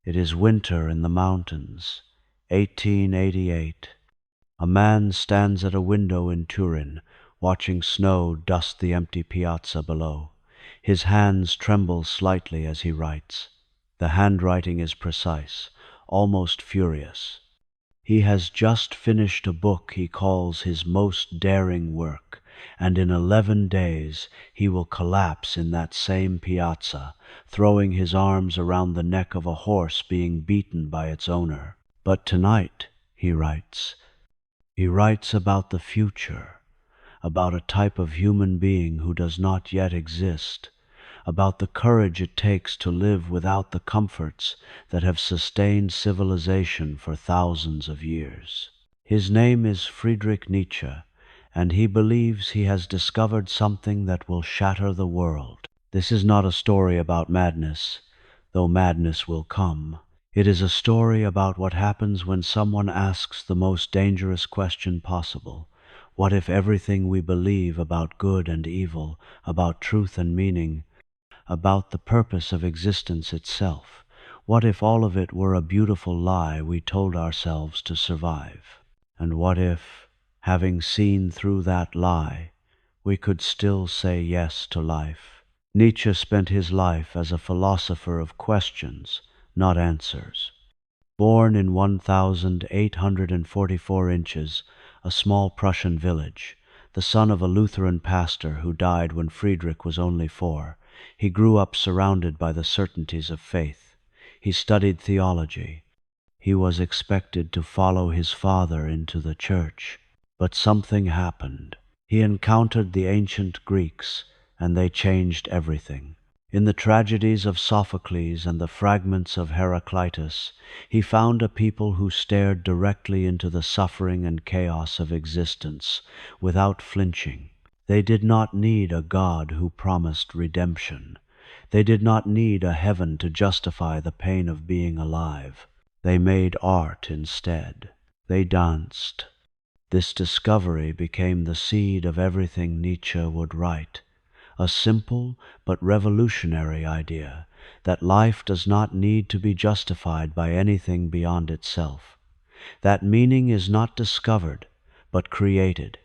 It is winter in the mountains, 1888. A man stands at a window in Turin, watching snow dust the empty piazza below. His hands tremble slightly as he writes. The handwriting is precise, almost furious. He has just finished a book he calls his most daring work, and in 11 days he will collapse in that same piazza, throwing his arms around the neck of a horse being beaten by its owner. But tonight, he writes about the future, about a type of human being who does not yet exist, about the courage it takes to live without the comforts that have sustained civilization for thousands of years. His name is Friedrich Nietzsche, and he believes he has discovered something that will shatter the world. This is not a story about madness, though madness will come. It is a story about what happens when someone asks the most dangerous question possible. What if everything we believe about good and evil, about truth and meaning, about the purpose of existence itself, what if all of it were a beautiful lie we told ourselves to survive? And what if, having seen through that lie, we could still say yes to life? Nietzsche spent his life as a philosopher of questions, not answers. Born in 1844 inches, a small Prussian village, the son of a Lutheran pastor who died when Friedrich was only 4, he grew up surrounded by the certainties of faith. He studied theology. He was expected to follow his father into the church. But something happened. He encountered the ancient Greeks, and they changed everything. In the tragedies of Sophocles and the fragments of Heraclitus, he found a people who stared directly into the suffering and chaos of existence without flinching. They did not need a God who promised redemption. They did not need a heaven to justify the pain of being alive. They made art instead. They danced. This discovery became the seed of everything Nietzsche would write. A simple but revolutionary idea that life does not need to be justified by anything beyond itself, that meaning is not discovered but created,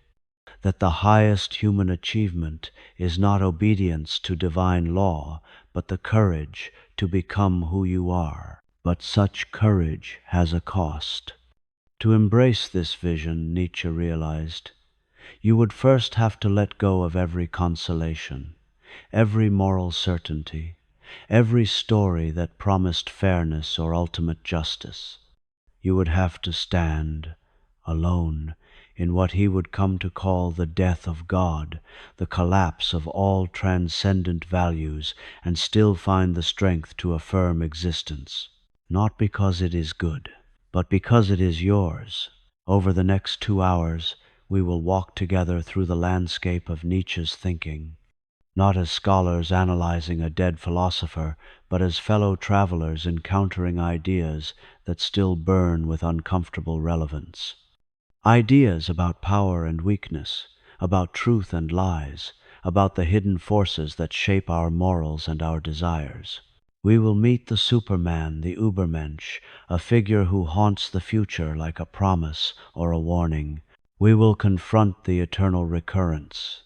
that the highest human achievement is not obedience to divine law but the courage to become who you are. But such courage has a cost. To embrace this vision, Nietzsche realized, you would first have to let go of every consolation, every moral certainty, every story that promised fairness or ultimate justice. You would have to stand, alone, in what he would come to call the death of God, the collapse of all transcendent values, and still find the strength to affirm existence. Not because it is good, but because it is yours. Over the next 2 hours, we will walk together through the landscape of Nietzsche's thinking, not as scholars analyzing a dead philosopher, but as fellow travelers encountering ideas that still burn with uncomfortable relevance. Ideas about power and weakness, about truth and lies, about the hidden forces that shape our morals and our desires. We will meet the Superman, the Ubermensch, a figure who haunts the future like a promise or a warning. We will confront the eternal recurrence,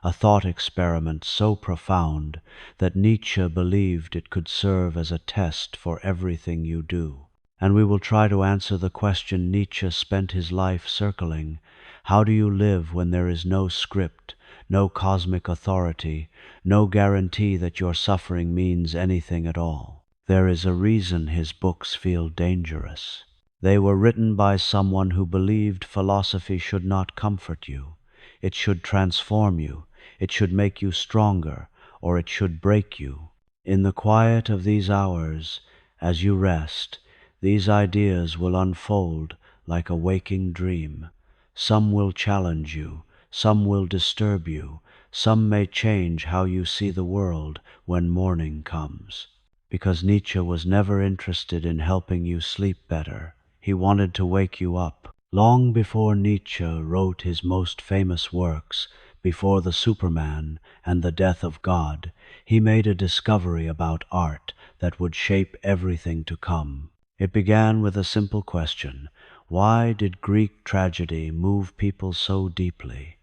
a thought experiment so profound that Nietzsche believed it could serve as a test for everything you do. And we will try to answer the question Nietzsche spent his life circling: how do you live when there is no script, no cosmic authority, no guarantee that your suffering means anything at all? There is a reason his books feel dangerous. They were written by someone who believed philosophy should not comfort you. It should transform you. It should make you stronger, or it should break you. In the quiet of these hours, as you rest, these ideas will unfold like a waking dream. Some will challenge you, some will disturb you, some may change how you see the world when morning comes. Because Nietzsche was never interested in helping you sleep better. He wanted to wake you up. Long before Nietzsche wrote his most famous works, before the Superman and the death of God, he made a discovery about art that would shape everything to come. It began with a simple question: why did Greek tragedy move people so deeply?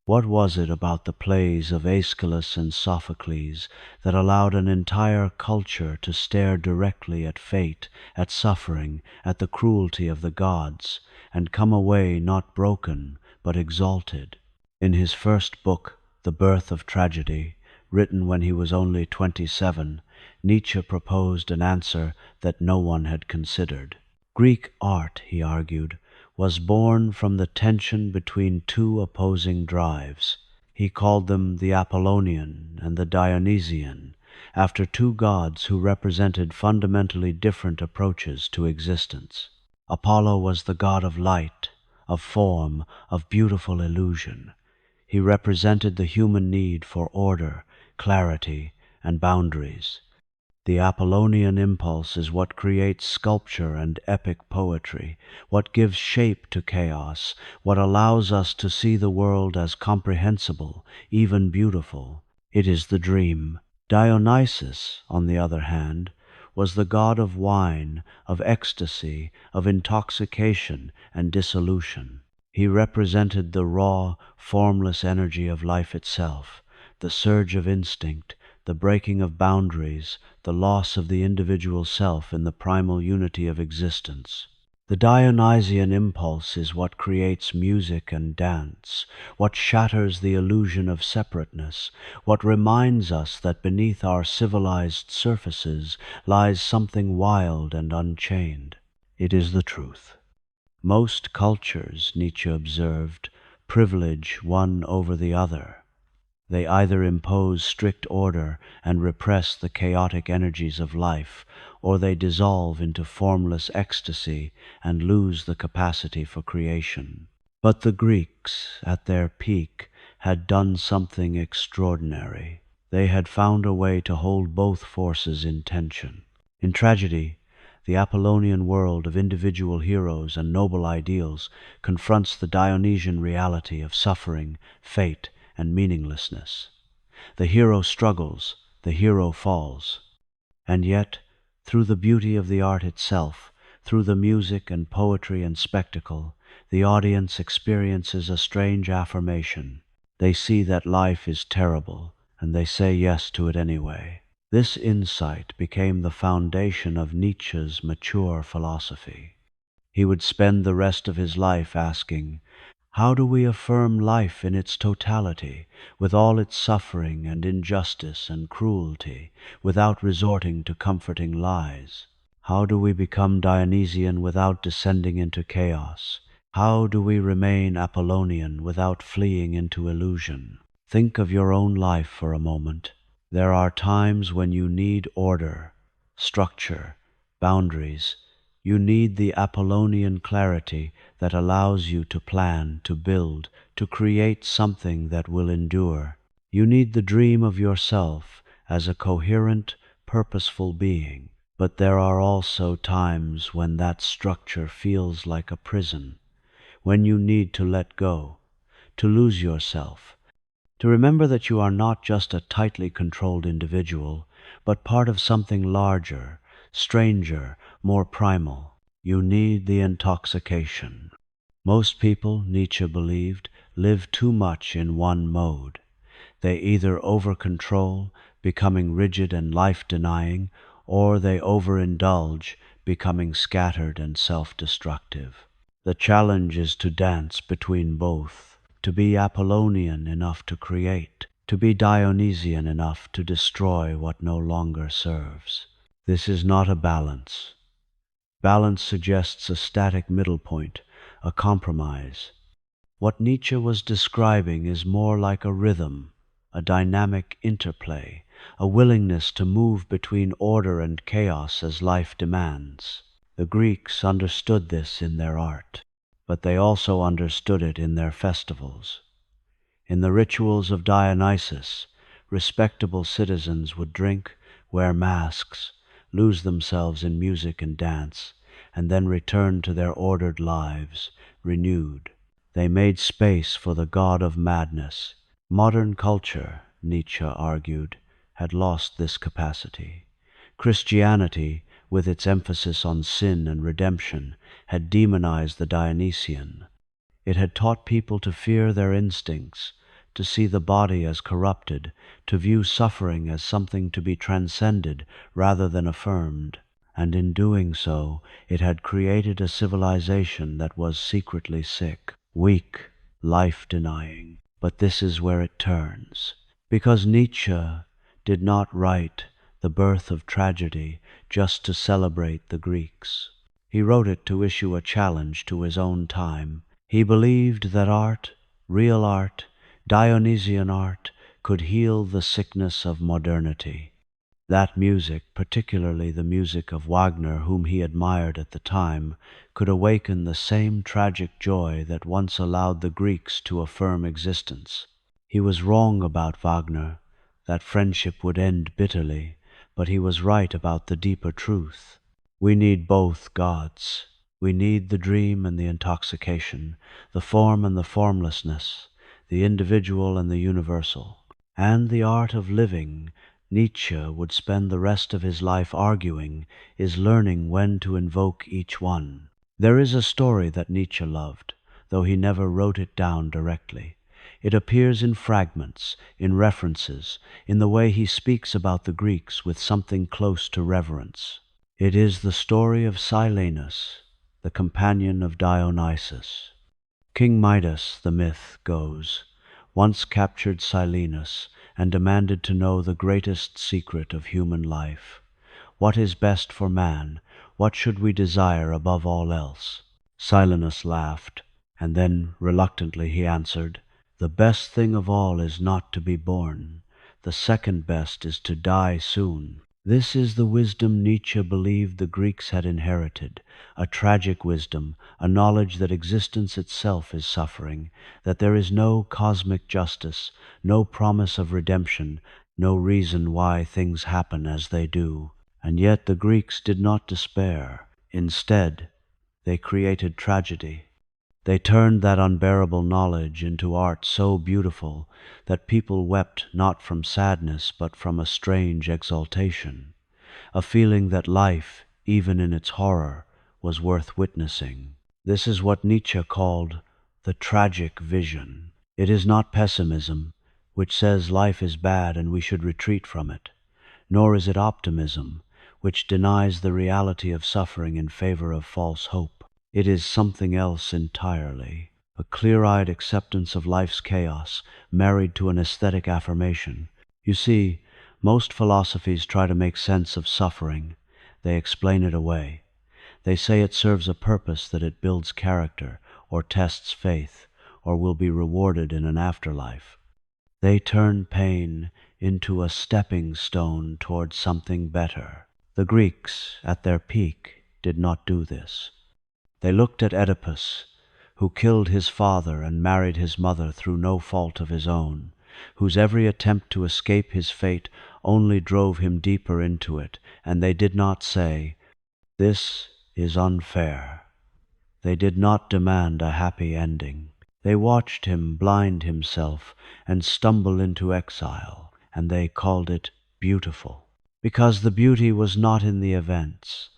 What was it about the plays of Aeschylus and Sophocles that allowed an entire culture to stare directly at fate, at suffering, at the cruelty of the gods, and come away not broken, but exalted? In his first book, The Birth of Tragedy, written when he was only 27, Nietzsche proposed an answer that no one had considered. Greek art, he argued, was born from the tension between two opposing drives. He called them the Apollonian and the Dionysian, after two gods who represented fundamentally different approaches to existence. Apollo was the god of light, of form, of beautiful illusion. He represented the human need for order, clarity, and boundaries. The Apollonian impulse is what creates sculpture and epic poetry, what gives shape to chaos, what allows us to see the world as comprehensible, even beautiful. It is the dream. Dionysus, on the other hand, was the god of wine, of ecstasy, of intoxication and dissolution. He represented the raw, formless energy of life itself, the surge of instinct, the breaking of boundaries, the loss of the individual self in the primal unity of existence. The Dionysian impulse is what creates music and dance, what shatters the illusion of separateness, what reminds us that beneath our civilized surfaces lies something wild and unchained. It is the truth. Most cultures, Nietzsche observed, privilege one over the other. They either impose strict order and repress the chaotic energies of life, or they dissolve into formless ecstasy and lose the capacity for creation. But the Greeks, at their peak, had done something extraordinary. They had found a way to hold both forces in tension. In tragedy, the Apollonian world of individual heroes and noble ideals confronts the Dionysian reality of suffering, fate, and meaninglessness. The hero struggles, the hero falls. And yet, through the beauty of the art itself, through the music and poetry and spectacle, the audience experiences a strange affirmation. They see that life is terrible, and they say yes to it anyway. This insight became the foundation of Nietzsche's mature philosophy. He would spend the rest of his life asking, how do we affirm life in its totality, with all its suffering and injustice and cruelty, without resorting to comforting lies? How do we become Dionysian without descending into chaos? How do we remain Apollonian without fleeing into illusion? Think of your own life for a moment. There are times when you need order, structure, boundaries. You need the Apollonian clarity that allows you to plan, to build, to create something that will endure. You need the dream of yourself as a coherent, purposeful being. But there are also times when that structure feels like a prison, when you need to let go, to lose yourself, to remember that you are not just a tightly controlled individual, but part of something larger, stranger, more primal. You need the intoxication. Most people, Nietzsche believed, live too much in one mode. They either over-control, becoming rigid and life-denying, or they overindulge, becoming scattered and self-destructive. The challenge is to dance between both, to be Apollonian enough to create, to be Dionysian enough to destroy what no longer serves. This is not a balance. Balance suggests a static middle point, a compromise. What Nietzsche was describing is more like a rhythm, a dynamic interplay, a willingness to move between order and chaos as life demands. The Greeks understood this in their art, but they also understood it in their festivals. In the rituals of Dionysus, respectable citizens would drink, wear masks, lose themselves in music and dance, and then return to their ordered lives, renewed. They made space for the god of madness. Modern culture, Nietzsche argued, had lost this capacity. Christianity, with its emphasis on sin and redemption, had demonized the Dionysian. It had taught people to fear their instincts, to see the body as corrupted, to view suffering as something to be transcended rather than affirmed. And in doing so, it had created a civilization that was secretly sick, weak, life-denying. But this is where it turns. Because Nietzsche did not write The Birth of Tragedy just to celebrate the Greeks. He wrote it to issue a challenge to his own time. He believed that art, real art, Dionysian art, could heal the sickness of modernity. That music, particularly the music of Wagner, whom he admired at the time, could awaken the same tragic joy that once allowed the Greeks to affirm existence. He was wrong about Wagner. That friendship would end bitterly, but he was right about the deeper truth. We need both gods. We need the dream and the intoxication, the form and the formlessness, the individual and the universal. And the art of living, Nietzsche would spend the rest of his life arguing, is learning when to invoke each one. There is a story that Nietzsche loved, though he never wrote it down directly. It appears in fragments, in references, in the way he speaks about the Greeks with something close to reverence. It is the story of Silenus, the companion of Dionysus. King Midas, the myth goes, once captured Silenus and demanded to know the greatest secret of human life. What is best for man? What should we desire above all else? Silenus laughed, and then reluctantly he answered, "The best thing of all is not to be born. The second best is to die soon." This is the wisdom Nietzsche believed the Greeks had inherited, a tragic wisdom, a knowledge that existence itself is suffering, that there is no cosmic justice, no promise of redemption, no reason why things happen as they do. And yet the Greeks did not despair. Instead, they created tragedy. They turned that unbearable knowledge into art so beautiful that people wept not from sadness but from a strange exaltation, a feeling that life, even in its horror, was worth witnessing. This is what Nietzsche called the tragic vision. It is not pessimism, which says life is bad and we should retreat from it, nor is it optimism, which denies the reality of suffering in favor of false hope. It is something else entirely, a clear-eyed acceptance of life's chaos married to an aesthetic affirmation. You see, most philosophies try to make sense of suffering. They explain it away. They say it serves a purpose, that it builds character, or tests faith, or will be rewarded in an afterlife. They turn pain into a stepping stone towards something better. The Greeks, at their peak, did not do this. They looked at Oedipus, who killed his father and married his mother through no fault of his own, whose every attempt to escape his fate only drove him deeper into it, and they did not say, "This is unfair." They did not demand a happy ending. They watched him blind himself and stumble into exile, and they called it beautiful, because the beauty was not in the events.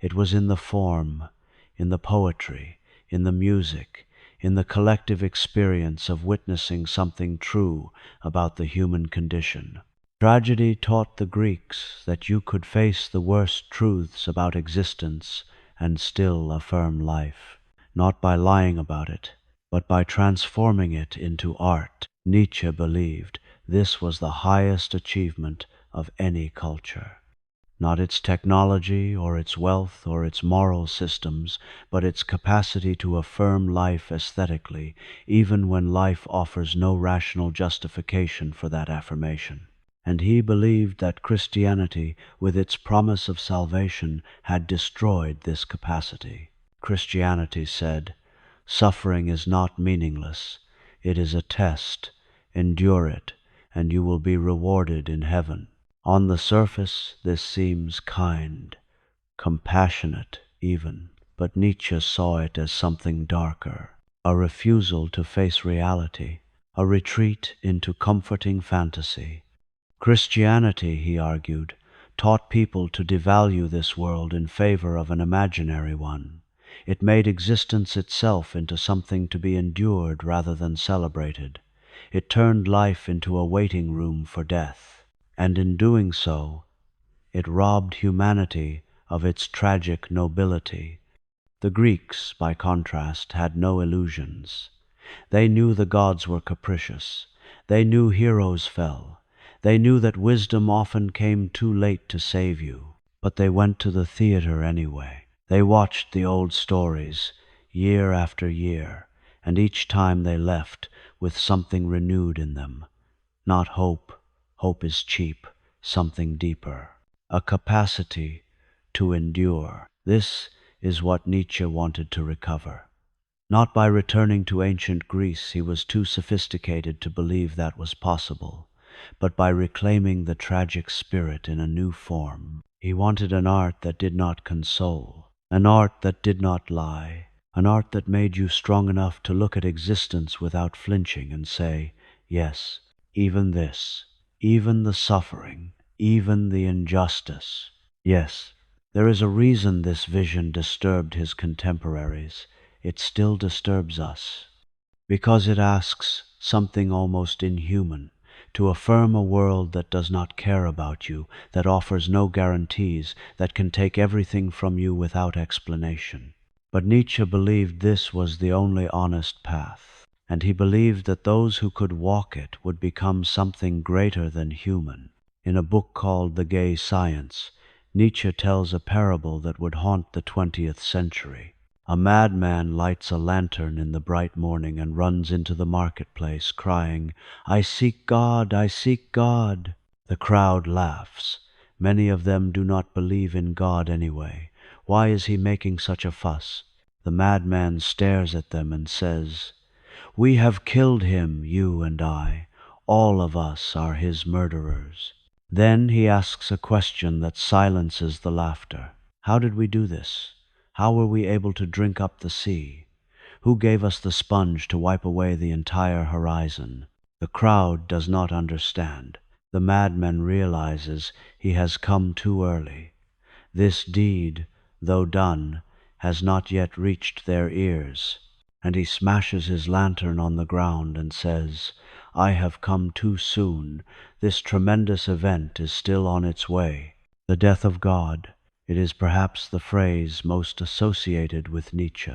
It was in the form, in the poetry, in the music, in the collective experience of witnessing something true about the human condition. Tragedy taught the Greeks that you could face the worst truths about existence and still affirm life, not by lying about it, but by transforming it into art. Nietzsche believed this was the highest achievement of any culture. Not its technology or its wealth or its moral systems, but its capacity to affirm life aesthetically, even when life offers no rational justification for that affirmation. And he believed that Christianity, with its promise of salvation, had destroyed this capacity. Christianity said, "Suffering is not meaningless. It is a test. Endure it, and you will be rewarded in heaven." On the surface, this seems kind, compassionate even, but Nietzsche saw it as something darker, a refusal to face reality, a retreat into comforting fantasy. Christianity, he argued, taught people to devalue this world in favor of an imaginary one. It made existence itself into something to be endured rather than celebrated. It turned life into a waiting room for death, and in doing so, it robbed humanity of its tragic nobility. The Greeks, by contrast, had no illusions. They knew the gods were capricious. They knew heroes fell. They knew that wisdom often came too late to save you. But they went to the theater anyway. They watched the old stories, year after year, and each time they left with something renewed in them. Not hope, hope is cheap, something deeper. A capacity to endure. This is what Nietzsche wanted to recover. Not by returning to ancient Greece, he was too sophisticated to believe that was possible, but by reclaiming the tragic spirit in a new form. He wanted an art that did not console, an art that did not lie, an art that made you strong enough to look at existence without flinching and say, yes, even this, even the suffering, even the injustice. Yes, there is a reason this vision disturbed his contemporaries. It still disturbs us, because it asks something almost inhuman, to affirm a world that does not care about you, that offers no guarantees, that can take everything from you without explanation. But Nietzsche believed this was the only honest path, and he believed that those who could walk it would become something greater than human. In a book called The Gay Science, Nietzsche tells a parable that would haunt the 20th century. A madman lights a lantern in the bright morning and runs into the marketplace, crying, "I seek God, I seek God." The crowd laughs. Many of them do not believe in God anyway. Why is he making such a fuss? The madman stares at them and says, "We have killed him, you and I. All of us are his murderers." Then he asks a question that silences the laughter. How did we do this? How were we able to drink up the sea? Who gave us the sponge to wipe away the entire horizon? The crowd does not understand. The madman realizes he has come too early. This deed, though done, has not yet reached their ears, and he smashes his lantern on the ground and says, "I have come too soon. This tremendous event is still on its way." The death of God. It is perhaps the phrase most associated with Nietzsche,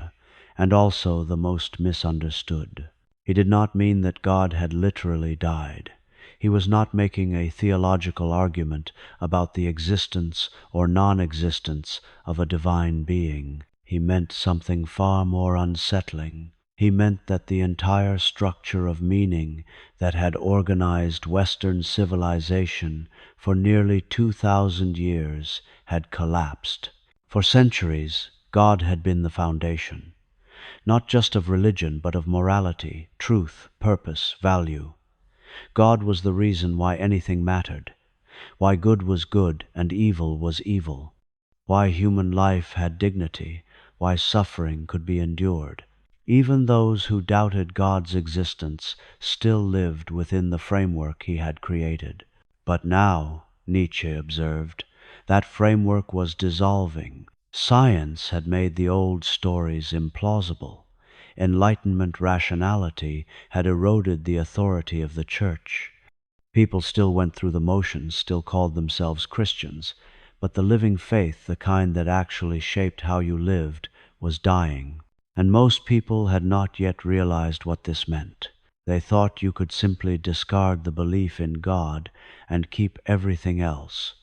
and also the most misunderstood. He did not mean that God had literally died. He was not making a theological argument about the existence or non-existence of a divine being. He meant something far more unsettling. He meant that the entire structure of meaning that had organized Western civilization for nearly 2,000 years had collapsed. For centuries, God had been the foundation, not just of religion, but of morality, truth, purpose, value. God was the reason why anything mattered, why good was good and evil was evil, why human life had dignity, why suffering could be endured. Even those who doubted God's existence still lived within the framework he had created. But now, Nietzsche observed, that framework was dissolving. Science had made the old stories implausible. Enlightenment rationality had eroded the authority of the church. People still went through the motions, still called themselves Christians, but the living faith, the kind that actually shaped how you lived, was dying. And most people had not yet realized what this meant. They thought you could simply discard the belief in God and keep everything else.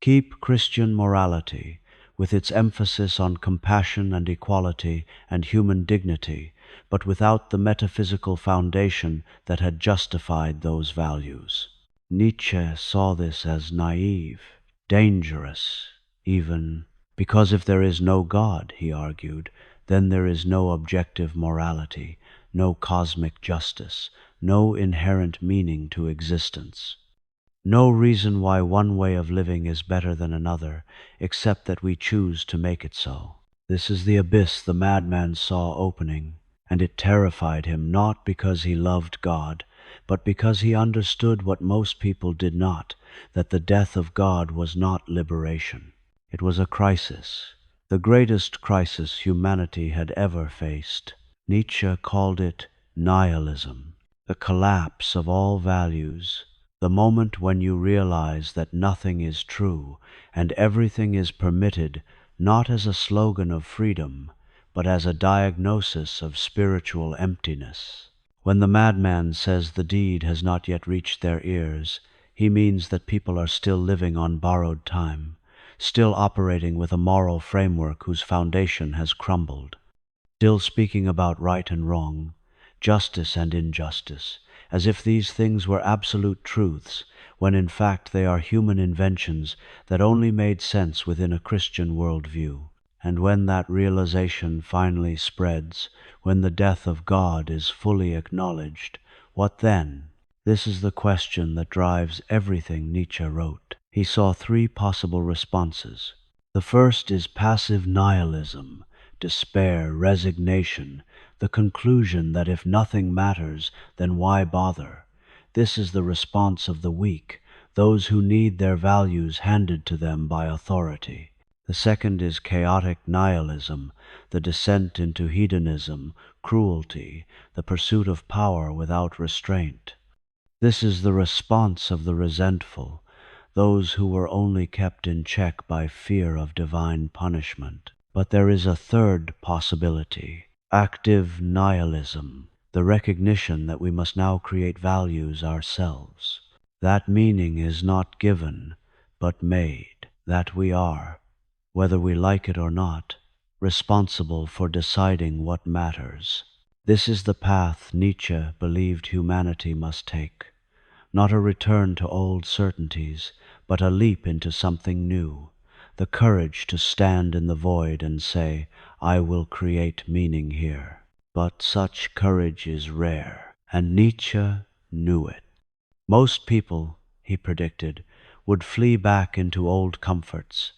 Keep Christian morality, with its emphasis on compassion and equality and human dignity, but without the metaphysical foundation that had justified those values. Nietzsche saw this as naive, dangerous, even because if there is no God, he argued, then there is no objective morality, no cosmic justice, no inherent meaning to existence. No reason why one way of living is better than another, except that we choose to make it so. This is the abyss the madman saw opening, and it terrified him not because he loved God, but because he understood what most people did not, that the death of God was not liberation. It was a crisis, the greatest crisis humanity had ever faced. Nietzsche called it nihilism, the collapse of all values, the moment when you realize that nothing is true and everything is permitted, not as a slogan of freedom, but as a diagnosis of spiritual emptiness. When the madman says the deed has not yet reached their ears, he means that people are still living on borrowed time, still operating with a moral framework whose foundation has crumbled, still speaking about right and wrong, justice and injustice, as if these things were absolute truths, when in fact they are human inventions that only made sense within a Christian worldview. And when that realization finally spreads, when the death of God is fully acknowledged, what then? This is the question that drives everything Nietzsche wrote. He saw three possible responses. The first is passive nihilism, despair, resignation, the conclusion that if nothing matters, then why bother? This is the response of the weak, those who need their values handed to them by authority. The second is chaotic nihilism, the descent into hedonism, cruelty, the pursuit of power without restraint. This is the response of the resentful, those who were only kept in check by fear of divine punishment. But there is a third possibility, active nihilism, the recognition that we must now create values ourselves. That meaning is not given, but made, that we are, whether we like it or not, responsible for deciding what matters. This is the path Nietzsche believed humanity must take, not a return to old certainties, but a leap into something new, the courage to stand in the void and say, I will create meaning here. But such courage is rare, and Nietzsche knew it. Most people, he predicted, would flee back into old comforts,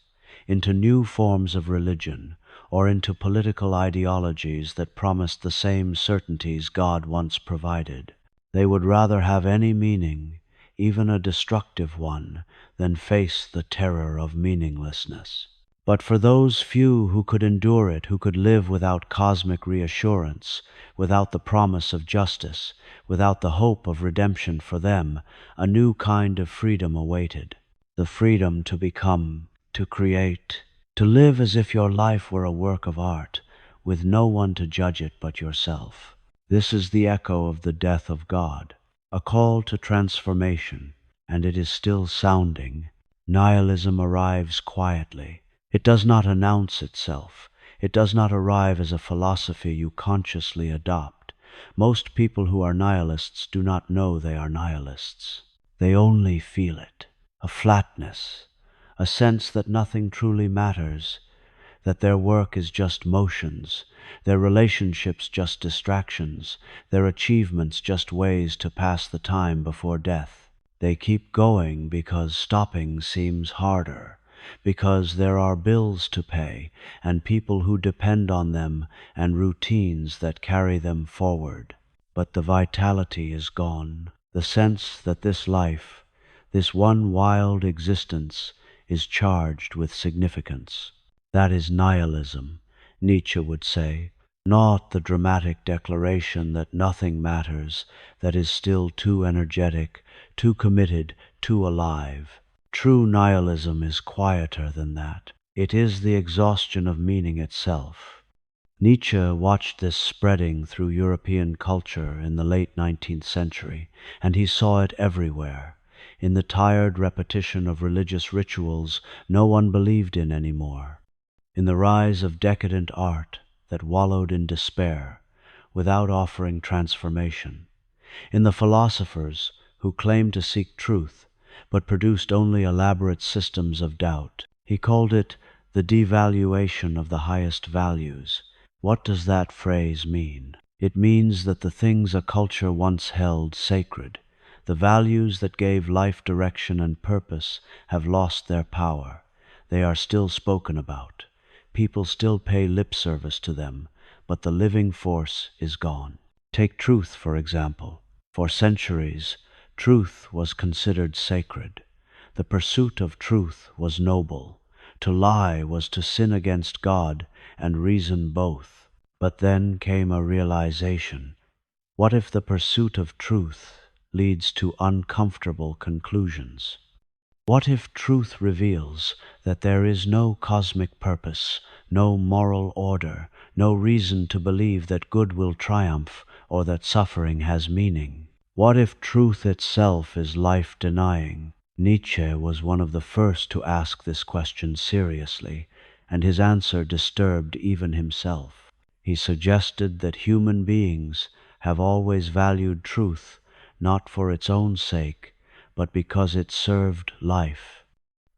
into new forms of religion, or into political ideologies that promised the same certainties God once provided. They would rather have any meaning, even a destructive one, than face the terror of meaninglessness. But for those few who could endure it, who could live without cosmic reassurance, without the promise of justice, without the hope of redemption for them, a new kind of freedom awaited. The freedom to become, to create, to live as if your life were a work of art, with no one to judge it but yourself. This is the echo of the death of God, a call to transformation, and it is still sounding. Nihilism arrives quietly. It does not announce itself. It does not arrive as a philosophy you consciously adopt. Most people who are nihilists do not know they are nihilists. They only feel it, a flatness, a sense that nothing truly matters, that their work is just motions, their relationships just distractions, their achievements just ways to pass the time before death. They keep going because stopping seems harder, because there are bills to pay and people who depend on them and routines that carry them forward. But the vitality is gone, the sense that this life, this one wild existence, is charged with significance. That is nihilism, Nietzsche would say, not the dramatic declaration that nothing matters, that is still too energetic, too committed, too alive. True nihilism is quieter than that. It is the exhaustion of meaning itself. Nietzsche watched this spreading through European culture in the late 19th century, and he saw it everywhere. In the tired repetition of religious rituals no one believed in anymore, in the rise of decadent art that wallowed in despair without offering transformation, in the philosophers who claimed to seek truth but produced only elaborate systems of doubt. He called it the devaluation of the highest values. What does that phrase mean? It means that the things a culture once held sacred, the values that gave life direction and purpose, have lost their power. They are still spoken about. People still pay lip service to them, but the living force is gone. Take truth, for example. For centuries, truth was considered sacred. The pursuit of truth was noble. To lie was to sin against God and reason both. But then came a realization. What if the pursuit of truth leads to uncomfortable conclusions? What if truth reveals that there is no cosmic purpose, no moral order, no reason to believe that good will triumph or that suffering has meaning? What if truth itself is life-denying? Nietzsche was one of the first to ask this question seriously, and his answer disturbed even himself. He suggested that human beings have always valued truth not for its own sake, but because it served life.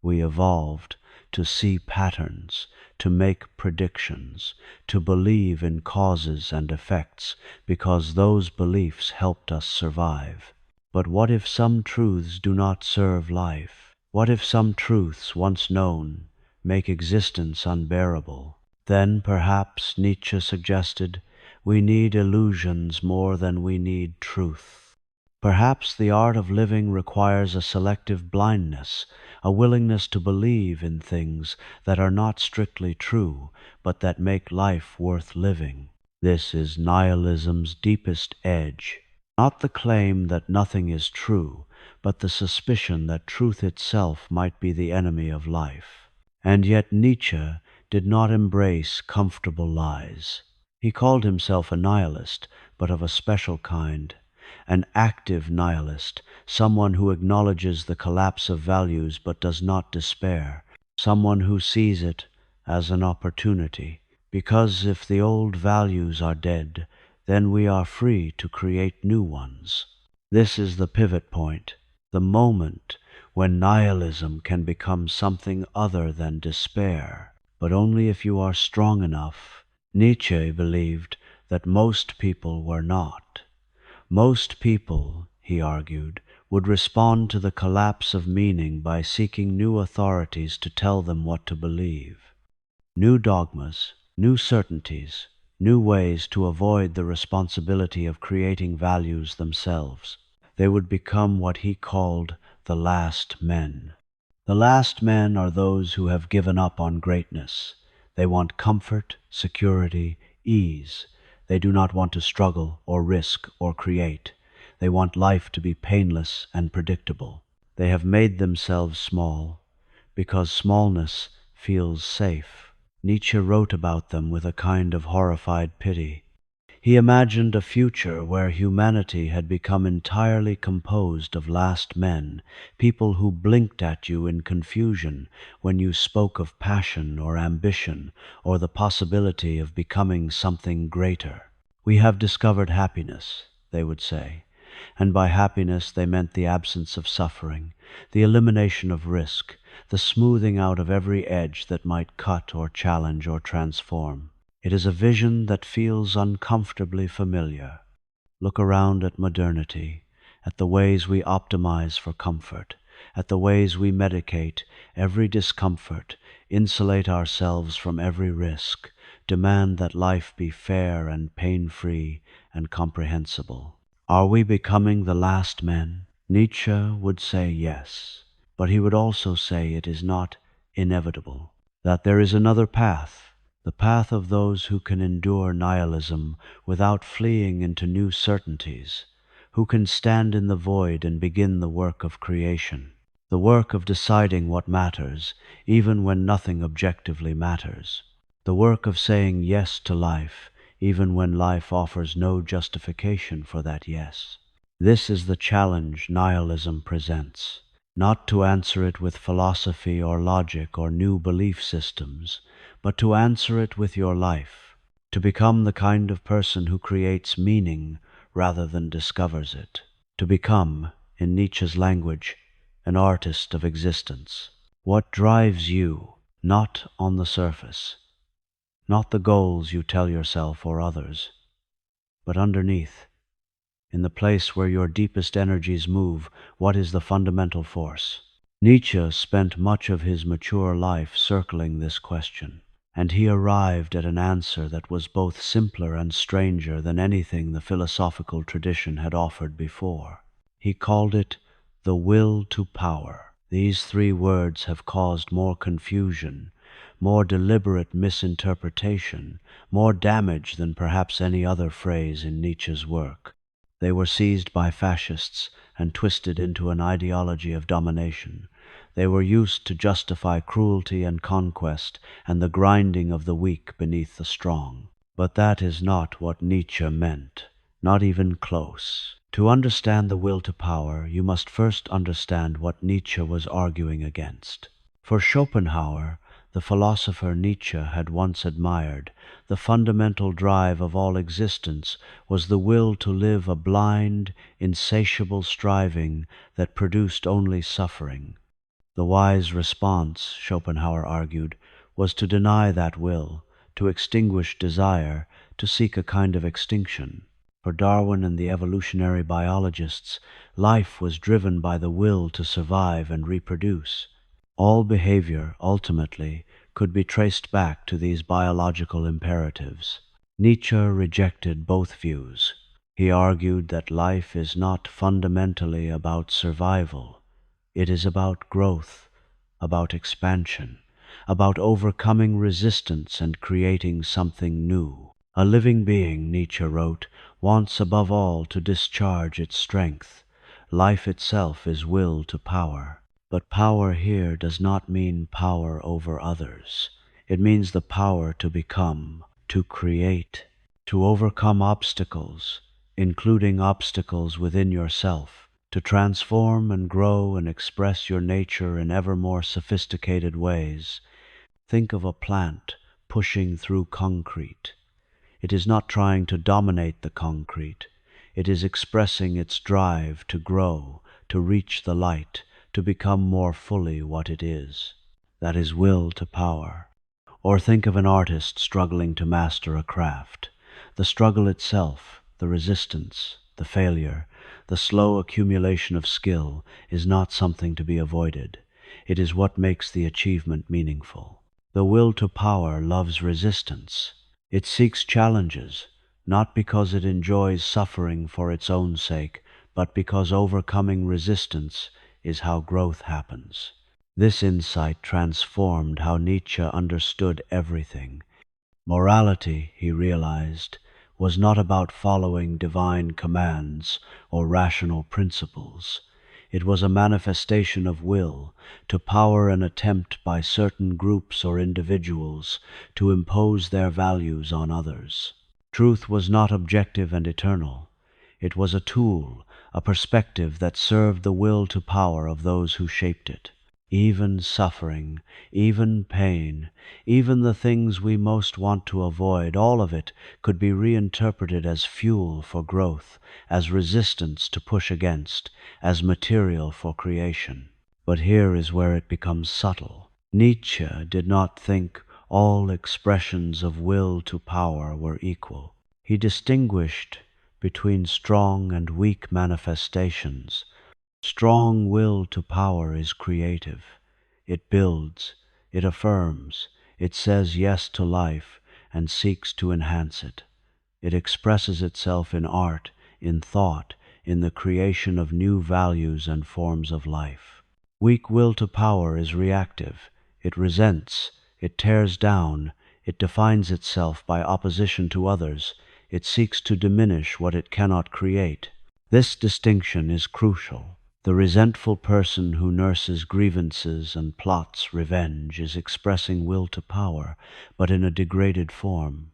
We evolved to see patterns, to make predictions, to believe in causes and effects, because those beliefs helped us survive. But what if some truths do not serve life? What if some truths, once known, make existence unbearable? Then, perhaps, Nietzsche suggested, we need illusions more than we need truth. Perhaps the art of living requires a selective blindness, a willingness to believe in things that are not strictly true, but that make life worth living. This is nihilism's deepest edge, not the claim that nothing is true, but the suspicion that truth itself might be the enemy of life. And yet Nietzsche did not embrace comfortable lies. He called himself a nihilist, but of a special kind. An active nihilist, someone who acknowledges the collapse of values but does not despair, someone who sees it as an opportunity. Because if the old values are dead, then we are free to create new ones. This is the pivot point, the moment when nihilism can become something other than despair, but only if you are strong enough. Nietzsche believed that most people were not. Most people, he argued, would respond to the collapse of meaning by seeking new authorities to tell them what to believe. New dogmas, new certainties, new ways to avoid the responsibility of creating values themselves. They would become what he called the last men. The last men are those who have given up on greatness. They want comfort, security, ease. They do not want to struggle or risk or create. They want life to be painless and predictable. They have made themselves small because smallness feels safe. Nietzsche wrote about them with a kind of horrified pity. He imagined a future where humanity had become entirely composed of last men, people who blinked at you in confusion when you spoke of passion or ambition or the possibility of becoming something greater. We have discovered happiness, they would say, and by happiness they meant the absence of suffering, the elimination of risk, the smoothing out of every edge that might cut or challenge or transform. It is a vision that feels uncomfortably familiar. Look around at modernity, at the ways we optimize for comfort, at the ways we medicate every discomfort, insulate ourselves from every risk, demand that life be fair and pain-free and comprehensible. Are we becoming the last men? Nietzsche would say yes, but he would also say it is not inevitable, that there is another path, the path of those who can endure nihilism without fleeing into new certainties, who can stand in the void and begin the work of creation, the work of deciding what matters, even when nothing objectively matters, the work of saying yes to life, even when life offers no justification for that yes. This is the challenge nihilism presents, not to answer it with philosophy or logic or new belief systems, but to answer it with your life, to become the kind of person who creates meaning rather than discovers it, to become, in Nietzsche's language, an artist of existence. What drives you, not on the surface, not the goals you tell yourself or others, but underneath, in the place where your deepest energies move, what is the fundamental force? Nietzsche spent much of his mature life circling this question, and he arrived at an answer that was both simpler and stranger than anything the philosophical tradition had offered before. He called it the will to power. These three words have caused more confusion, more deliberate misinterpretation, more damage than perhaps any other phrase in Nietzsche's work. They were seized by fascists and twisted into an ideology of domination. They were used to justify cruelty and conquest and the grinding of the weak beneath the strong. But that is not what Nietzsche meant, not even close. To understand the will to power, you must first understand what Nietzsche was arguing against. For Schopenhauer, the philosopher Nietzsche had once admired, the fundamental drive of all existence was the will to live a blind, insatiable striving that produced only suffering. The wise response, Schopenhauer argued, was to deny that will, to extinguish desire, to seek a kind of extinction. For Darwin and the evolutionary biologists, life was driven by the will to survive and reproduce. All behavior, ultimately, could be traced back to these biological imperatives. Nietzsche rejected both views. He argued that life is not fundamentally about survival. It is about growth, about expansion, about overcoming resistance and creating something new. A living being, Nietzsche wrote, wants above all to discharge its strength. Life itself is will to power. But power here does not mean power over others. It means the power to become, to create, to overcome obstacles, including obstacles within yourself, to transform and grow and express your nature in ever more sophisticated ways. Think of a plant pushing through concrete. It is not trying to dominate the concrete. It is expressing its drive to grow, to reach the light, to become more fully what it is. That is will to power. Or think of an artist struggling to master a craft. The struggle itself, the resistance, the failure, the slow accumulation of skill is not something to be avoided. It is what makes the achievement meaningful. The will to power loves resistance. It seeks challenges, not because it enjoys suffering for its own sake, but because overcoming resistance is how growth happens. This insight transformed how Nietzsche understood everything. Morality, he realized, was not about following divine commands or rational principles. It was a manifestation of will, to power an attempt by certain groups or individuals to impose their values on others. Truth was not objective and eternal. It was a tool, a perspective that served the will to power of those who shaped it. Even suffering, even pain, even the things we most want to avoid, all of it could be reinterpreted as fuel for growth, as resistance to push against, as material for creation. But here is where it becomes subtle. Nietzsche did not think all expressions of will to power were equal. He distinguished between strong and weak manifestations. Strong will to power is creative. It builds, it affirms, it says yes to life and seeks to enhance it. It expresses itself in art, in thought, in the creation of new values and forms of life. Weak will to power is reactive. It resents, it tears down, it defines itself by opposition to others, it seeks to diminish what it cannot create. This distinction is crucial. The resentful person who nurses grievances and plots revenge is expressing will to power, but in a degraded form.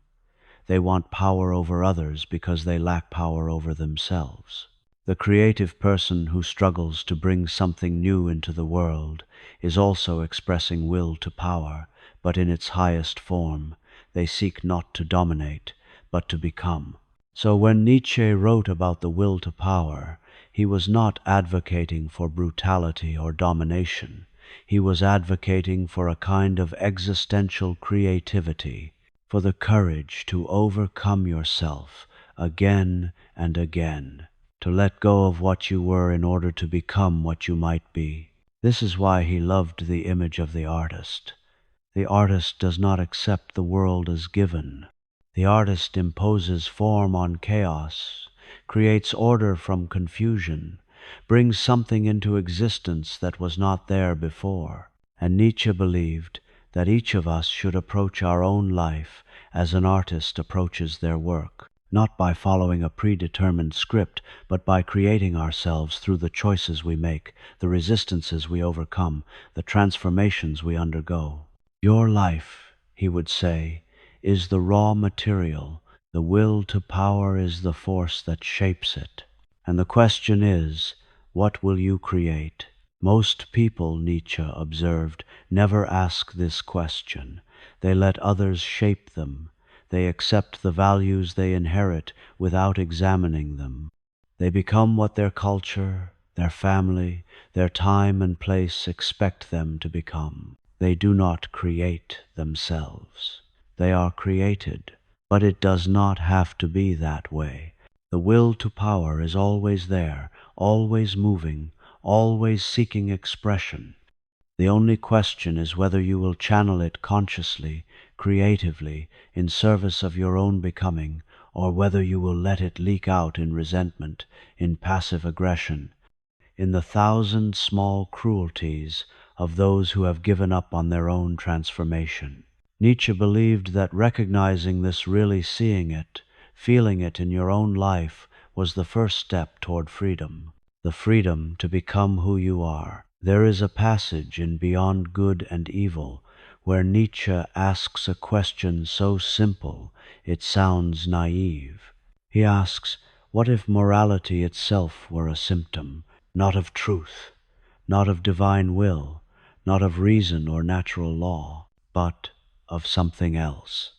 They want power over others because they lack power over themselves. The creative person who struggles to bring something new into the world is also expressing will to power, but in its highest form. They seek not to dominate, but to become. So when Nietzsche wrote about the will to power, he was not advocating for brutality or domination. He was advocating for a kind of existential creativity, for the courage to overcome yourself again and again, to let go of what you were in order to become what you might be. This is why he loved the image of the artist. The artist does not accept the world as given. The artist imposes form on chaos, creates order from confusion, brings something into existence that was not there before. And Nietzsche believed that each of us should approach our own life as an artist approaches their work, not by following a predetermined script, but by creating ourselves through the choices we make, the resistances we overcome, the transformations we undergo. Your life, he would say, is the raw material. The will to power is the force that shapes it. And the question is, what will you create? Most people, Nietzsche observed, never ask this question. They let others shape them. They accept the values they inherit without examining them. They become what their culture, their family, their time and place expect them to become. They do not create themselves. They are created, but it does not have to be that way. The will to power is always there, always moving, always seeking expression. The only question is whether you will channel it consciously, creatively, in service of your own becoming, or whether you will let it leak out in resentment, in passive aggression, in the thousand small cruelties of those who have given up on their own transformation. Nietzsche believed that recognizing this, really seeing it, feeling it in your own life, was the first step toward freedom, the freedom to become who you are. There is a passage in Beyond Good and Evil where Nietzsche asks a question so simple it sounds naive. He asks, what if morality itself were a symptom, not of truth, not of divine will, not of reason or natural law, but of something else,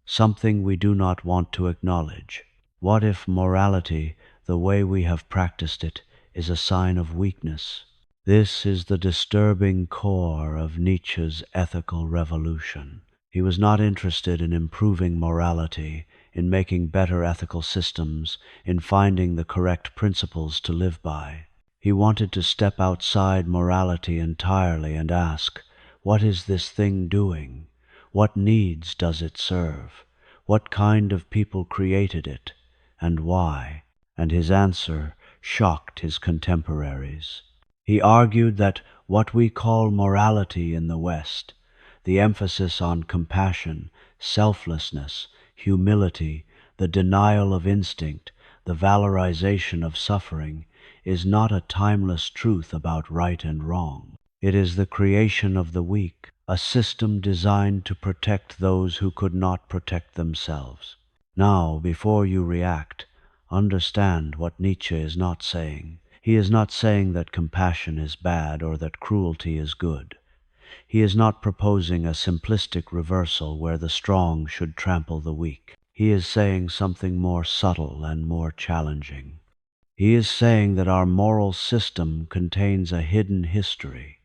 something we do not want to acknowledge? What if morality, the way we have practiced it, is a sign of weakness? This is the disturbing core of Nietzsche's ethical revolution. He was not interested in improving morality, in making better ethical systems, in finding the correct principles to live by. He wanted to step outside morality entirely and ask, what is this thing doing? What needs does it serve? What kind of people created it, and why? And his answer shocked his contemporaries. He argued that what we call morality in the West, the emphasis on compassion, selflessness, humility, the denial of instinct, the valorization of suffering, is not a timeless truth about right and wrong. It is the creation of the weak, a system designed to protect those who could not protect themselves. Now, before you react, understand what Nietzsche is not saying. He is not saying that compassion is bad or that cruelty is good. He is not proposing a simplistic reversal where the strong should trample the weak. He is saying something more subtle and more challenging. He is saying that our moral system contains a hidden history,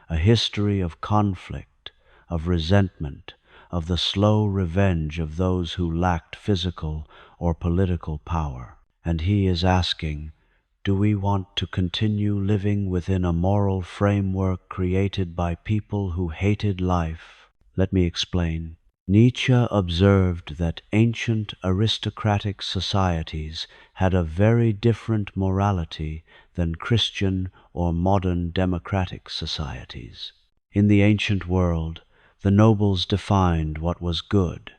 a history of conflict, of resentment, of the slow revenge of those who lacked physical or political power. And he is asking, do we want to continue living within a moral framework created by people who hated life? Let me explain. Nietzsche observed that ancient aristocratic societies had a very different morality than Christian or modern democratic societies. In the ancient world, the nobles defined what was good,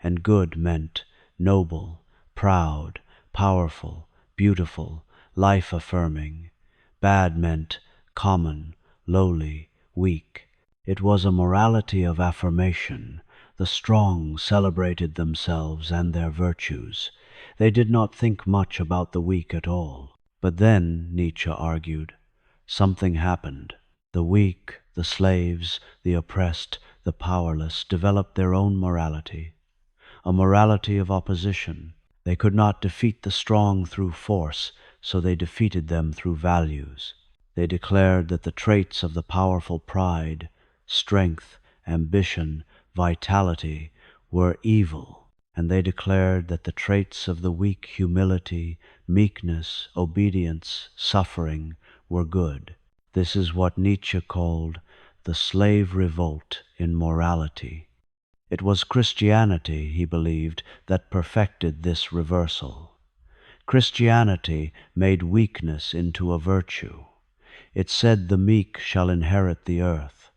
and good meant noble, proud, powerful, beautiful, life-affirming. Bad meant common, lowly, weak. It was a morality of affirmation. The strong celebrated themselves and their virtues. They did not think much about the weak at all. But then, Nietzsche argued, something happened. The weak, the slaves, the oppressed, the powerless developed their own morality, a morality of opposition. They could not defeat the strong through force, so they defeated them through values. They declared that the traits of the powerful pride, strength, ambition, vitality, were evil, and they declared that the traits of the weak, humility, meekness, obedience, suffering, were good. This is what Nietzsche called the slave revolt in morality. It was Christianity, he believed, that perfected this reversal. Christianity made weakness into a virtue. It said the meek shall inherit the earth.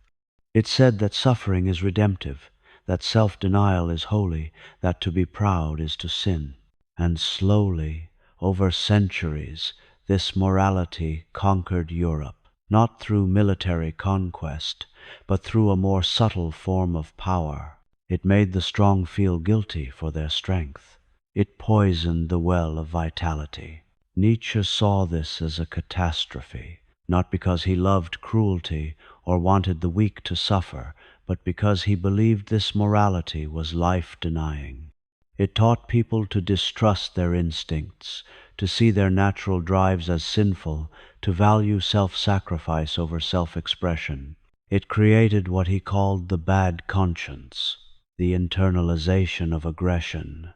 It said that suffering is redemptive, that self-denial is holy, that to be proud is to sin. And slowly, over centuries, this morality conquered Europe, not through military conquest, but through a more subtle form of power. It made the strong feel guilty for their strength. It poisoned the well of vitality. Nietzsche saw this as a catastrophe, not because he loved cruelty or wanted the weak to suffer, but because he believed this morality was life-denying. It taught people to distrust their instincts, to see their natural drives as sinful, to value self-sacrifice over self-expression. It created what he called the bad conscience, the internalization of aggression,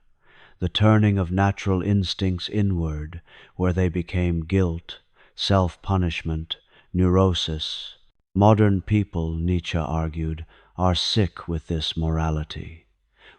the turning of natural instincts inward, where they became guilt, self-punishment, neurosis. Modern people, Nietzsche argued, are sick with this morality.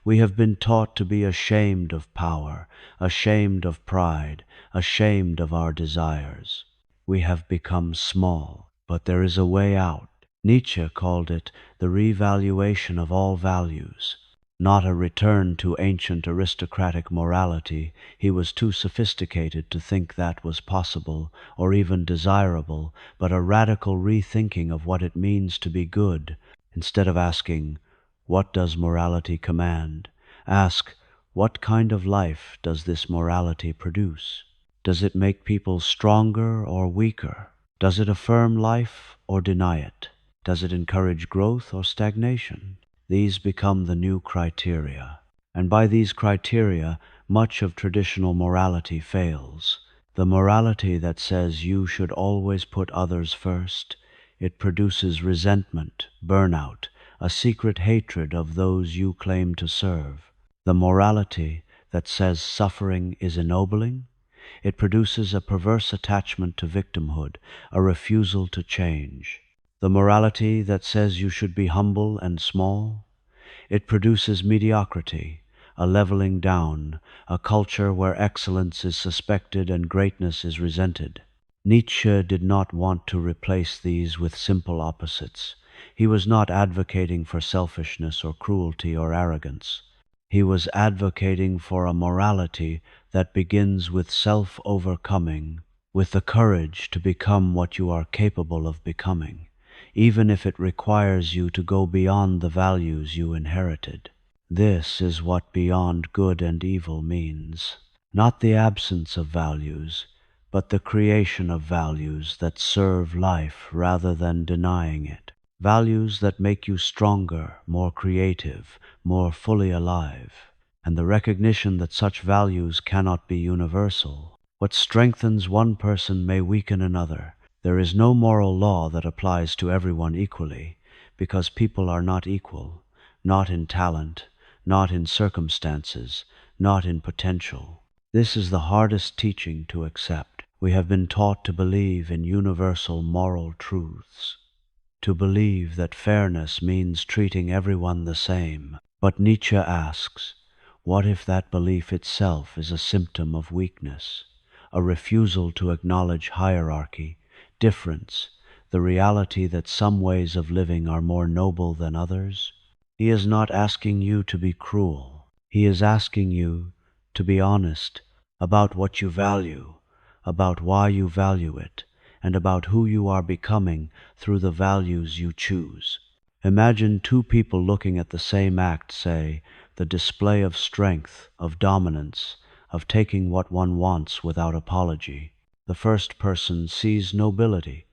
We have been taught to be ashamed of power, ashamed of pride, ashamed of our desires. We have become small, but there is a way out. Nietzsche called it the revaluation of all values, not a return to ancient aristocratic morality. He was too sophisticated to think that was possible or even desirable, but a radical rethinking of what it means to be good. Instead of asking, "What does morality command?" ask, "What kind of life does this morality produce? Does it make people stronger or weaker? Does it affirm life or deny it? Does it encourage growth or stagnation?" These become the new criteria. And by these criteria, much of traditional morality fails. The morality that says you should always put others first, it produces resentment, burnout, a secret hatred of those you claim to serve. The morality that says suffering is ennobling, it produces a perverse attachment to victimhood, a refusal to change. The morality that says you should be humble and small, it produces mediocrity, a leveling down, a culture where excellence is suspected and greatness is resented. Nietzsche did not want to replace these with simple opposites. He was not advocating for selfishness or cruelty or arrogance. He was advocating for a morality that begins with self-overcoming, with the courage to become what you are capable of becoming, even if it requires you to go beyond the values you inherited. This is what beyond good and evil means. Not the absence of values, but the creation of values that serve life rather than denying it. Values that make you stronger, more creative, more fully alive. And the recognition that such values cannot be universal. What strengthens one person may weaken another. There is no moral law that applies to everyone equally, because people are not equal, not in talent, not in circumstances, not in potential. This is the hardest teaching to accept. We have been taught to believe in universal moral truths, to believe that fairness means treating everyone the same. But Nietzsche asks, what if that belief itself is a symptom of weakness, a refusal to acknowledge hierarchy, difference, the reality that some ways of living are more noble than others? He is not asking you to be cruel. He is asking you to be honest about what you value, about why you value it, and about who you are becoming through the values you choose. Imagine two people looking at the same act, say, the display of strength, of dominance, of taking what one wants without apology. The first person sees nobility,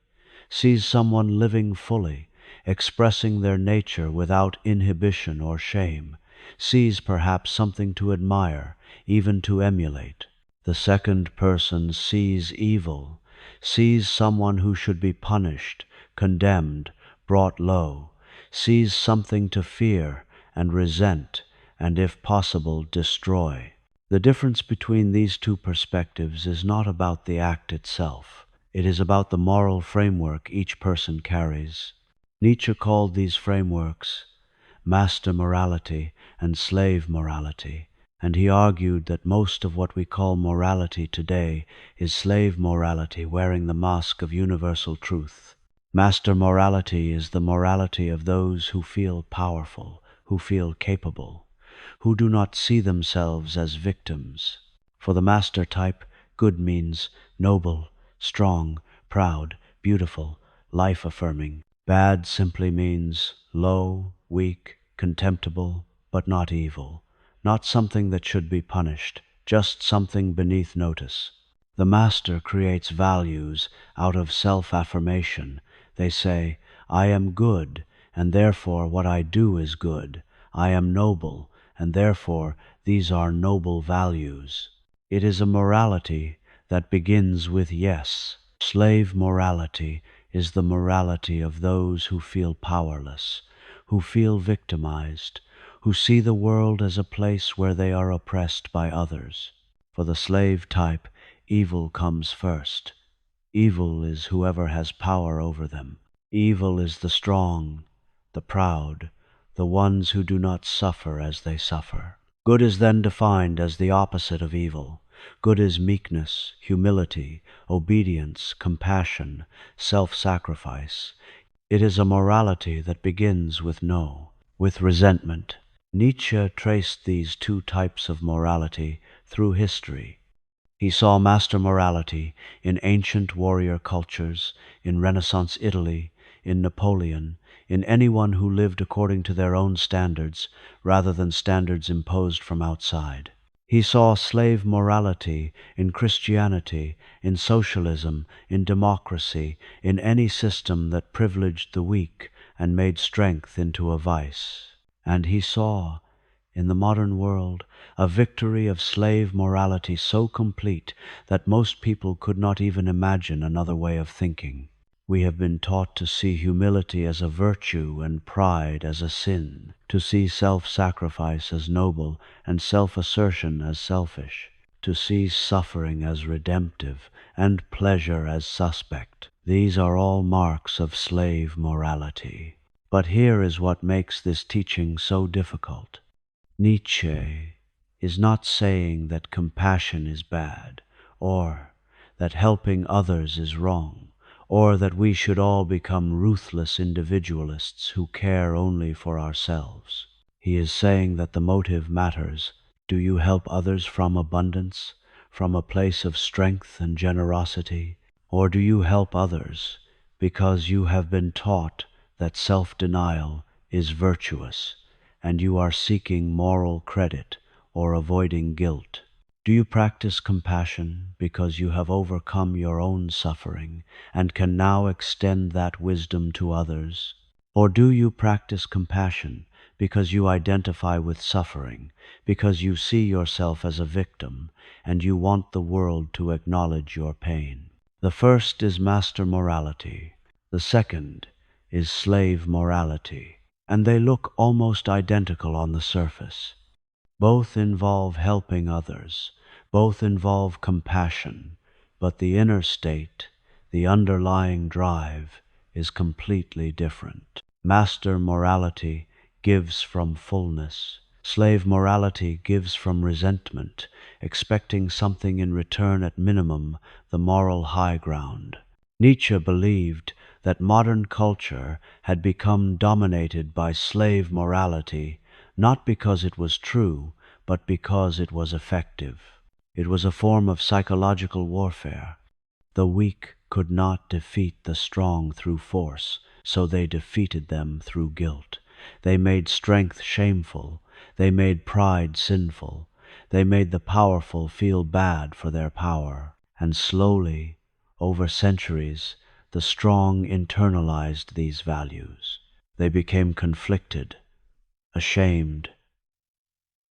sees someone living fully, expressing their nature without inhibition or shame, sees perhaps something to admire, even to emulate. The second person sees evil, sees someone who should be punished, condemned, brought low, sees something to fear and resent, and if possible, destroy. The difference between these two perspectives is not about the act itself. It is about the moral framework each person carries. Nietzsche called these frameworks master morality and slave morality, and he argued that most of what we call morality today is slave morality wearing the mask of universal truth. Master morality is the morality of those who feel powerful, who feel capable, who do not see themselves as victims. For the master type, good means noble, strong, proud, beautiful, life-affirming. Bad simply means low, weak, contemptible, but not evil, not something that should be punished, just something beneath notice. The master creates values out of self-affirmation. They say, I am good, and therefore what I do is good. I am noble, and therefore these are noble values. It is a morality that begins with yes. Slave morality is the morality of those who feel powerless, who feel victimized, who see the world as a place where they are oppressed by others. For the slave type, evil comes first. Evil is whoever has power over them. Evil is the strong, the proud, the ones who do not suffer as they suffer. Good is then defined as the opposite of evil. Good is meekness, humility, obedience, compassion, self-sacrifice. It is a morality that begins with no, with resentment. Nietzsche traced these two types of morality through history. He saw master morality in ancient warrior cultures, in Renaissance Italy, in Napoleon, in anyone who lived according to their own standards rather than standards imposed from outside. He saw slave morality in Christianity, in socialism, in democracy, in any system that privileged the weak and made strength into a vice. And he saw, in the modern world, a victory of slave morality so complete that most people could not even imagine another way of thinking. We have been taught to see humility as a virtue and pride as a sin, to see self-sacrifice as noble and self-assertion as selfish, to see suffering as redemptive and pleasure as suspect. These are all marks of slave morality. But here is what makes this teaching so difficult. Nietzsche is not saying that compassion is bad, or that helping others is wrong, or that we should all become ruthless individualists who care only for ourselves. He is saying that the motive matters. Do you help others from abundance, from a place of strength and generosity, or do you help others because you have been taught that self-denial is virtuous, and you are seeking moral credit or avoiding guilt? Do you practice compassion because you have overcome your own suffering and can now extend that wisdom to others? Or do you practice compassion because you identify with suffering, because you see yourself as a victim, and you want the world to acknowledge your pain? The first is master morality. The second is slave morality, and they look almost identical on the surface. Both involve helping others, both involve compassion, but the inner state, the underlying drive, is completely different. Master morality gives from fullness. Slave morality gives from resentment, expecting something in return, at minimum, the moral high ground. Nietzsche believed that modern culture had become dominated by slave morality, not because it was true, but because it was effective. It was a form of psychological warfare. The weak could not defeat the strong through force, so they defeated them through guilt. They made strength shameful. They made pride sinful. They made the powerful feel bad for their power. And slowly, over centuries, the strong internalized these values. They became conflicted, ashamed,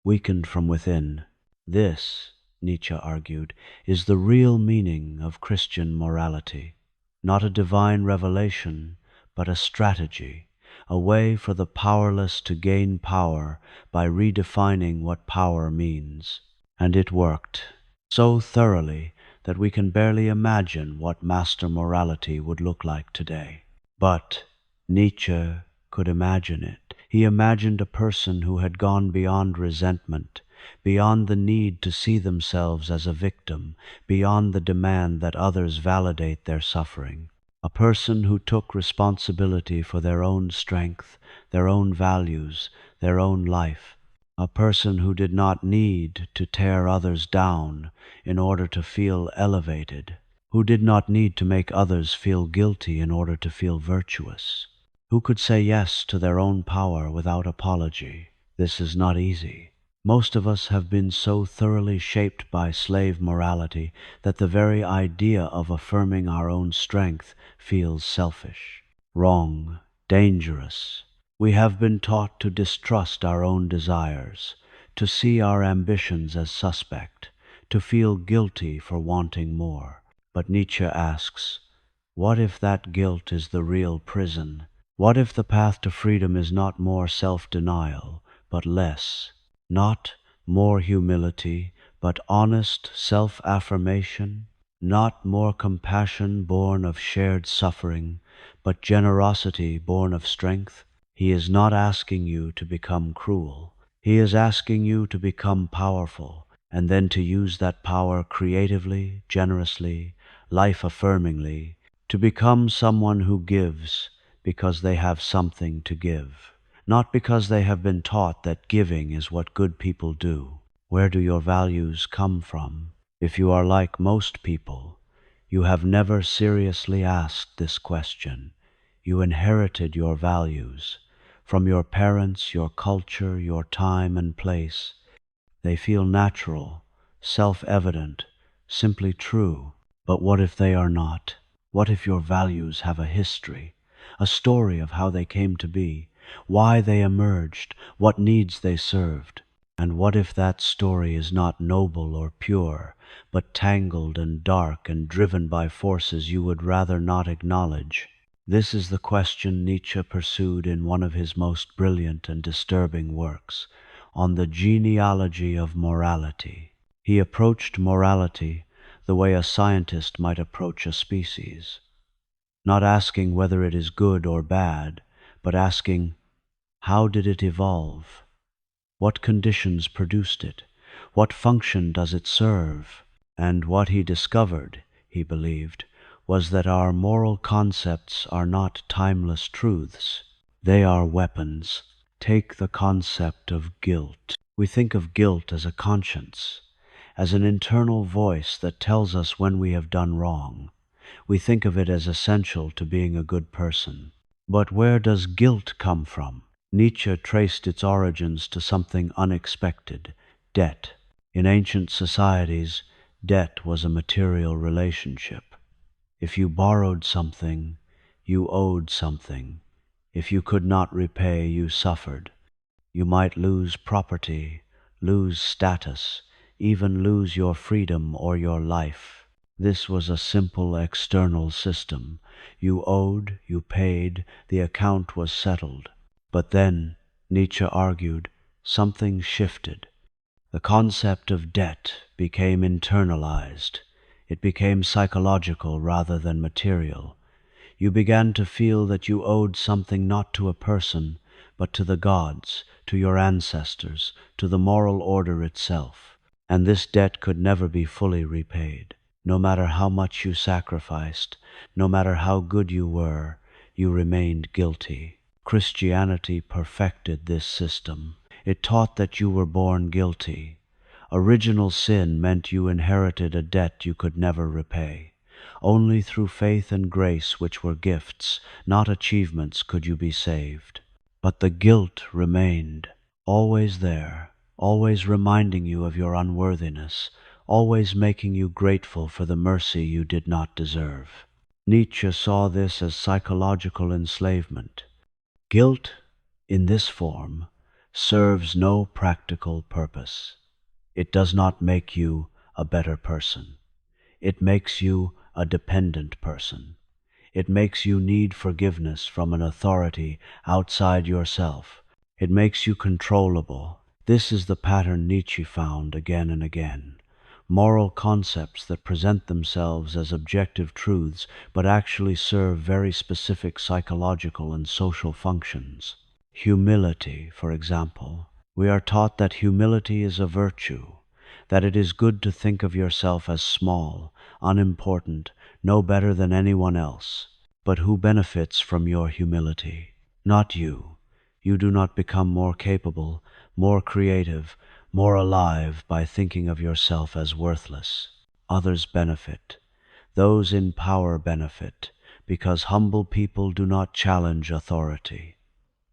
weakened from within. This, Nietzsche argued, is the real meaning of Christian morality. Not a divine revelation, but a strategy, a way for the powerless to gain power by redefining what power means. And it worked so thoroughly that we can barely imagine what master morality would look like today. But Nietzsche could imagine it. He imagined a person who had gone beyond resentment, beyond the need to see themselves as a victim, beyond the demand that others validate their suffering. A person who took responsibility for their own strength, their own values, their own life. A person who did not need to tear others down in order to feel elevated, who did not need to make others feel guilty in order to feel virtuous, who could say yes to their own power without apology. This is not easy. Most of us have been so thoroughly shaped by slave morality that the very idea of affirming our own strength feels selfish, wrong, dangerous. We have been taught to distrust our own desires, to see our ambitions as suspect, to feel guilty for wanting more. But Nietzsche asks, what if that guilt is the real prison? What if the path to freedom is not more self-denial, but less? Not more humility, but honest self-affirmation? Not more compassion born of shared suffering, but generosity born of strength? He is not asking you to become cruel. He is asking you to become powerful, and then to use that power creatively, generously, life-affirmingly, to become someone who gives because they have something to give, not because they have been taught that giving is what good people do. Where do your values come from? If you are like most people, you have never seriously asked this question. You inherited your values from your parents, your culture, your time and place. They feel natural, self-evident, simply true. But what if they are not? What if your values have a history, a story of how they came to be, why they emerged, what needs they served? And what if that story is not noble or pure, but tangled and dark and driven by forces you would rather not acknowledge? This is the question Nietzsche pursued in one of his most brilliant and disturbing works, on the genealogy of morality. He approached morality the way a scientist might approach a species, not asking whether it is good or bad, but asking, how did it evolve? What conditions produced it? What function does it serve? And what he discovered, he believed, was that our moral concepts are not timeless truths. They are weapons. Take the concept of guilt. We think of guilt as a conscience, as an internal voice that tells us when we have done wrong. We think of it as essential to being a good person. But where does guilt come from? Nietzsche traced its origins to something unexpected: debt. In ancient societies, debt was a material relationship. If you borrowed something, you owed something. If you could not repay, you suffered. You might lose property, lose status, even lose your freedom or your life. This was a simple external system. You owed, you paid, the account was settled. But then, Nietzsche argued, something shifted. The concept of debt became internalized. It became psychological rather than material. You began to feel that you owed something not to a person, but to the gods, to your ancestors, to the moral order itself. And this debt could never be fully repaid. No matter how much you sacrificed, no matter how good you were, you remained guilty. Christianity perfected this system. It taught that you were born guilty. Original sin meant you inherited a debt you could never repay. Only through faith and grace, which were gifts, not achievements, could you be saved. But the guilt remained, always there, always reminding you of your unworthiness, always making you grateful for the mercy you did not deserve. Nietzsche saw this as psychological enslavement. Guilt, in this form, serves no practical purpose. It does not make you a better person. It makes you a dependent person. It makes you need forgiveness from an authority outside yourself. It makes you controllable. This is the pattern Nietzsche found again and again. moral concepts that present themselves as objective truths but actually serve very specific psychological and social functions. Humility, for example. We are taught that humility is a virtue, that it is good to think of yourself as small, unimportant, no better than anyone else. But who benefits from your humility? Not you. You do not become more capable, more creative, more alive by thinking of yourself as worthless. Others benefit. Those in power benefit, because humble people do not challenge authority,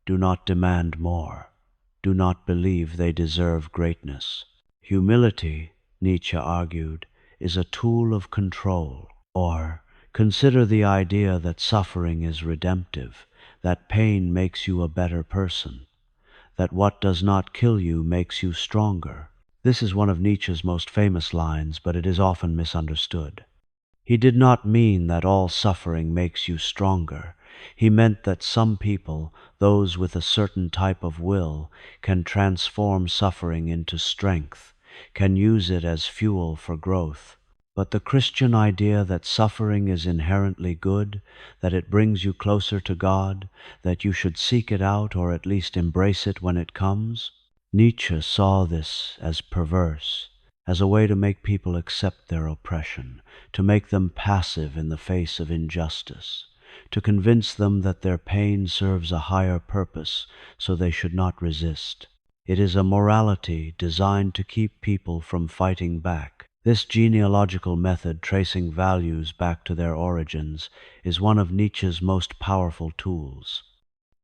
do not demand more, do not believe they deserve greatness. Humility, Nietzsche argued, is a tool of control. Or, consider the idea that suffering is redemptive, that pain makes you a better person, that what does not kill you makes you stronger. This is one of Nietzsche's most famous lines, but it is often misunderstood. He did not mean that all suffering makes you stronger. He meant that some people, those with a certain type of will, can transform suffering into strength, can use it as fuel for growth. But the Christian idea that suffering is inherently good, that it brings you closer to God, that you should seek it out or at least embrace it when it comes, Nietzsche saw this as perverse, as a way to make people accept their oppression, to make them passive in the face of injustice, to convince them that their pain serves a higher purpose, so they should not resist. It is a morality designed to keep people from fighting back. This genealogical method, tracing values back to their origins, is one of Nietzsche's most powerful tools.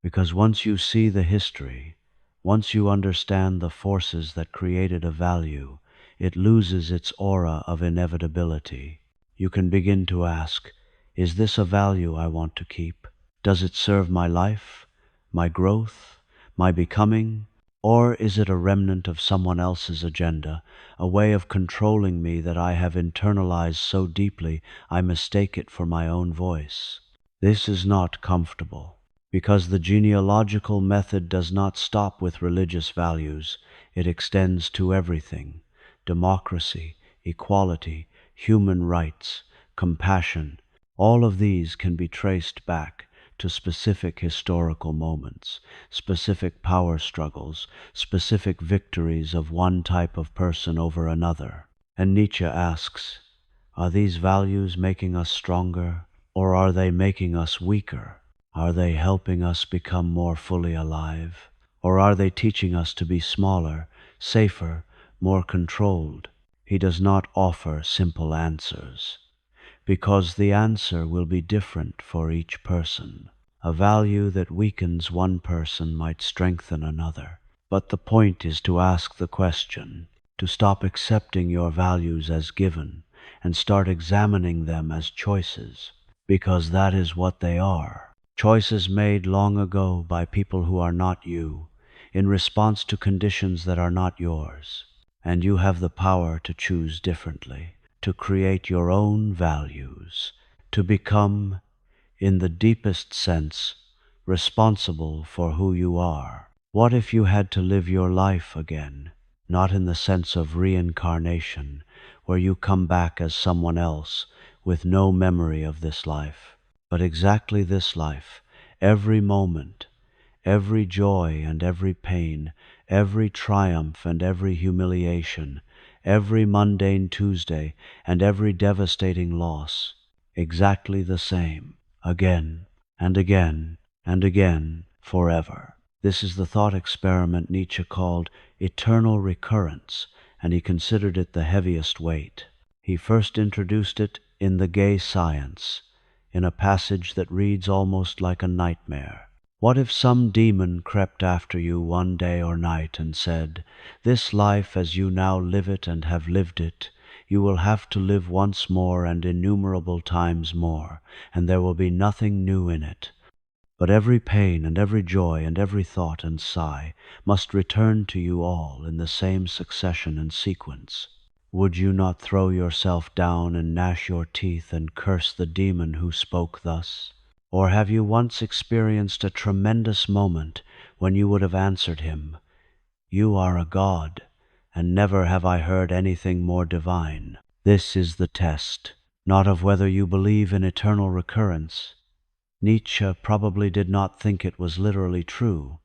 Because once you see the history, once you understand the forces that created a value, it loses its aura of inevitability. You can begin to ask, is this a value I want to keep? Does it serve my life, my growth, my becoming? Or is it a remnant of someone else's agenda, a way of controlling me that I have internalized so deeply I mistake it for my own voice? This is not comfortable, because the genealogical method does not stop with religious values. It extends to everything: democracy, equality, human rights, compassion. All of these can be traced back to specific historical moments, specific power struggles, specific victories of one type of person over another. And Nietzsche asks, are these values making us stronger, or are they making us weaker? Are they helping us become more fully alive, or are they teaching us to be smaller, safer, more controlled? He does not offer simple answers, because the answer will be different for each person. A value that weakens one person might strengthen another. But the point is to ask the question, to stop accepting your values as given and start examining them as choices, because that is what they are. Choices made long ago by people who are not you, in response to conditions that are not yours. And you have the power to choose differently, to create your own values, to become, in the deepest sense, responsible for who you are. What if you had to live your life again, not in the sense of reincarnation, where you come back as someone else with no memory of this life, but exactly this life, every moment, every joy and every pain, every triumph and every humiliation, every mundane Tuesday and every devastating loss, exactly the same, again and again and again, forever. This is the thought experiment Nietzsche called eternal recurrence, and he considered it the heaviest weight. He first introduced it in The Gay Science, in a passage that reads almost like a nightmare. What if some demon crept after you one day or night and said, "This life as you now live it and have lived it, you will have to live once more and innumerable times more, and there will be nothing new in it. But every pain and every joy and every thought and sigh must return to you all in the same succession and sequence." Would you not throw yourself down and gnash your teeth and curse the demon who spoke thus? Or have you once experienced a tremendous moment when you would have answered him, "You are a god, and never have I heard anything more divine. This is the test, not of whether you believe in eternal recurrence. Nietzsche probably did not think it was literally true,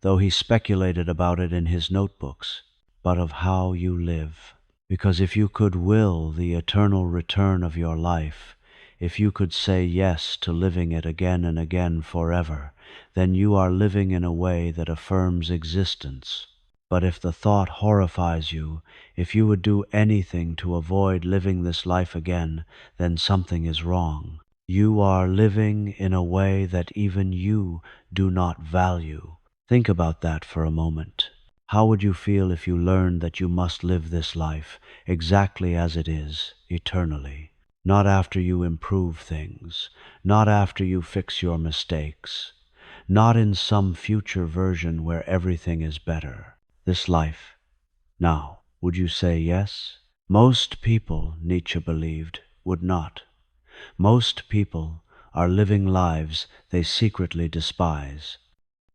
though he speculated about it in his notebooks, but of how you live. Because if you could will the eternal return of your life, if you could say yes to living it again and again forever, then you are living in a way that affirms existence. But if the thought horrifies you, if you would do anything to avoid living this life again, then something is wrong. You are living in a way that even you do not value. Think about that for a moment. How would you feel if you learned that you must live this life exactly as it is, eternally? Not after you improve things, not after you fix your mistakes, not in some future version where everything is better. This life. Now, would you say yes? Most people, Nietzsche believed, would not. Most people are living lives they secretly despise.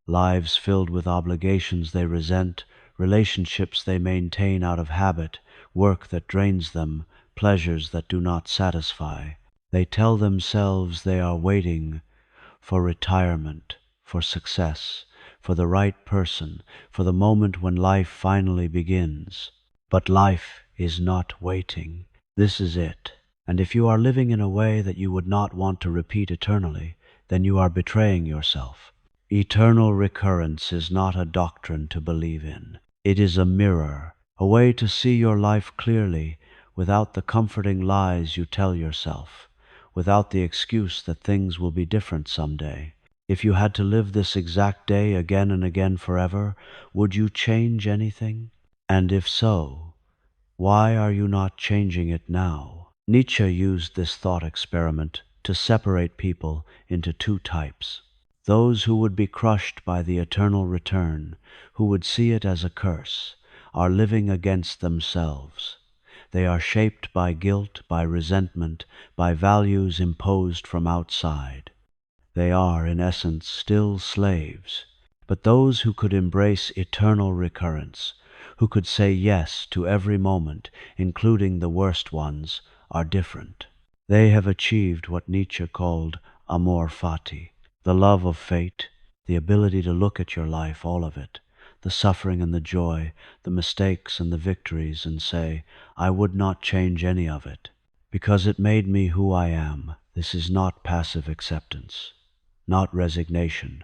Lives filled with obligations they resent, relationships they maintain out of habit, work that drains them, pleasures that do not satisfy. They tell themselves they are waiting for retirement, for success, for the right person, for the moment when life finally begins. But life is not waiting. This is it. And if you are living in a way that you would not want to repeat eternally, then you are betraying yourself. Eternal recurrence is not a doctrine to believe in. It is a mirror, a way to see your life clearly without the comforting lies you tell yourself, without the excuse that things will be different someday. If you had to live this exact day again and again forever, would you change anything? And if so, why are you not changing it now? Nietzsche used this thought experiment to separate people into two types. Those who would be crushed by the eternal return, who would see it as a curse, are living against themselves. They are shaped by guilt, by resentment, by values imposed from outside. They are, in essence, still slaves. But those who could embrace eternal recurrence, who could say yes to every moment, including the worst ones, are different. They have achieved what Nietzsche called Amor Fati, the love of fate, the ability to look at your life, all of it, the suffering and the joy, the mistakes and the victories, and say, I would not change any of it, because it made me who I am. This is not passive acceptance, not resignation,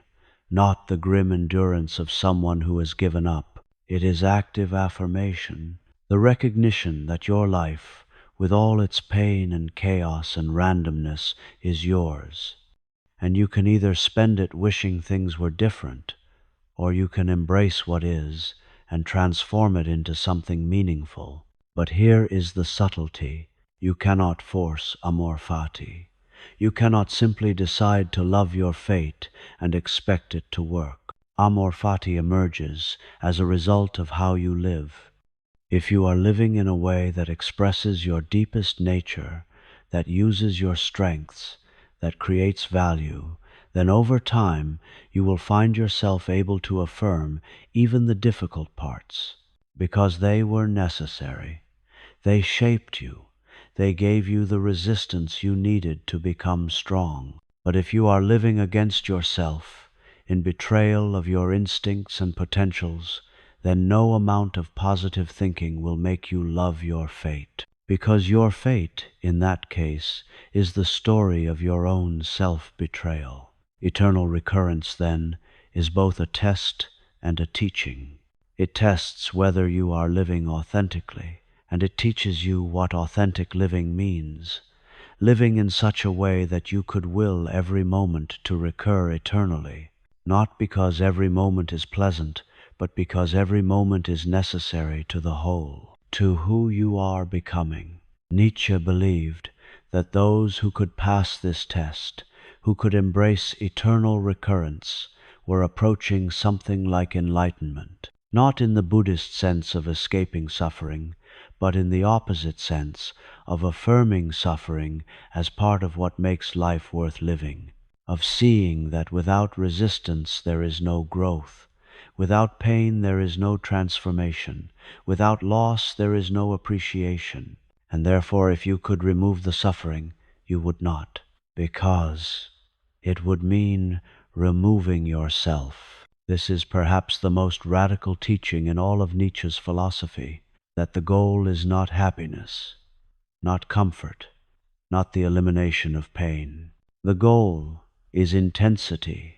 not the grim endurance of someone who has given up. It is active affirmation, the recognition that your life, with all its pain and chaos and randomness, is yours. And you can either spend it wishing things were different, or you can embrace what is and transform it into something meaningful. But here is the subtlety. You cannot force amor fati. You cannot simply decide to love your fate and expect it to work. Amor fati emerges as a result of how you live. If you are living in a way that expresses your deepest nature, that uses your strengths, that creates value, then over time you will find yourself able to affirm even the difficult parts, because they were necessary. They shaped you. They gave you the resistance you needed to become strong. But if you are living against yourself, in betrayal of your instincts and potentials, then no amount of positive thinking will make you love your fate. Because your fate, in that case, is the story of your own self-betrayal. Eternal recurrence, then, is both a test and a teaching. It tests whether you are living authentically, and it teaches you what authentic living means. Living in such a way that you could will every moment to recur eternally, not because every moment is pleasant, but because every moment is necessary to the whole, to who you are becoming. Nietzsche believed that those who could pass this test, who could embrace eternal recurrence, were approaching something like enlightenment, not in the Buddhist sense of escaping suffering, but in the opposite sense of affirming suffering as part of what makes life worth living, of seeing that without resistance there is no growth, Without pain there is no transformation. Without loss there is no appreciation. And therefore if you could remove the suffering, you would not, because it would mean removing yourself. This is perhaps the most radical teaching in all of Nietzsche's philosophy, that the goal is not happiness, not comfort, not the elimination of pain. The goal is intensity,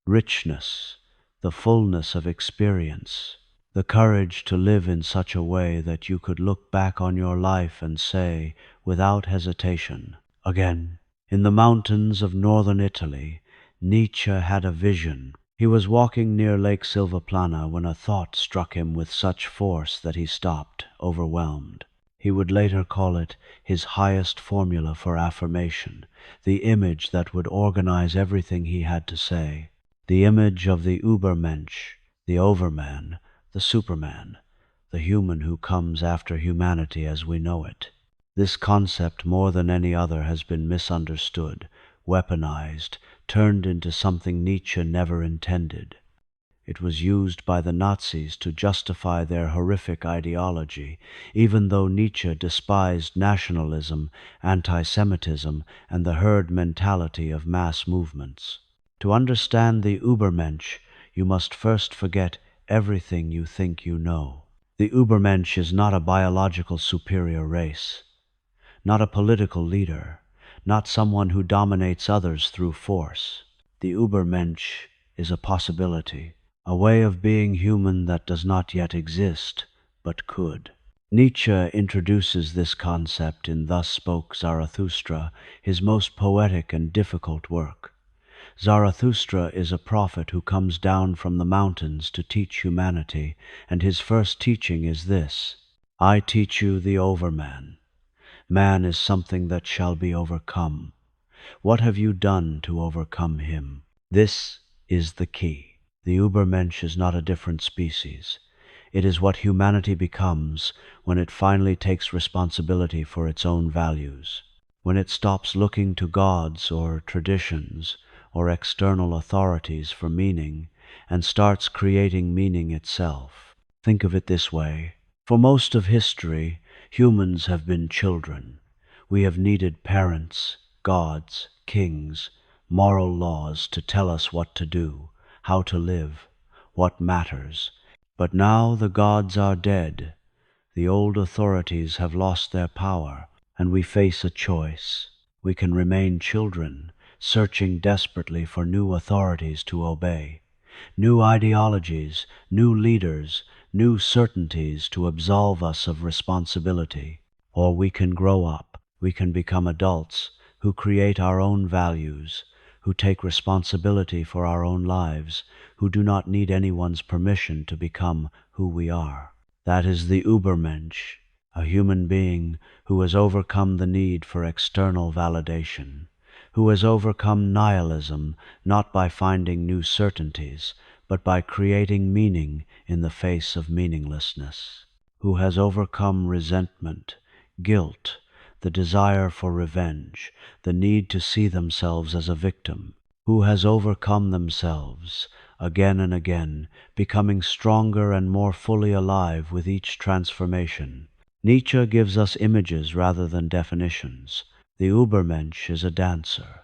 richness, the fullness of experience, the courage to live in such a way that you could look back on your life and say, without hesitation, again. In the mountains of northern Italy, Nietzsche had a vision. He was walking near Lake Silvaplana when a thought struck him with such force that he stopped, overwhelmed. He would later call it his highest formula for affirmation, the image that would organize everything he had to say, the image of the Übermensch, the Overman, the Superman, the human who comes after humanity as we know it. This concept, more than any other, has been misunderstood, weaponized, turned into something Nietzsche never intended. It was used by the Nazis to justify their horrific ideology, even though Nietzsche despised nationalism, anti-Semitism, and the herd mentality of mass movements. To understand the Ubermensch, you must first forget everything you think you know. The Ubermensch is not a biological superior race, not a political leader, not someone who dominates others through force. The Übermensch is a possibility, a way of being human that does not yet exist, but could. Nietzsche introduces this concept in Thus Spoke Zarathustra, his most poetic and difficult work. Zarathustra is a prophet who comes down from the mountains to teach humanity, and his first teaching is this: I teach you the Overman. Man is something that shall be overcome. What have you done to overcome him? This is the key. The Ubermensch is not a different species. It is what humanity becomes when it finally takes responsibility for its own values, when it stops looking to gods or traditions or external authorities for meaning and starts creating meaning itself. Think of it this way. For most of history, humans have been children. We have needed parents, gods, kings, moral laws to tell us what to do, how to live, what matters. But now the gods are dead. The old authorities have lost their power, and we face a choice. We can remain children, searching desperately for new authorities to obey, new ideologies, new leaders, new certainties to absolve us of responsibility. Or we can grow up. We can become adults who create our own values, who take responsibility for our own lives, who do not need anyone's permission to become who we are. That is the Ubermensch, a human being who has overcome the need for external validation, who has overcome nihilism not by finding new certainties, but by creating meaning in the face of meaninglessness, who has overcome resentment, guilt, the desire for revenge, the need to see themselves as a victim, who has overcome themselves again and again, becoming stronger and more fully alive with each transformation. Nietzsche gives us images rather than definitions. The Ubermensch is a dancer,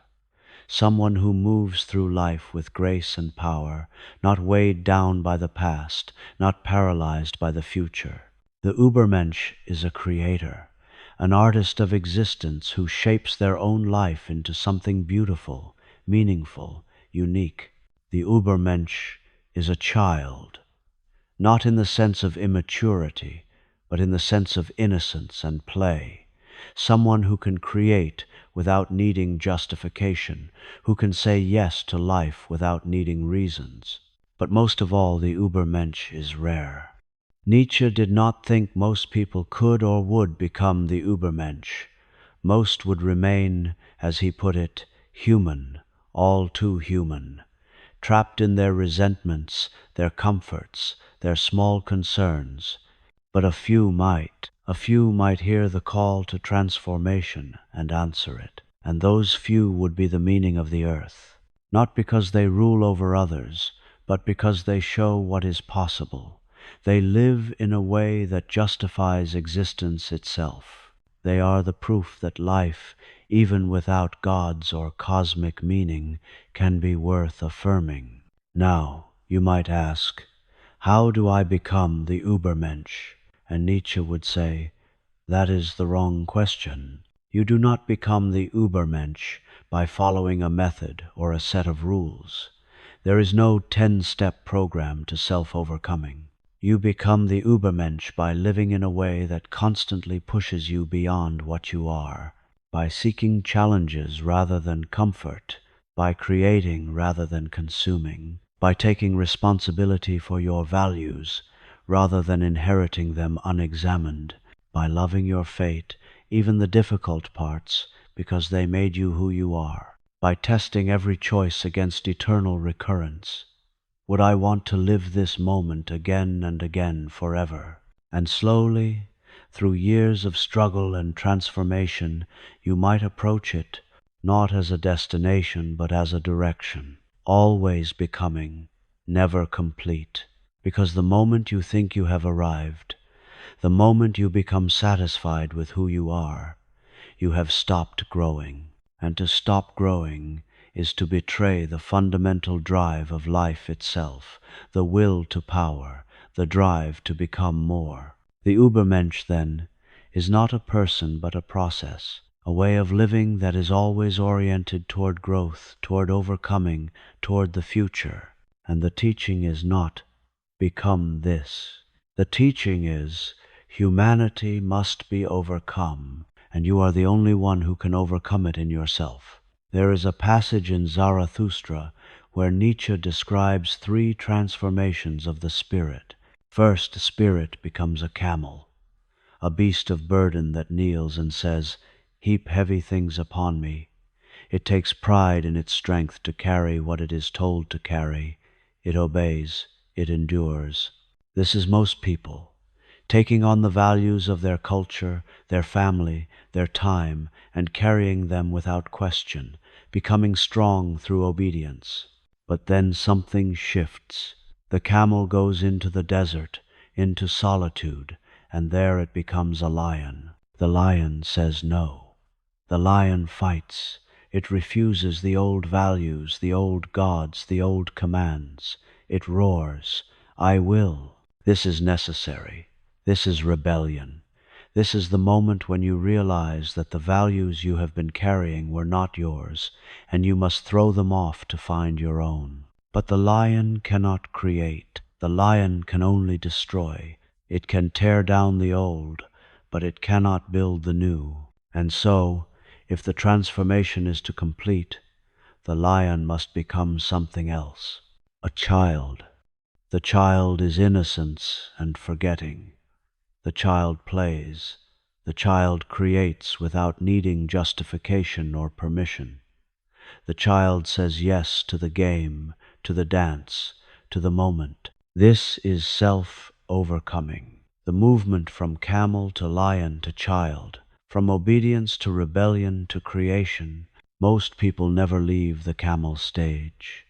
someone who moves through life with grace and power, not weighed down by the past, not paralyzed by the future. The Ubermensch is a creator, an artist of existence who shapes their own life into something beautiful, meaningful, unique. The Ubermensch is a child, not in the sense of immaturity, but in the sense of innocence and play, someone who can create without needing justification, who can say yes to life without needing reasons. But most of all, the Ubermensch is rare. Nietzsche did not think most people could or would become the Ubermensch. Most would remain, as he put it, human, all too human, trapped in their resentments, their comforts, their small concerns. But a few might hear the call to transformation and answer it. And those few would be the meaning of the earth, not because they rule over others, but because they show what is possible. They live in a way that justifies existence itself. They are the proof that life, even without gods or cosmic meaning, can be worth affirming. Now, you might ask, how do I become the Übermensch? And Nietzsche would say, that is the wrong question. You do not become the Ubermensch by following a method or a set of rules. There is no 10-step program to self-overcoming. You become the Ubermensch by living in a way that constantly pushes you beyond what you are, by seeking challenges rather than comfort, by creating rather than consuming, by taking responsibility for your values rather than inheriting them unexamined, by loving your fate, even the difficult parts, because they made you who you are, by testing every choice against eternal recurrence. Would I want to live this moment again and again forever? And slowly, through years of struggle and transformation, you might approach it, not as a destination but as a direction, always becoming, never complete, because the moment you think you have arrived, the moment you become satisfied with who you are, you have stopped growing. And to stop growing is to betray the fundamental drive of life itself, the will to power, the drive to become more. The Ubermensch, then, is not a person but a process, a way of living that is always oriented toward growth, toward overcoming, toward the future. And the teaching is not, become this. The teaching is, humanity must be overcome, and you are the only one who can overcome it in yourself. There is a passage in Zarathustra where Nietzsche describes 3 transformations of the spirit. First, the spirit becomes a camel, a beast of burden that kneels and says, "Heap heavy things upon me." It takes pride in its strength to carry what it is told to carry. It obeys, it endures. This is most people, taking on the values of their culture, their family, their time, and carrying them without question, becoming strong through obedience. But then something shifts. The camel goes into the desert, into solitude, and there it becomes a lion. The lion says no. The lion fights. It refuses the old values, the old gods, the old commands. It roars, "I will." This is necessary. This is rebellion. This is the moment when you realize that the values you have been carrying were not yours, and you must throw them off to find your own. But the lion cannot create. The lion can only destroy. It can tear down the old, but it cannot build the new. And so, if the transformation is to complete, the lion must become something else. A child. The child is innocence and forgetting. The child plays. The child creates without needing justification or permission. The child says yes to the game, to the dance, to the moment. This is self-overcoming. The movement from camel to lion to child, from obedience to rebellion to creation. Most people never leave the camel stage.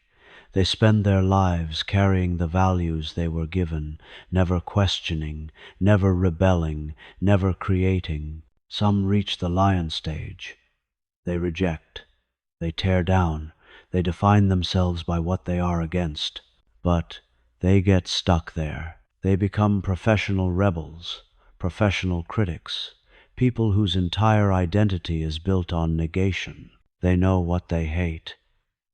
They spend their lives carrying the values they were given, never questioning, never rebelling, never creating. Some reach the lion stage. They reject. They tear down. They define themselves by what they are against. But they get stuck there. They become professional rebels, professional critics, people whose entire identity is built on negation. They know what they hate,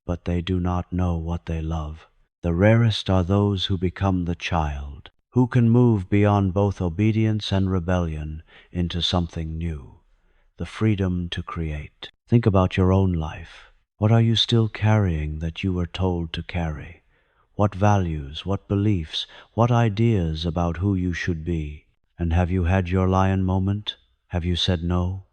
but they do not know what they love. The rarest are those who become the child, who can move beyond both obedience and rebellion into something new, the freedom to create. Think about your own life. What are you still carrying that you were told to carry? What values, what beliefs, what ideas about who you should be? And have you had your lion moment? Have you said no?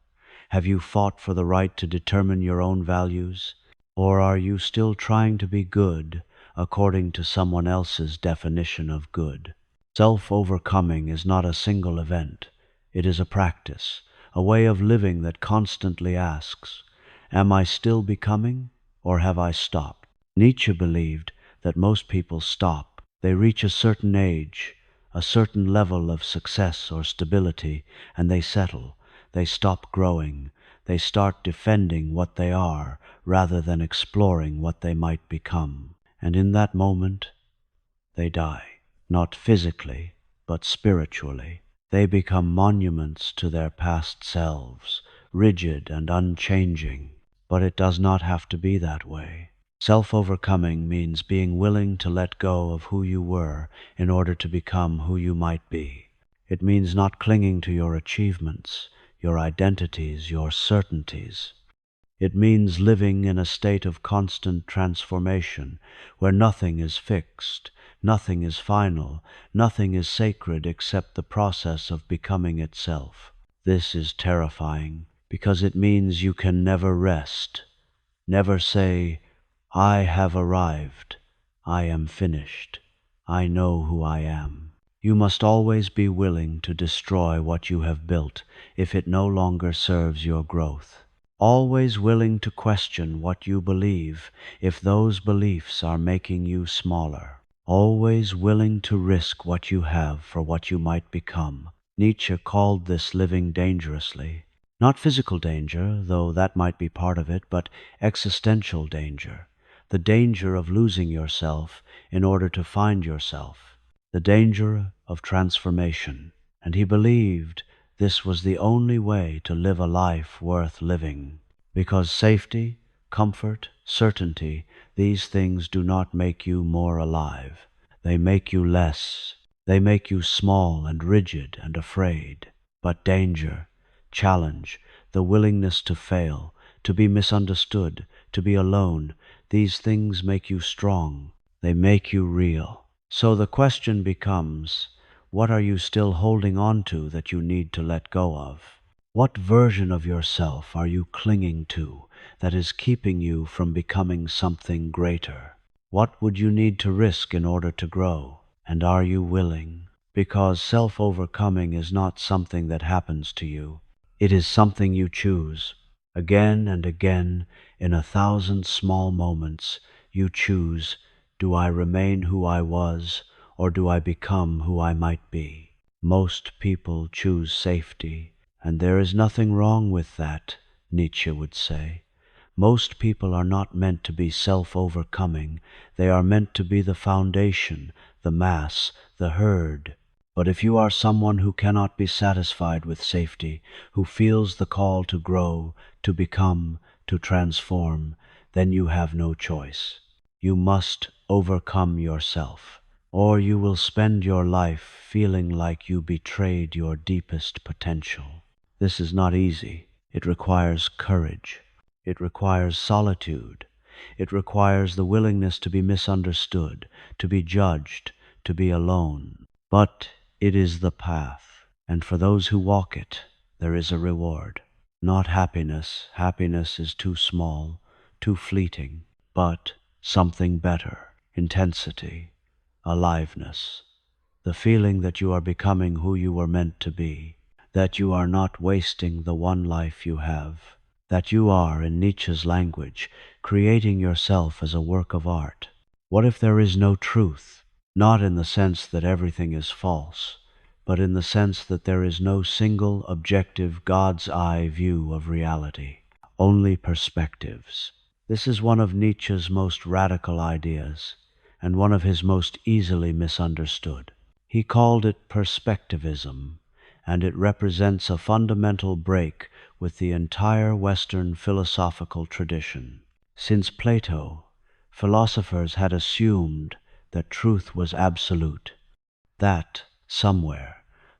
Have you fought for the right to determine your own values? Or are you still trying to be good according to someone else's definition of good? Self-overcoming is not a single event. It is a practice, a way of living that constantly asks, am I still becoming, or have I stopped? Nietzsche believed that most people stop. They reach a certain age, a certain level of success or stability, and they settle. They stop growing. They start defending what they are rather than exploring what they might become. And in that moment, they die. Not physically, but spiritually. They become monuments to their past selves, rigid and unchanging. But it does not have to be that way. Self-overcoming means being willing to let go of who you were in order to become who you might be. It means not clinging to your achievements, your identities, your certainties. It means living in a state of constant transformation, where nothing is fixed, nothing is final, nothing is sacred except the process of becoming itself. This is terrifying, because it means you can never rest, never say, I have arrived, I am finished, I know who I am. You must always be willing to destroy what you have built if it no longer serves your growth. Always willing to question what you believe if those beliefs are making you smaller. Always willing to risk what you have for what you might become. Nietzsche called this living dangerously. Not physical danger, though that might be part of it, but existential danger. The danger of losing yourself in order to find yourself. The danger of transformation. And he believed this was the only way to live a life worth living. Because safety, comfort, certainty, these things do not make you more alive. They make you less. They make you small and rigid and afraid. But danger, challenge, the willingness to fail, to be misunderstood, to be alone, these things make you strong. They make you real. So the question becomes, what are you still holding on to that you need to let go of? What version of yourself are you clinging to that is keeping you from becoming something greater? What would you need to risk in order to grow? And are you willing? Because self-overcoming is not something that happens to you. It is something you choose. Again and again, in 1,000 small moments, you choose, do I remain who I was, or do I become who I might be? Most people choose safety, and there is nothing wrong with that, Nietzsche would say. Most people are not meant to be self-overcoming. They are meant to be the foundation, the mass, the herd. But if you are someone who cannot be satisfied with safety, who feels the call to grow, to become, to transform, then you have no choice. You must overcome yourself, or you will spend your life feeling like you betrayed your deepest potential. This is not easy. It requires courage. It requires solitude. It requires the willingness to be misunderstood, to be judged, to be alone. But it is the path, and for those who walk it, there is a reward. Not happiness. Happiness is too small, too fleeting, but something better. Intensity, aliveness, the feeling that you are becoming who you were meant to be, that you are not wasting the one life you have, that you are, in Nietzsche's language, creating yourself as a work of art. What if there is no truth? Not in the sense that everything is false, but in the sense that there is no single, objective, God's eye view of reality. Only perspectives. This is one of Nietzsche's most radical ideas, and one of his most easily misunderstood. He called it perspectivism, and it represents a fundamental break with the entire Western philosophical tradition. Since Plato, philosophers had assumed that truth was absolute, that somewhere,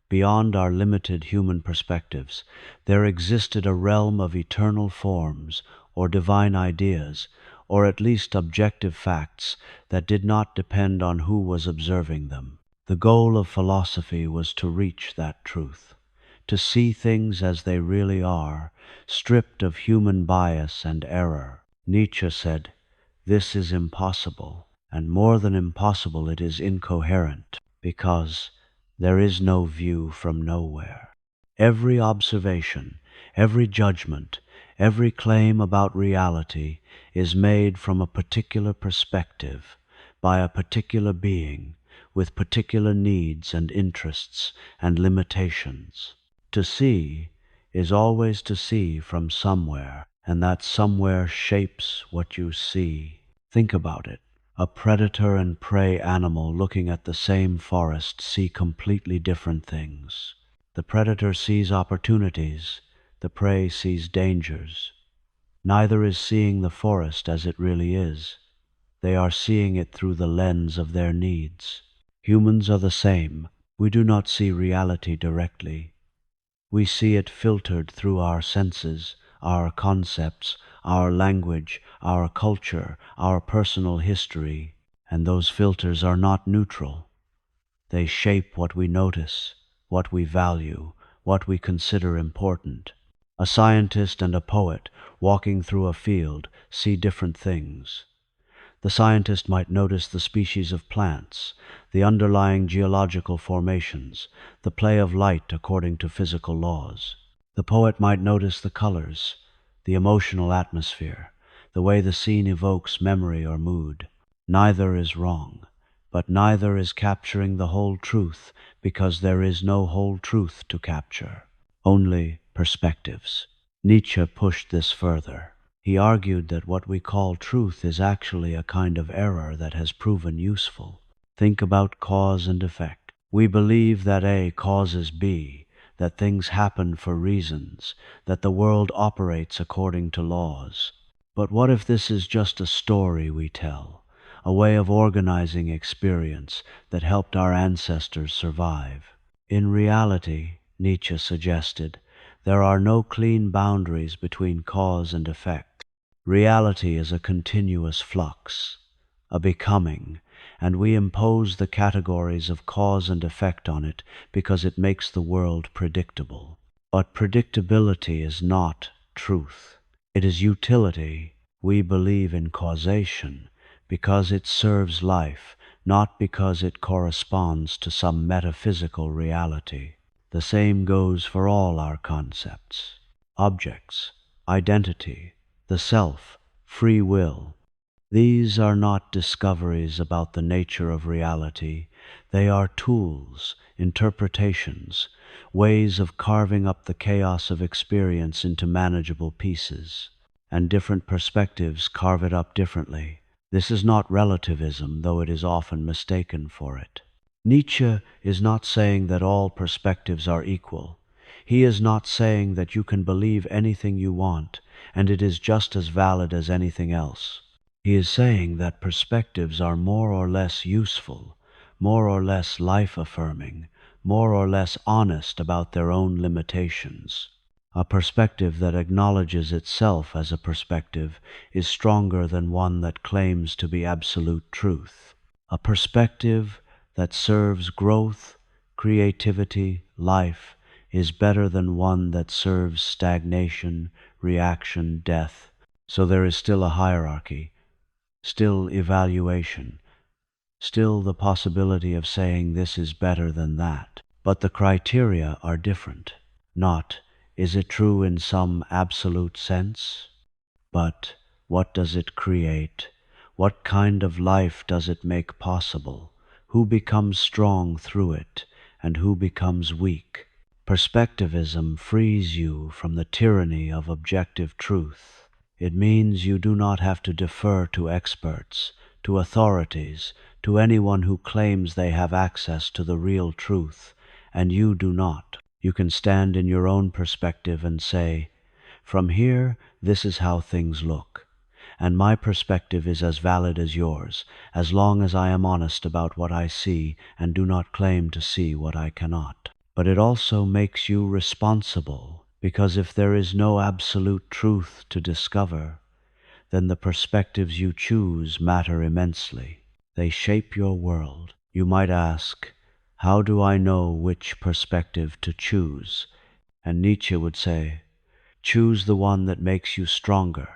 beyond our limited human perspectives, there existed a realm of eternal forms, or divine ideas, or at least objective facts that did not depend on who was observing them. The goal of philosophy was to reach that truth, to see things as they really are, stripped of human bias and error. Nietzsche said, "This is impossible, and more than impossible, it is incoherent, because there is no view from nowhere. Every observation, every judgment, every claim about reality is made from a particular perspective, by a particular being with particular needs and interests and limitations. To see is always to see from somewhere, and that somewhere shapes what you see. Think about it. A predator and prey animal looking at the same forest see completely different things. The predator sees opportunities, the prey sees dangers. Neither is seeing the forest as it really is. They are seeing it through the lens of their needs. Humans are the same. We do not see reality directly. We see it filtered through our senses, our concepts, our language, our culture, our personal history, and those filters are not neutral. They shape what we notice, what we value, what we consider important. A scientist and a poet walking through a field see different things. The scientist might notice the species of plants, the underlying geological formations, the play of light according to physical laws. The poet might notice the colors, the emotional atmosphere, the way the scene evokes memory or mood. Neither is wrong, but neither is capturing the whole truth, because there is no whole truth to capture, only perspectives. Nietzsche pushed this further. He argued that what we call truth is actually a kind of error that has proven useful. Think about cause and effect. We believe that A causes B, that things happen for reasons, that the world operates according to laws. But what if this is just a story we tell, a way of organizing experience that helped our ancestors survive? In reality, Nietzsche suggested, there are no clean boundaries between cause and effect. Reality is a continuous flux, a becoming, and we impose the categories of cause and effect on it because it makes the world predictable. But predictability is not truth. It is utility. We believe in causation because it serves life, not because it corresponds to some metaphysical reality. The same goes for all our concepts, objects, identity, the self, free will. These are not discoveries about the nature of reality. They are tools, interpretations, ways of carving up the chaos of experience into manageable pieces. And different perspectives carve it up differently. This is not relativism, though it is often mistaken for it. Nietzsche is not saying that all perspectives are equal. He is not saying that you can believe anything you want, and it is just as valid as anything else. He is saying that perspectives are more or less useful, more or less life-affirming, more or less honest about their own limitations. A perspective that acknowledges itself as a perspective is stronger than one that claims to be absolute truth. A perspective that serves growth, creativity, life, is better than one that serves stagnation, reaction, death. So there is still a hierarchy, still evaluation, still the possibility of saying this is better than that. But the criteria are different. Not, is it true in some absolute sense? But, what does it create? What kind of life does it make possible? Who becomes strong through it, and who becomes weak? Perspectivism frees you from the tyranny of objective truth. It means you do not have to defer to experts, to authorities, to anyone who claims they have access to the real truth, and you do not. You can stand in your own perspective and say, from here, this is how things look, and my perspective is as valid as yours, as long as I am honest about what I see and do not claim to see what I cannot. But it also makes you responsible, because if there is no absolute truth to discover, then the perspectives you choose matter immensely. They shape your world. You might ask, how do I know which perspective to choose? And Nietzsche would say, choose the one that makes you stronger,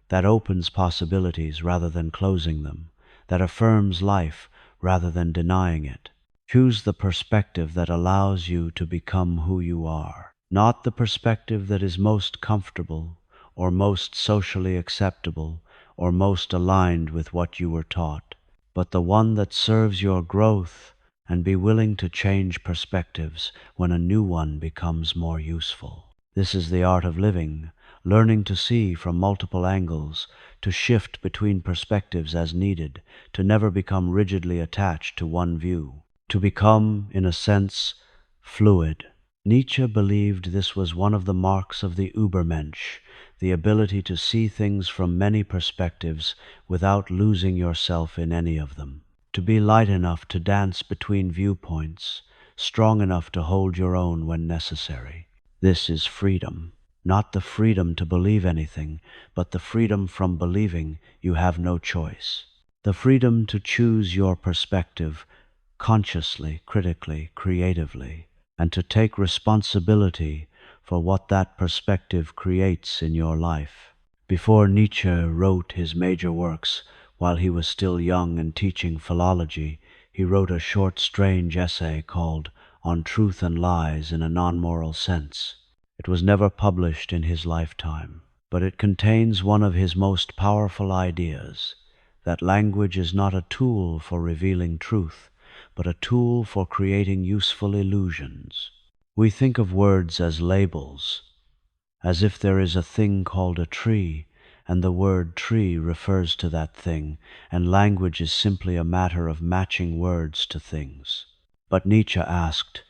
that opens possibilities rather than closing them, that affirms life rather than denying it. Choose the perspective that allows you to become who you are, not the perspective that is most comfortable or most socially acceptable or most aligned with what you were taught, but the one that serves your growth, and be willing to change perspectives when a new one becomes more useful. This is the art of living, learning to see from multiple angles, to shift between perspectives as needed, to never become rigidly attached to one view, to become, in a sense, fluid. Nietzsche believed this was one of the marks of the Übermensch, the ability to see things from many perspectives without losing yourself in any of them, to be light enough to dance between viewpoints, strong enough to hold your own when necessary. This is freedom, not the freedom to believe anything, but the freedom from believing you have no choice. The freedom to choose your perspective consciously, critically, creatively, and to take responsibility for what that perspective creates in your life. Before Nietzsche wrote his major works, while he was still young and teaching philology, he wrote a short, strange essay called On Truth and Lies in a Non-Moral Sense. It was never published in his lifetime, but it contains one of his most powerful ideas, that language is not a tool for revealing truth, but a tool for creating useful illusions. We think of words as labels, as if there is a thing called a tree, and the word tree refers to that thing, and language is simply a matter of matching words to things. But Nietzsche asked,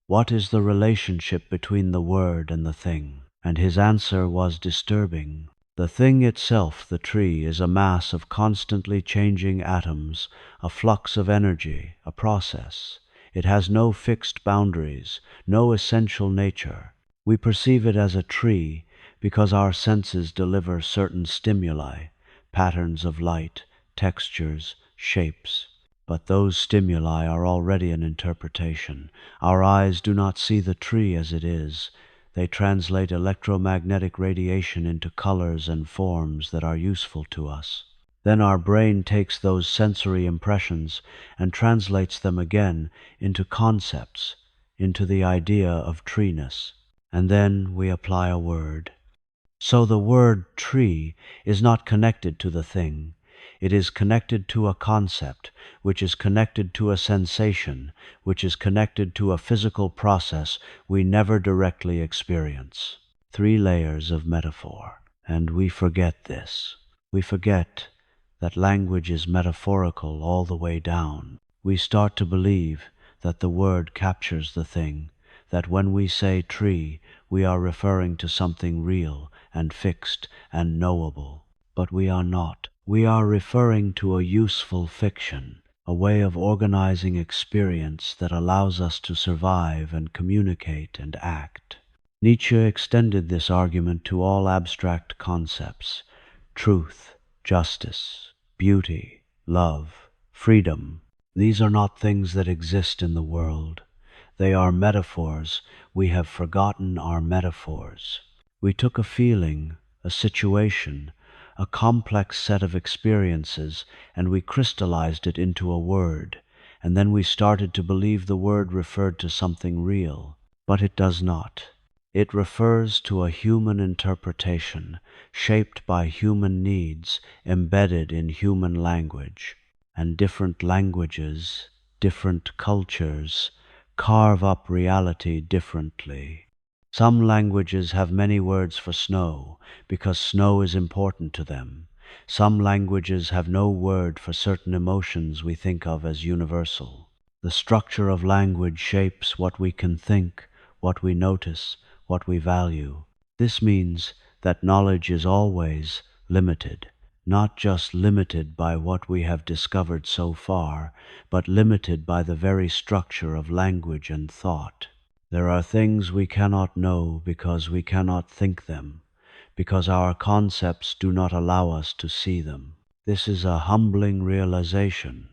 what is the relationship between the word and the thing? And his answer was disturbing. The thing itself, the tree, is a mass of constantly changing atoms, a flux of energy, a process. It has no fixed boundaries, no essential nature. We perceive it as a tree because our senses deliver certain stimuli, patterns of light, textures, shapes. But those stimuli are already an interpretation. Our eyes do not see the tree as it is. They translate electromagnetic radiation into colors and forms that are useful to us. Then our brain takes those sensory impressions and translates them again into concepts, into the idea of treeness. And then we apply a word. So the word tree is not connected to the thing. It is connected to a concept, which is connected to a sensation, which is connected to a physical process we never directly experience. 3 layers of metaphor. And we forget this. We forget that language is metaphorical all the way down. We start to believe that the word captures the thing, that when we say tree, we are referring to something real and fixed and knowable. But we are not. We are referring to a useful fiction, a way of organizing experience that allows us to survive and communicate and act. Nietzsche extended this argument to all abstract concepts: truth, justice, beauty, love, freedom. These are not things that exist in the world. They are metaphors. We have forgotten our metaphors. We took a feeling, a situation, a complex set of experiences, and we crystallized it into a word, and then we started to believe the word referred to something real. But it does not. It refers to a human interpretation, shaped by human needs, embedded in human language. And different languages, different cultures, carve up reality differently. Some languages have many words for snow, because snow is important to them. Some languages have no word for certain emotions we think of as universal. The structure of language shapes what we can think, what we notice, what we value. This means that knowledge is always limited, not just limited by what we have discovered so far, but limited by the very structure of language and thought. There are things we cannot know because we cannot think them, because our concepts do not allow us to see them. This is a humbling realization.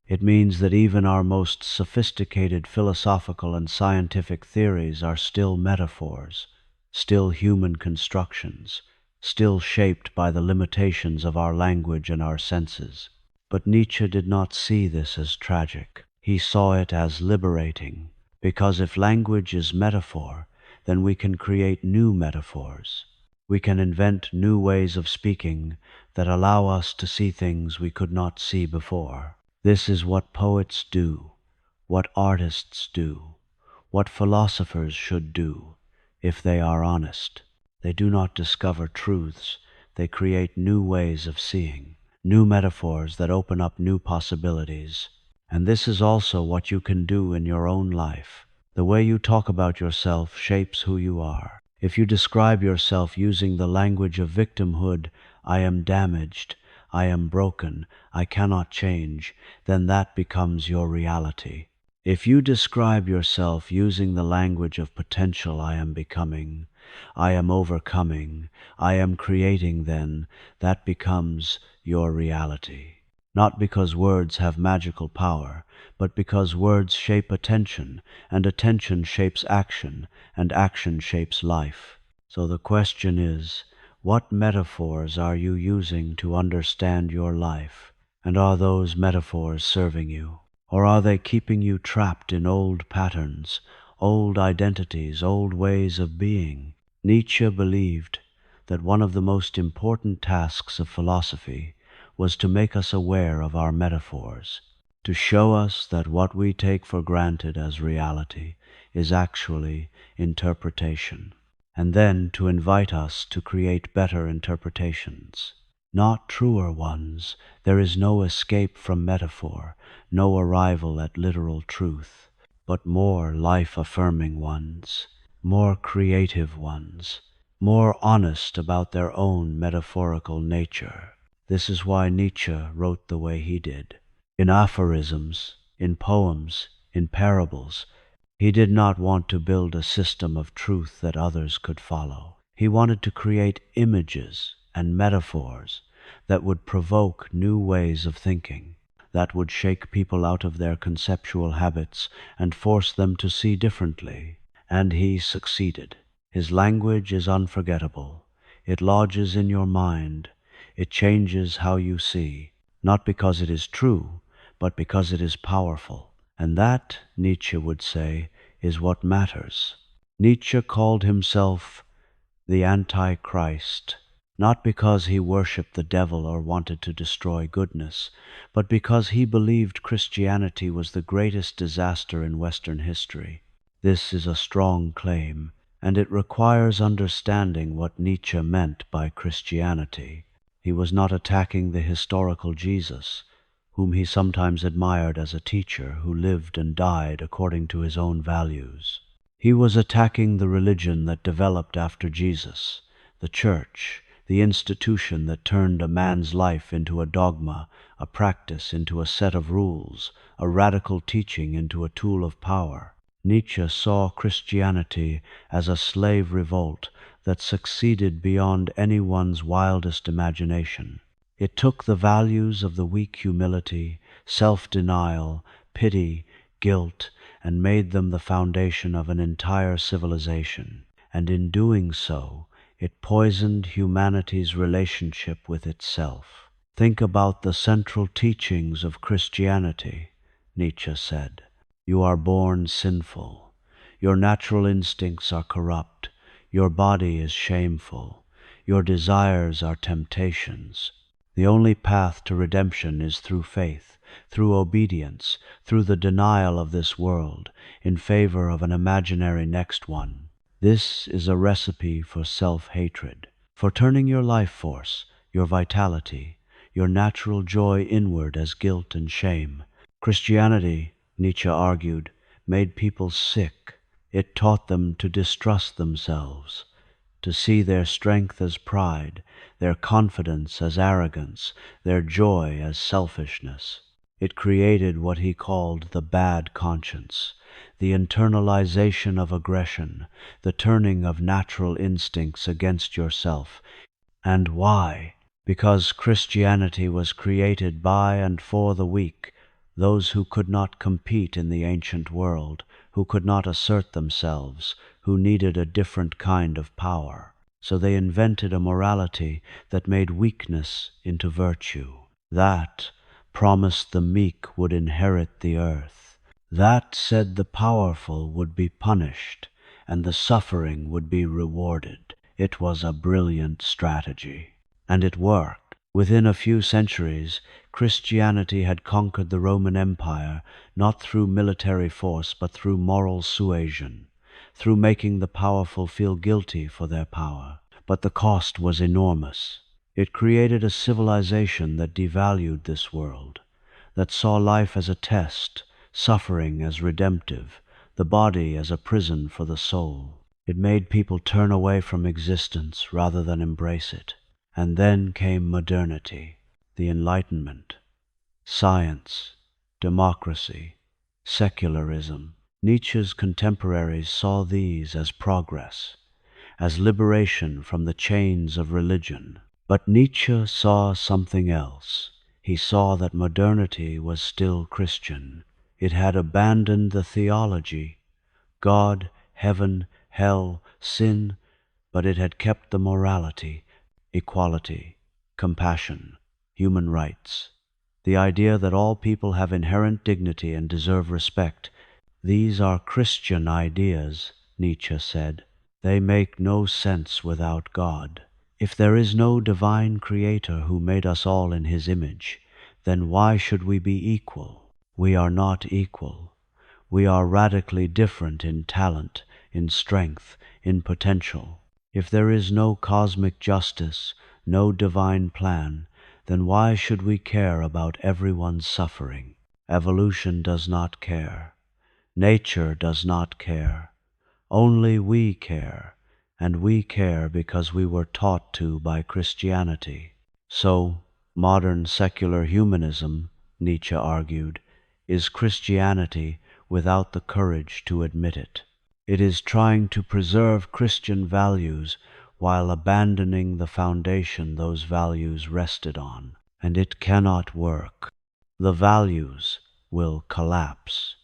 It means that even our most sophisticated philosophical and scientific theories are still metaphors, still human constructions, still shaped by the limitations of our language and our senses. But Nietzsche did not see this as tragic. He saw it as liberating, because if language is metaphor, then we can create new metaphors. We can invent new ways of speaking that allow us to see things we could not see before. This is what poets do, what artists do, what philosophers should do, if they are honest. They do not discover truths, they create new ways of seeing, new metaphors that open up new possibilities. And this is also what you can do in your own life. The way you talk about yourself shapes who you are. If you describe yourself using the language of victimhood, I am damaged, I am broken, I cannot change, then that becomes your reality. If you describe yourself using the language of potential, I am becoming, I am overcoming, I am creating, then that becomes your reality. Not because words have magical power, but because words shape attention, and attention shapes action, and action shapes life. So the question is, what metaphors are you using to understand your life? And are those metaphors serving you? Or are they keeping you trapped in old patterns, old identities, old ways of being? Nietzsche believed that one of the most important tasks of philosophy was to make us aware of our metaphors, to show us that what we take for granted as reality is actually interpretation, and then to invite us to create better interpretations. Not truer ones. There is no escape from metaphor, no arrival at literal truth, but more life-affirming ones, more creative ones, more honest about their own metaphorical nature. This is why Nietzsche wrote the way he did. In aphorisms, in poems, in parables, he did not want to build a system of truth that others could follow. He wanted to create images and metaphors that would provoke new ways of thinking, that would shake people out of their conceptual habits and force them to see differently. And he succeeded. His language is unforgettable. It lodges in your mind. It changes how you see, not because it is true, but because it is powerful. And that, Nietzsche would say, is what matters. Nietzsche called himself the Antichrist, not because he worshipped the devil or wanted to destroy goodness, but because he believed Christianity was the greatest disaster in Western history. This is a strong claim, and it requires understanding what Nietzsche meant by Christianity. He was not attacking the historical Jesus, whom he sometimes admired as a teacher who lived and died according to his own values. He was attacking the religion that developed after Jesus, the church, the institution that turned a man's life into a dogma, a practice into a set of rules, a radical teaching into a tool of power. Nietzsche saw Christianity as a slave revolt that succeeded beyond anyone's wildest imagination. It took the values of the weak humility, self-denial, pity, guilt, and made them the foundation of an entire civilization. And in doing so, it poisoned humanity's relationship with itself. Think about the central teachings of Christianity, Nietzsche said. You are born sinful. Your natural instincts are corrupt. Your body is shameful. Your desires are temptations. The only path to redemption is through faith, through obedience, through the denial of this world, in favor of an imaginary next one. This is a recipe for self-hatred, for turning your life force, your vitality, your natural joy inward as guilt and shame. Christianity, Nietzsche argued, made people sick. It taught them to distrust themselves, to see their strength as pride, their confidence as arrogance, their joy as selfishness. It created what he called the bad conscience, the internalization of aggression, the turning of natural instincts against yourself. And why? Because Christianity was created by and for the weak, those who could not compete in the ancient world, who could not assert themselves, who needed a different kind of power. So they invented a morality that made weakness into virtue. That promised the meek would inherit the earth. That said the powerful would be punished, and the suffering would be rewarded. It was a brilliant strategy, and it worked. Within a few centuries, Christianity had conquered the Roman Empire not through military force but through moral suasion, through making the powerful feel guilty for their power. But the cost was enormous. It created a civilization that devalued this world, that saw life as a test, suffering as redemptive, the body as a prison for the soul. It made people turn away from existence rather than embrace it. And then came modernity, the Enlightenment, science, democracy, secularism. Nietzsche's contemporaries saw these as progress, as liberation from the chains of religion. But Nietzsche saw something else. He saw that modernity was still Christian. It had abandoned the theology, God, heaven, hell, sin, but it had kept the morality, equality, compassion, human rights, the idea that all people have inherent dignity and deserve respect. These are Christian ideas, Nietzsche said. They make no sense without God. If there is no divine creator who made us all in his image, then why should we be equal? We are not equal. We are radically different in talent, in strength, in potential. If there is no cosmic justice, no divine plan, then why should we care about everyone's suffering? Evolution does not care. Nature does not care. Only we care, and we care because we were taught to by Christianity. So, modern secular humanism, Nietzsche argued, is Christianity without the courage to admit it. It is trying to preserve Christian values while abandoning the foundation those values rested on, and it cannot work. The values will collapse.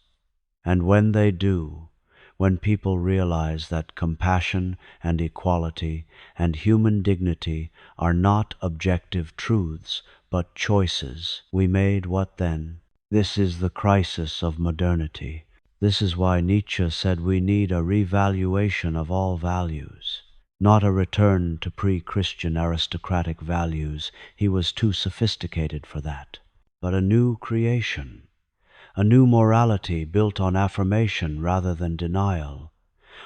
And when they do, when people realize that compassion and equality and human dignity are not objective truths, but choices we made, what then? This is the crisis of modernity. This is why Nietzsche said we need a revaluation of all values, not a return to pre-Christian aristocratic values. He was too sophisticated for that, but a new creation. A new morality built on affirmation rather than denial,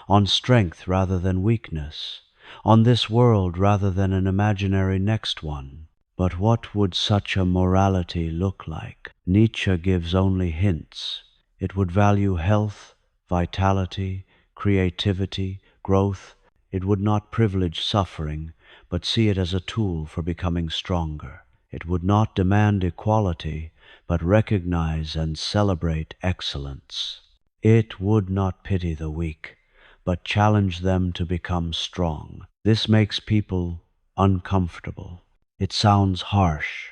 on strength rather than weakness, on this world rather than an imaginary next one. But what would such a morality look like? Nietzsche gives only hints. It would value health, vitality, creativity, growth. It would not privilege suffering, but see it as a tool for becoming stronger. It would not demand equality, but recognize and celebrate excellence. It would not pity the weak, but challenge them to become strong. This makes people uncomfortable. It sounds harsh,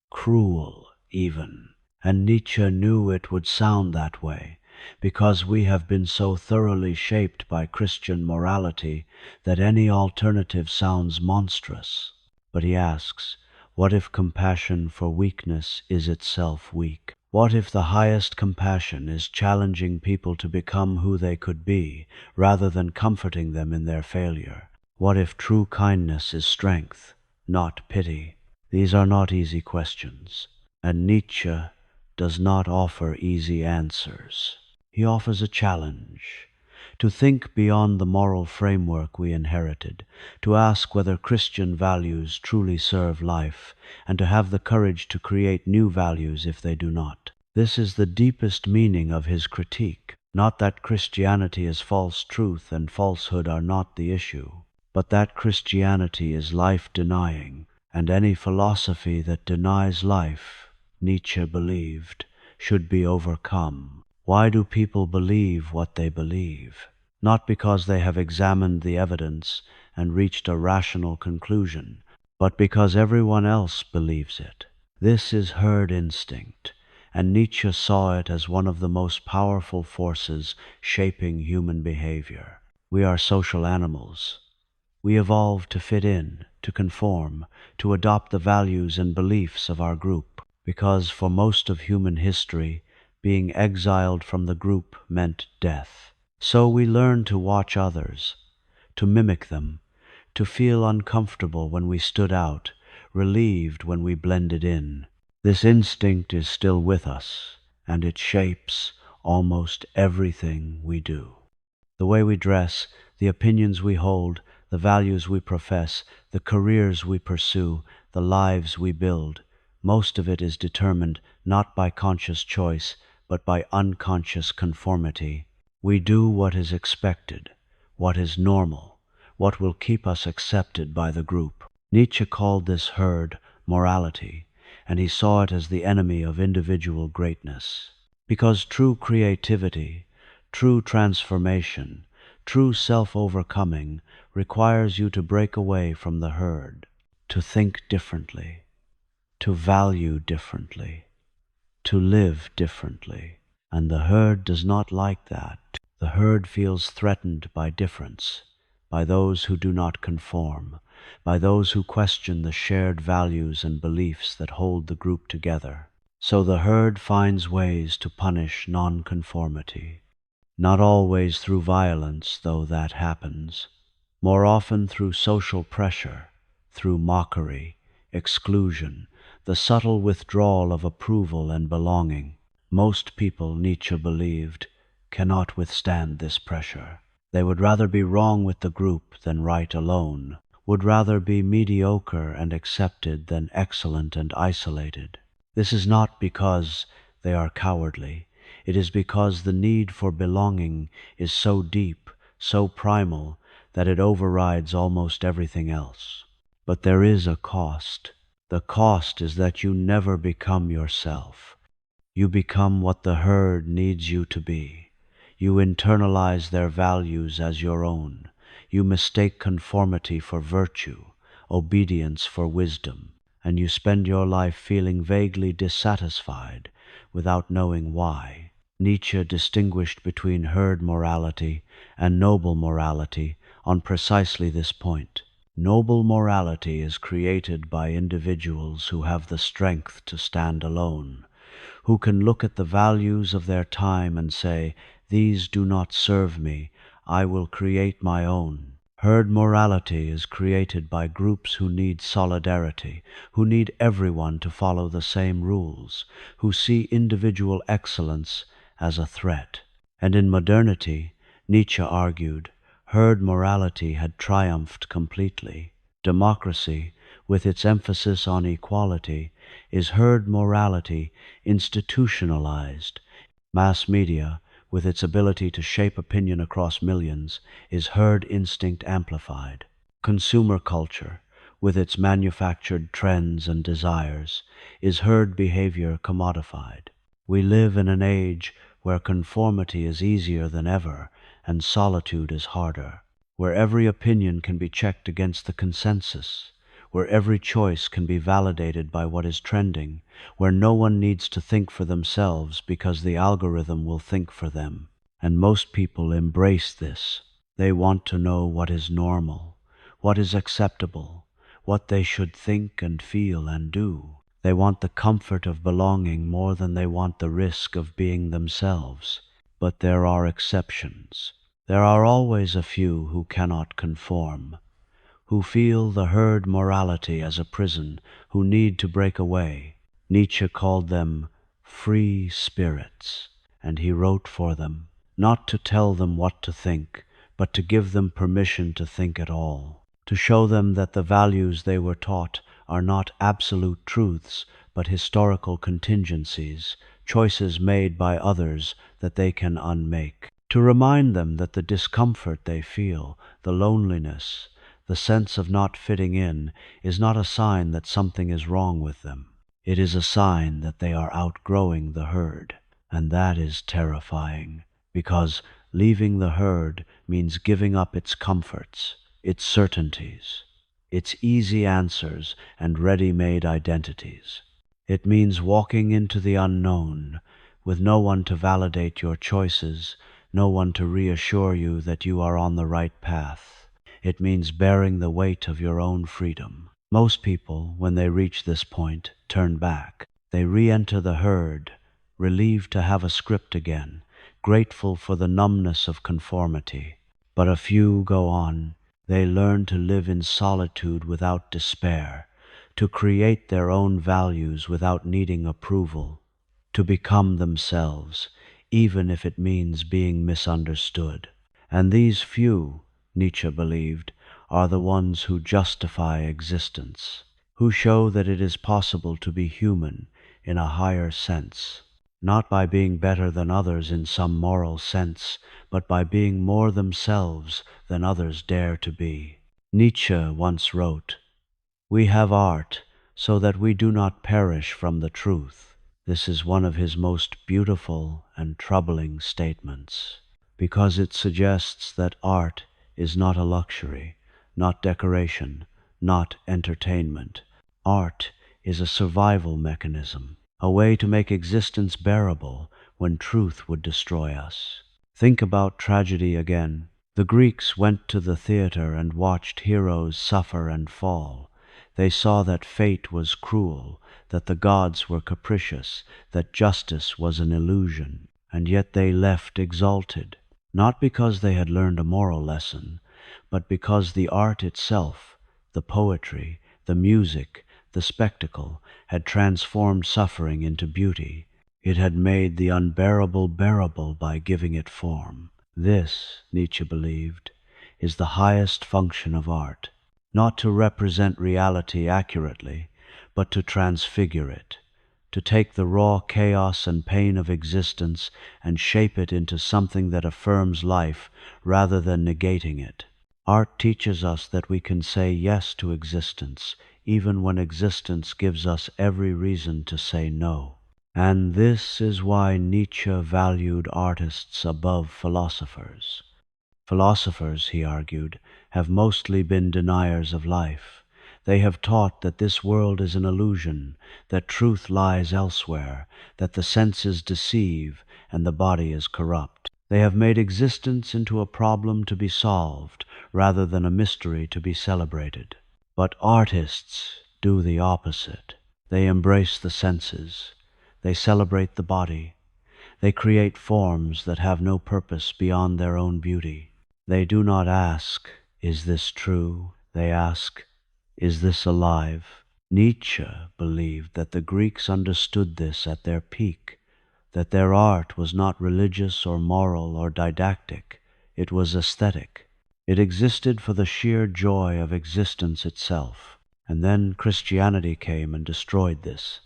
cruel even, and Nietzsche knew it would sound that way, because we have been so thoroughly shaped by Christian morality that any alternative sounds monstrous. But he asks, what if compassion for weakness is itself weak? What if the highest compassion is challenging people to become who they could be, rather than comforting them in their failure? What if true kindness is strength, not pity? These are not easy questions, and Nietzsche does not offer easy answers. He offers a challenge, to think beyond the moral framework we inherited, to ask whether Christian values truly serve life, and to have the courage to create new values if they do not. This is the deepest meaning of his critique, not that Christianity is false truth and falsehood are not the issue, but that Christianity is life-denying, and any philosophy that denies life, Nietzsche believed, should be overcome. Why do people believe what they believe? Not because they have examined the evidence and reached a rational conclusion, but because everyone else believes it. This is herd instinct, and Nietzsche saw it as one of the most powerful forces shaping human behavior. We are social animals. We evolved to fit in, to conform, to adopt the values and beliefs of our group, because for most of human history, being exiled from the group meant death. So we learn to watch others, to mimic them, to feel uncomfortable when we stood out, relieved when we blended in. This instinct is still with us, and it shapes almost everything we do. The way we dress, the opinions we hold, the values we profess, the careers we pursue, the lives we build, most of it is determined not by conscious choice, but by unconscious conformity. We do what is expected, what is normal, what will keep us accepted by the group. Nietzsche called this herd morality, and he saw it as the enemy of individual greatness. Because true creativity, true transformation, true self-overcoming requires you to break away from the herd, to think differently, to value differently, to live differently. And the herd does not like that. The herd feels threatened by difference, by those who do not conform, by those who question the shared values and beliefs that hold the group together. So the herd finds ways to punish nonconformity. Not always through violence, though that happens. More often through social pressure, through mockery, exclusion, the subtle withdrawal of approval and belonging. Most people, Nietzsche believed, cannot withstand this pressure. They would rather be wrong with the group than right alone, would rather be mediocre and accepted than excellent and isolated. This is not because they are cowardly. It is because the need for belonging is so deep, so primal, that it overrides almost everything else. But there is a cost. The cost is that you never become yourself. You become what the herd needs you to be. You internalize their values as your own. You mistake conformity for virtue, obedience for wisdom, and you spend your life feeling vaguely dissatisfied without knowing why. Nietzsche distinguished between herd morality and noble morality on precisely this point. Noble morality is created by individuals who have the strength to stand alone, who can look at the values of their time and say, "These do not serve me, I will create my own." Herd morality is created by groups who need solidarity, who need everyone to follow the same rules, who see individual excellence as a threat. And in modernity, Nietzsche argued, herd morality had triumphed completely. Democracy, with its emphasis on equality, is herd morality institutionalized. Mass media, with its ability to shape opinion across millions, is herd instinct amplified. Consumer culture, with its manufactured trends and desires, is herd behavior commodified. We live in an age where conformity is easier than ever and solitude is harder, where every opinion can be checked against the consensus, where every choice can be validated by what is trending, where no one needs to think for themselves because the algorithm will think for them. And most people embrace this. They want to know what is normal, what is acceptable, what they should think and feel and do. They want the comfort of belonging more than they want the risk of being themselves. But there are exceptions. There are always a few who cannot conform, who feel the herd morality as a prison, who need to break away. Nietzsche called them free spirits, and he wrote for them, not to tell them what to think, but to give them permission to think at all, to show them that the values they were taught are not absolute truths, but historical contingencies, choices made by others that they can unmake, to remind them that the discomfort they feel, the loneliness, the sense of not fitting in, is not a sign that something is wrong with them. It is a sign that they are outgrowing the herd, and that is terrifying, because leaving the herd means giving up its comforts, its certainties, its easy answers and ready-made identities. It means walking into the unknown, with no one to validate your choices, no one to reassure you that you are on the right path. It means bearing the weight of your own freedom. Most people, when they reach this point, turn back. They re-enter the herd, relieved to have a script again, grateful for the numbness of conformity. But a few go on. They learn to live in solitude without despair, to create their own values without needing approval, to become themselves, even if it means being misunderstood. And these few, Nietzsche believed, are the ones who justify existence, who show that it is possible to be human in a higher sense, not by being better than others in some moral sense, but by being more themselves than others dare to be. Nietzsche once wrote, "We have art so that we do not perish from the truth." This is one of his most beautiful and troubling statements, because it suggests that art is not a luxury, not decoration, not entertainment. Art is a survival mechanism, a way to make existence bearable when truth would destroy us. Think about tragedy again. The Greeks went to the theater and watched heroes suffer and fall. They saw that fate was cruel, that the gods were capricious, that justice was an illusion, and yet they left exalted, not because they had learned a moral lesson, but because the art itself, the poetry, the music, the spectacle, had transformed suffering into beauty. It had made the unbearable bearable by giving it form. This, Nietzsche believed, is the highest function of art, not to represent reality accurately, but to transfigure it, to take the raw chaos and pain of existence and shape it into something that affirms life rather than negating it. Art teaches us that we can say yes to existence, even when existence gives us every reason to say no. And this is why Nietzsche valued artists above philosophers. Philosophers, he argued, have mostly been deniers of life. They have taught that this world is an illusion, that truth lies elsewhere, that the senses deceive and the body is corrupt. They have made existence into a problem to be solved rather than a mystery to be celebrated. But artists do the opposite. They embrace the senses. They celebrate the body. They create forms that have no purpose beyond their own beauty. They do not ask, "Is this true?" They ask, "Is this alive?" Nietzsche believed that the Greeks understood this at their peak, that their art was not religious or moral or didactic, it was aesthetic. It existed for the sheer joy of existence itself. And then Christianity came and destroyed this.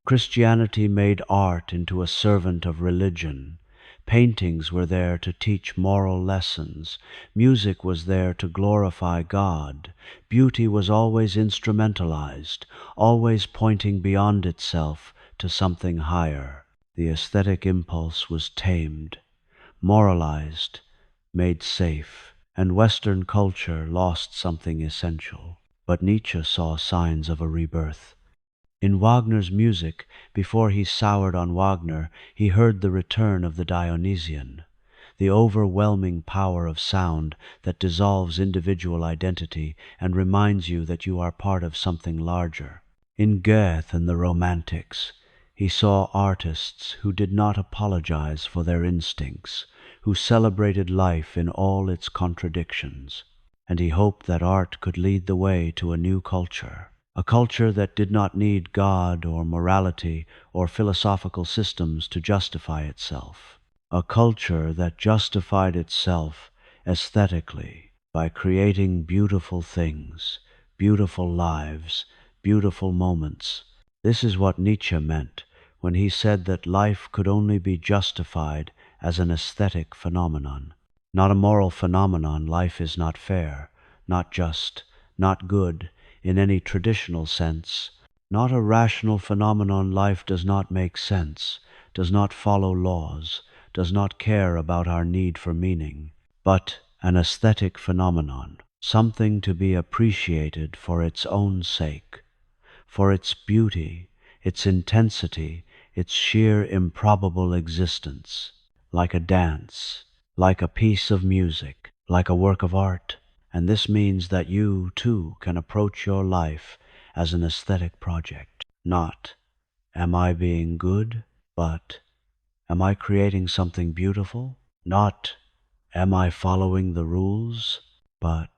Christianity made art into a servant of religion. Paintings were there to teach moral lessons. Music was there to glorify God. Beauty was always instrumentalized, always pointing beyond itself to something higher. The aesthetic impulse was tamed, moralized, made safe, and Western culture lost something essential. But Nietzsche saw signs of a rebirth. In Wagner's music, before he soured on Wagner, he heard the return of the Dionysian, the overwhelming power of sound that dissolves individual identity and reminds you that you are part of something larger. In Goethe and the Romantics, he saw artists who did not apologize for their instincts, who celebrated life in all its contradictions, and he hoped that art could lead the way to a new culture. A culture that did not need God or morality or philosophical systems to justify itself. A culture that justified itself aesthetically by creating beautiful things, beautiful lives, beautiful moments. This is what Nietzsche meant when he said that life could only be justified as an aesthetic phenomenon. Not a moral phenomenon. Life is not fair, not just, not good, in any traditional sense. Not a rational phenomenon. Life does not make sense, does not follow laws, does not care about our need for meaning, but an aesthetic phenomenon, something to be appreciated for its own sake, for its beauty, its intensity, its sheer improbable existence, like a dance, like a piece of music, like a work of art. And this means that you, too, can approach your life as an aesthetic project. Not, "Am I being good?" but, "Am I creating something beautiful?" Not, "Am I following the rules?" but,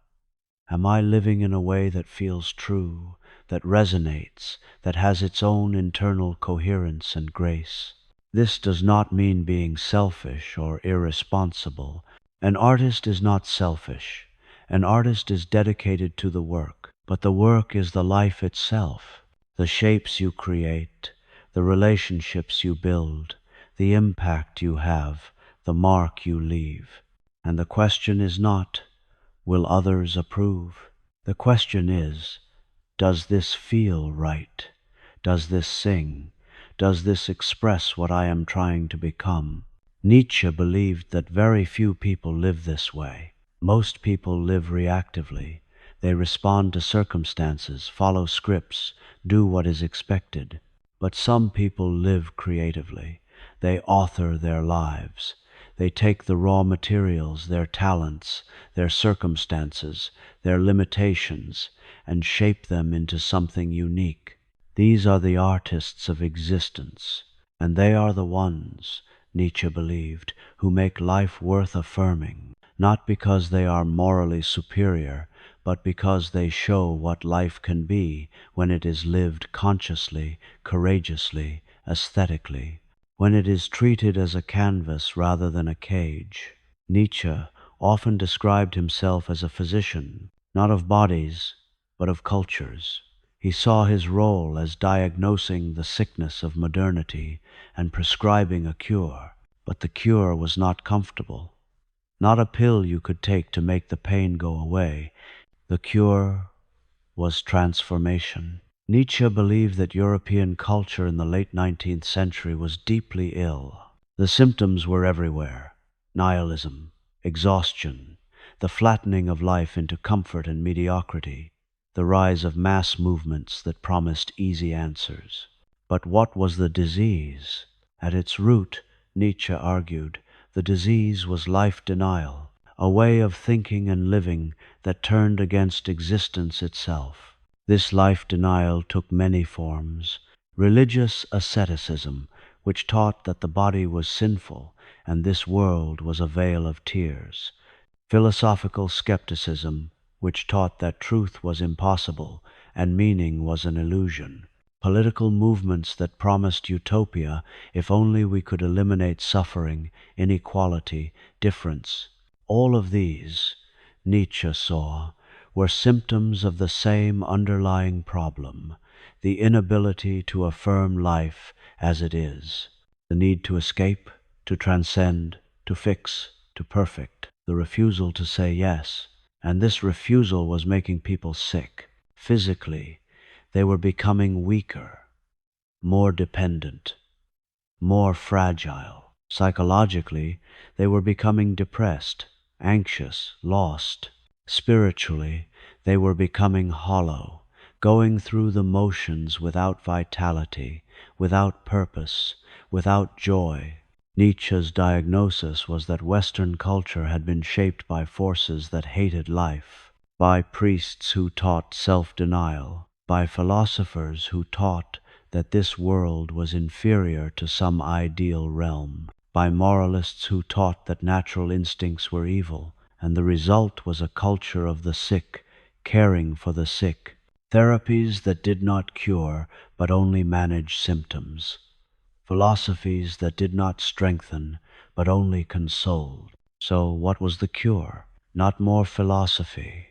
Am I living in a way that feels true, that resonates, that has its own internal coherence and grace? This does not mean being selfish or irresponsible. An artist is not selfish. An artist is dedicated to the work, but the work is the life itself. The shapes you create, the relationships you build, the impact you have, the mark you leave. And the question is not, will others approve? The question is, does this feel right? Does this sing? Does this express what I am trying to become? Nietzsche believed that very few people live this way. Most people live reactively. They respond to circumstances, follow scripts, do what is expected. But some people live creatively. They author their lives. They take the raw materials, their talents, their circumstances, their limitations, and shape them into something unique. These are the artists of existence, and they are the ones, Nietzsche believed, who make life worth affirming, not because they are morally superior, but because they show what life can be when it is lived consciously, courageously, aesthetically, when it is treated as a canvas rather than a cage. Nietzsche often described himself as a physician, not of bodies, but of cultures. He saw his role as diagnosing the sickness of modernity and prescribing a cure. But the cure was not comfortable. Not a pill you could take to make the pain go away. The cure was transformation. Nietzsche believed that European culture in the late 19th century was deeply ill. The symptoms were everywhere: nihilism, exhaustion, the flattening of life into comfort and mediocrity, the rise of mass movements that promised easy answers. But what was the disease? At its root, Nietzsche argued, the disease was life denial, a way of thinking and living that turned against existence itself. This life denial took many forms: religious asceticism, which taught that the body was sinful and this world was a vale of tears; philosophical skepticism, which taught that truth was impossible and meaning was an illusion; political movements that promised utopia if only we could eliminate suffering, inequality, difference. All of these, Nietzsche saw, were symptoms of the same underlying problem: the inability to affirm life as it is, the need to escape, to transcend, to fix, to perfect, the refusal to say yes. And this refusal was making people sick. Physically, they were becoming weaker, more dependent, more fragile. Psychologically, they were becoming depressed, anxious, lost. Spiritually, they were becoming hollow, going through the motions without vitality, without purpose, without joy. Nietzsche's diagnosis was that Western culture had been shaped by forces that hated life, by priests who taught self-denial, by philosophers who taught that this world was inferior to some ideal realm, by moralists who taught that natural instincts were evil, and the result was a culture of the sick, caring for the sick, therapies that did not cure but only manage symptoms, philosophies that did not strengthen but only consoled. So what was the cure? Not more philosophy,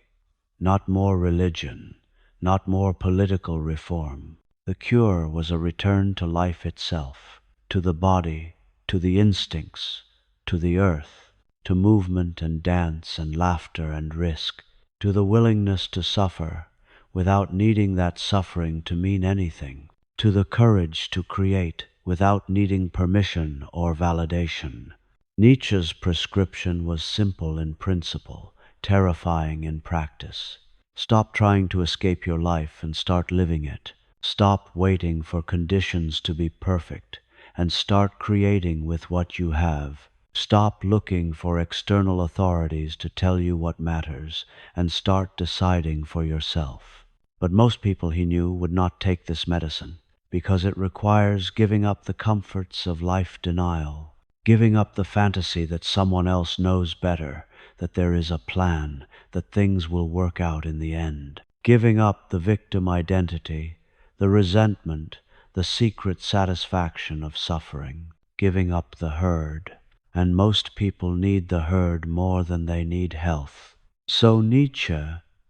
not more religion, not more political reform. The cure was a return to life itself, to the body, to the instincts, to the earth, to movement and dance and laughter and risk, to the willingness to suffer without needing that suffering to mean anything, to the courage to create without needing permission or validation. Nietzsche's prescription was simple in principle, terrifying in practice. Stop trying to escape your life and start living it. Stop waiting for conditions to be perfect and start creating with what you have. Stop looking for external authorities to tell you what matters and start deciding for yourself. But most people, he knew, would not take this medicine because it requires giving up the comforts of life denial, giving up the fantasy that someone else knows better, that there is a plan, that things will work out in the end. Giving up the victim identity, the resentment, the secret satisfaction of suffering. Giving up the herd. And most people need the herd more than they need health. So Nietzsche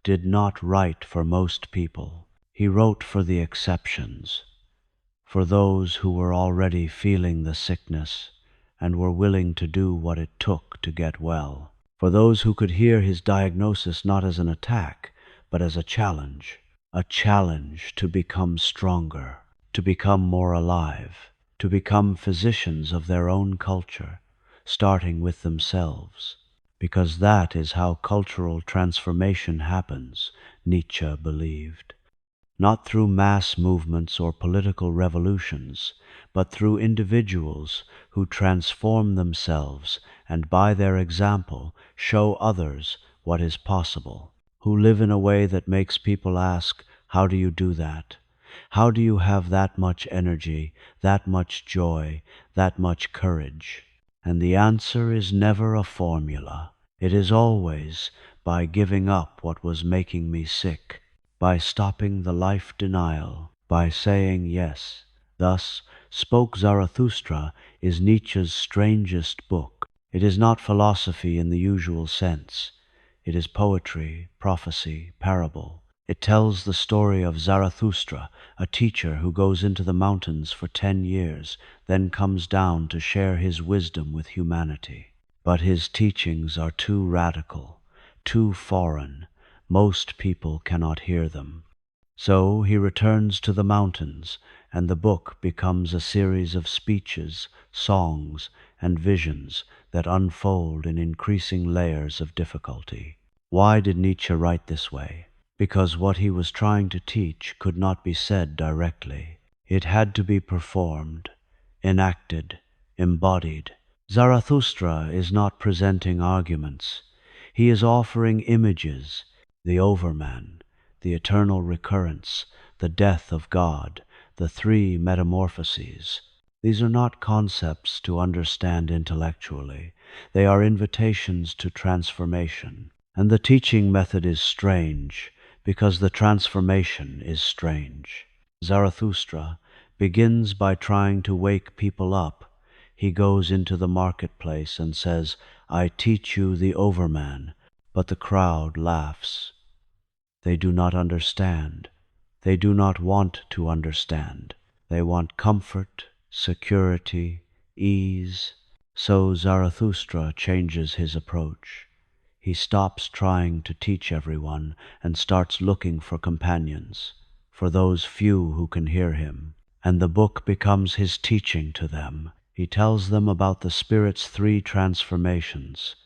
did not write for most people. He wrote for the exceptions, for those who were already feeling the sickness and were willing to do what it took to get well, for those who could hear his diagnosis not as an attack, but as a challenge to become stronger, to become more alive, to become physicians of their own culture, starting with themselves, because that is how cultural transformation happens, Nietzsche believed. Not through mass movements or political revolutions, but through individuals who transform themselves and by their example show others what is possible, who live in a way that makes people ask, how do you do that? How do you have that much energy, that much joy, that much courage? And the answer is never a formula. It is always by giving up what was making me sick, by stopping the life denial, by saying yes. Thus, Spoke Zarathustra is Nietzsche's strangest book. It is not philosophy in the usual sense. It is poetry, prophecy, parable. It tells the story of Zarathustra, a teacher who goes into the mountains for 10 years, then comes down to share his wisdom with humanity. But his teachings are too radical, too foreign. Most people cannot hear them. So he returns to the mountains, and the book becomes a series of speeches, songs, and visions that unfold in increasing layers of difficulty. Why did Nietzsche write this way? Because what he was trying to teach could not be said directly. It had to be performed, enacted, embodied. Zarathustra is not presenting arguments. He is offering images, the Overman, the eternal recurrence, the death of God, the three metamorphoses. These are not concepts to understand intellectually. They are invitations to transformation. And the teaching method is strange, because the transformation is strange. Zarathustra begins by trying to wake people up. He goes into the marketplace and says, I teach you the Overman, but the crowd laughs. They do not understand. They do not want to understand. They want comfort, security, ease. So Zarathustra changes his approach. He stops trying to teach everyone and starts looking for companions, for those few who can hear him. And the book becomes his teaching to them. He tells them about the Spirit's three transformations,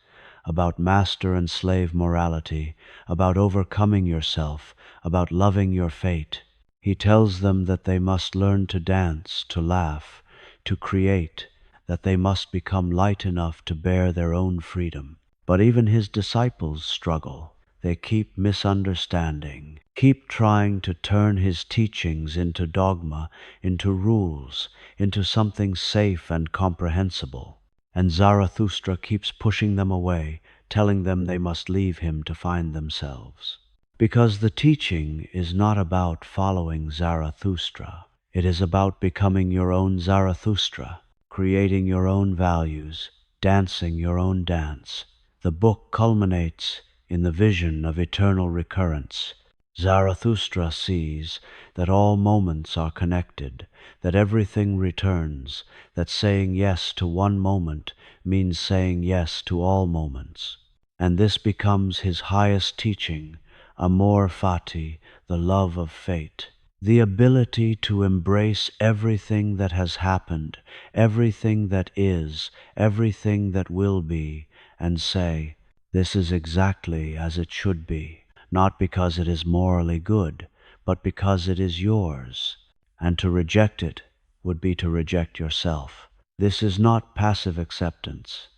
about master and slave morality, about overcoming yourself, about loving your fate. He tells them that they must learn to dance, to laugh, to create, that they must become light enough to bear their own freedom. But even his disciples struggle. They keep misunderstanding, keep trying to turn his teachings into dogma, into rules, into something safe and comprehensible. And Zarathustra keeps pushing them away, telling them they must leave him to find themselves. Because the teaching is not about following Zarathustra. It is about becoming your own Zarathustra, creating your own values, dancing your own dance. The book culminates in the vision of eternal recurrence. Zarathustra sees that all moments are connected, that everything returns, that saying yes to one moment means saying yes to all moments. And this becomes his highest teaching, Amor, Fati, the love of fate. The ability to embrace everything that has happened, everything that is, everything that will be, and say, this is exactly as it should be, not because it is morally good, but because it is yours. And to reject it would be to reject yourself. This is not passive acceptance.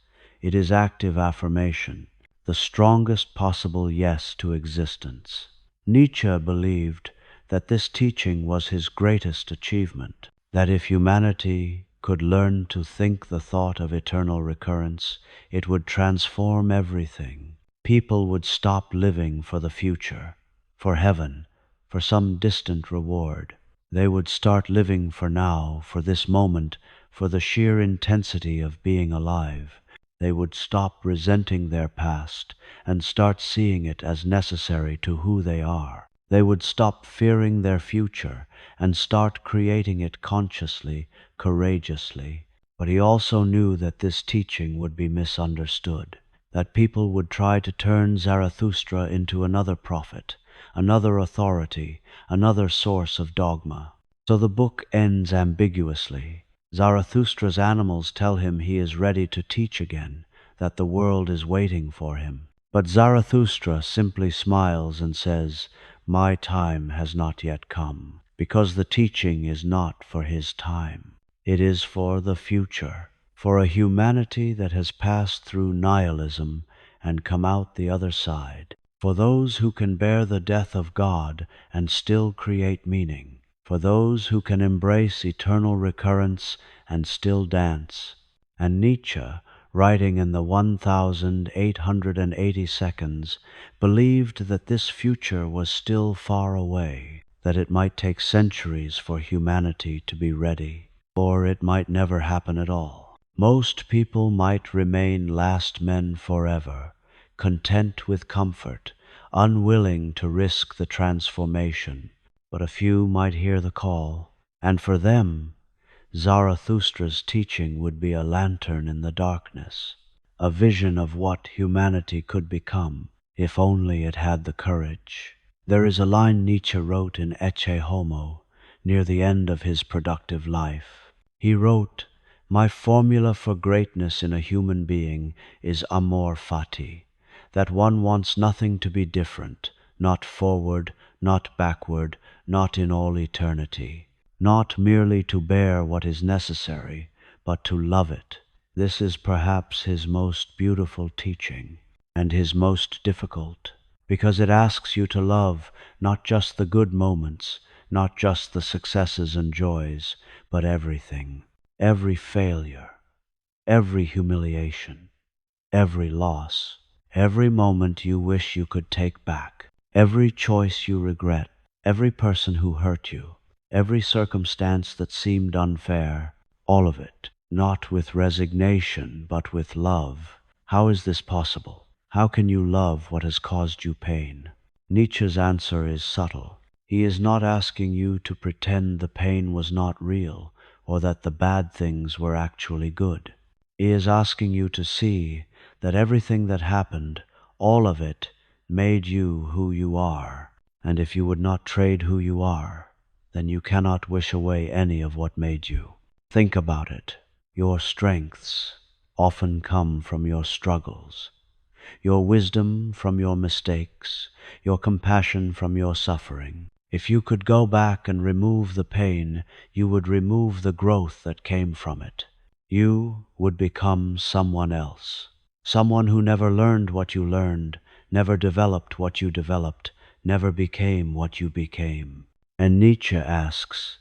It is active affirmation, the strongest possible yes to existence. Nietzsche believed that this teaching was his greatest achievement, that if humanity could learn to think the thought of eternal recurrence, it would transform everything. People would stop living for the future, for heaven, for some distant reward. They would start living for now, for this moment, for the sheer intensity of being alive. They would stop resenting their past and start seeing it as necessary to who they are. They would stop fearing their future and start creating it consciously, courageously. But he also knew that this teaching would be misunderstood, that people would try to turn Zarathustra into another prophet, another authority, another source of dogma. So the book ends ambiguously. Zarathustra's animals tell him he is ready to teach again, that the world is waiting for him. But Zarathustra simply smiles and says, "My time has not yet come," because the teaching is not for his time. It is for the future, for a humanity that has passed through nihilism and come out the other side, for those who can bear the death of God and still create meaning, for those who can embrace eternal recurrence and still dance. And Nietzsche, writing in the 1880 seconds, believed that this future was still far away, that it might take centuries for humanity to be ready, or it might never happen at all. Most people might remain last men forever, content with comfort, unwilling to risk the transformation. But a few might hear the call, and for them, Zarathustra's teaching would be a lantern in the darkness, a vision of what humanity could become, if only it had the courage. There is a line Nietzsche wrote in Ecce Homo, near the end of his productive life. He wrote, "My formula for greatness in a human being is Amor Fati, that one wants nothing to be different, not forward, not backward, not in all eternity, not merely to bear what is necessary, but to love it." This is perhaps his most beautiful teaching, and his most difficult, because it asks you to love not just the good moments, not just the successes and joys, but everything, every failure, every humiliation, every loss, every moment you wish you could take back, every choice you regret, every person who hurt you, every circumstance that seemed unfair, all of it, not with resignation, but with love. How is this possible? How can you love what has caused you pain? Nietzsche's answer is subtle. He is not asking you to pretend the pain was not real, or that the bad things were actually good. He is asking you to see that everything that happened, all of it, made you who you are. And if you would not trade who you are, then you cannot wish away any of what made you. Think about it. Your strengths often come from your struggles, your wisdom from your mistakes, your compassion from your suffering. If you could go back and remove the pain, you would remove the growth that came from it. You would become someone else, someone who never learned what you learned, never developed what you developed, never became what you became. And Nietzsche asks,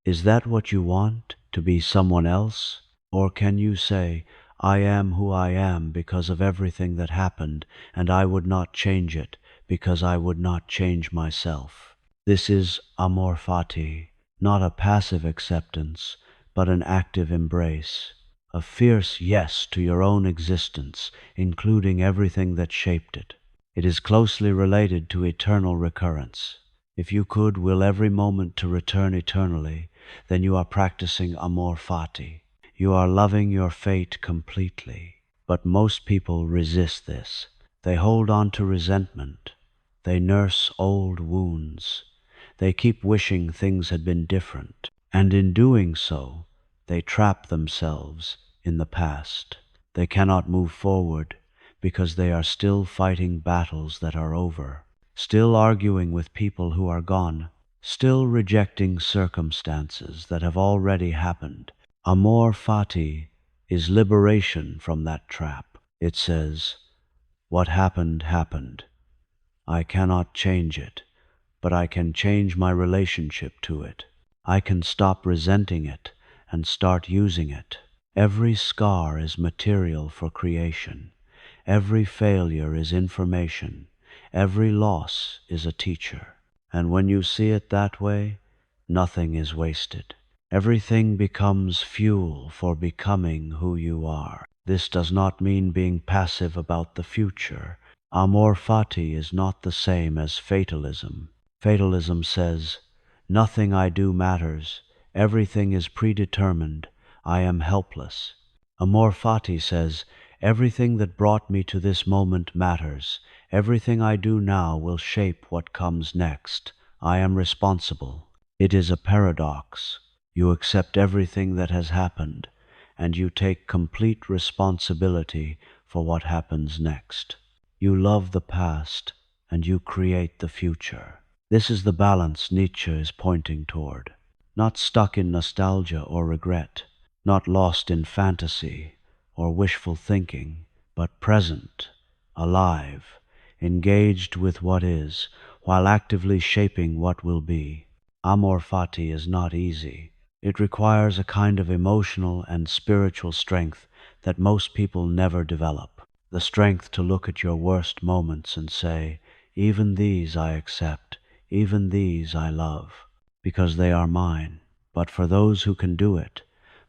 is that what you want, to be someone else? Or can you say, I am who I am because of everything that happened, and I would not change it because I would not change myself? This is Amor Fati, not a passive acceptance, but an active embrace, a fierce yes to your own existence, including everything that shaped it. It is closely related to eternal recurrence. If you could will every moment to return eternally, then you are practicing Amor Fati. You are loving your fate completely. But most people resist this. They hold on to resentment. They nurse old wounds. They keep wishing things had been different. And in doing so, they trap themselves in the past. They cannot move forward because they are still fighting battles that are over, still arguing with people who are gone, still rejecting circumstances that have already happened. Amor Fati is liberation from that trap. It says, what happened, happened. I cannot change it, but I can change my relationship to it. I can stop resenting it and start using it. Every scar is material for creation. Every failure is information. Every loss is a teacher. And when you see it that way, nothing is wasted. Everything becomes fuel for becoming who you are. This does not mean being passive about the future. Amor Fati is not the same as fatalism. Fatalism says, "Nothing I do matters. Everything is predetermined. I am helpless." Amor Fati says, "Everything that brought me to this moment matters. Everything I do now will shape what comes next. I am responsible." It is a paradox. You accept everything that has happened, and you take complete responsibility for what happens next. You love the past, and you create the future. This is the balance Nietzsche is pointing toward. Not stuck in nostalgia or regret, not lost in fantasy or wishful thinking, but present, alive, engaged with what is, while actively shaping what will be. Amor Fati is not easy. It requires a kind of emotional and spiritual strength that most people never develop. The strength to look at your worst moments and say, "Even these I accept, even these I love, because they are mine." But for those who can do it,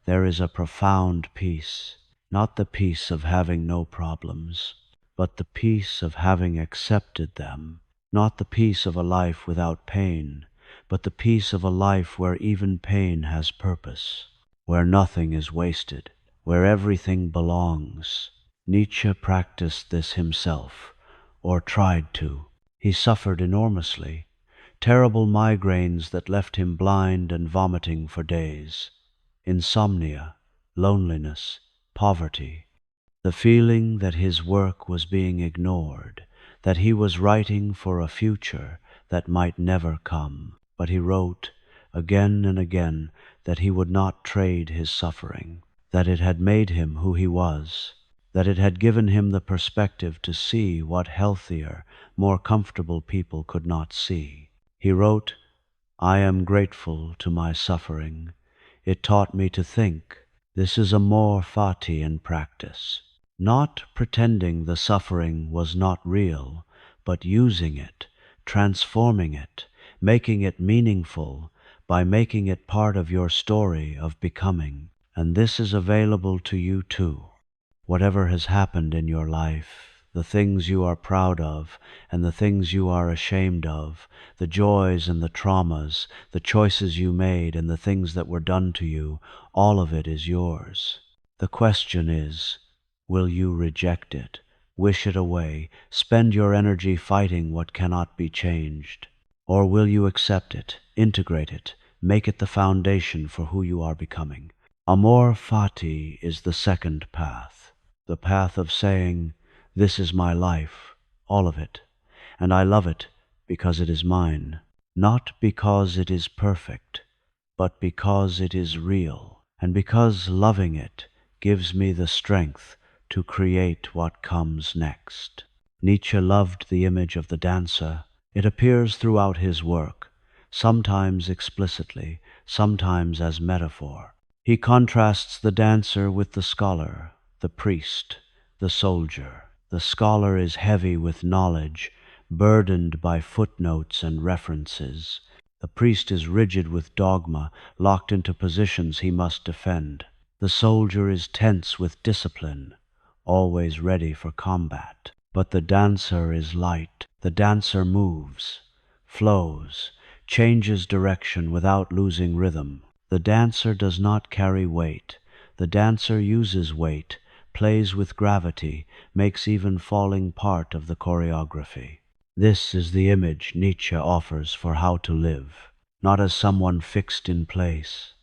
there is a profound peace, not the peace of having no problems, but the peace of having accepted them, not the peace of a life without pain, but the peace of a life where even pain has purpose, where nothing is wasted, where everything belongs. Nietzsche practiced this himself, or tried to. He suffered enormously, terrible migraines that left him blind and vomiting for days, insomnia, loneliness, poverty, the feeling that his work was being ignored, that he was writing for a future that might never come. But he wrote again and again that he would not trade his suffering, that it had made him who he was, that it had given him the perspective to see what healthier, more comfortable people could not see. He wrote, "I am grateful to my suffering. It taught me to think." This is Amor Fati in practice. Not pretending the suffering was not real, but using it, transforming it, making it meaningful by making it part of your story of becoming. And this is available to you too. Whatever has happened in your life, the things you are proud of and the things you are ashamed of, the joys and the traumas, the choices you made and the things that were done to you, all of it is yours. The question is, will you reject it, wish it away, spend your energy fighting what cannot be changed? Or will you accept it, integrate it, make it the foundation for who you are becoming? Amor Fati is the second path, the path of saying, "This is my life, all of it, and I love it because it is mine, not because it is perfect, but because it is real, and because loving it gives me the strength to create what comes next." Nietzsche loved the image of the dancer. It appears throughout his work, sometimes explicitly, sometimes as metaphor. He contrasts the dancer with the scholar, the priest, the soldier. The scholar is heavy with knowledge, burdened by footnotes and references. The priest is rigid with dogma, locked into positions he must defend. The soldier is tense with discipline, always ready for combat. But the dancer is light. The dancer moves, flows, changes direction without losing rhythm. The dancer does not carry weight. The dancer uses weight, plays with gravity, makes even falling part of the choreography. This is the image Nietzsche offers for how to live, not as someone fixed in place,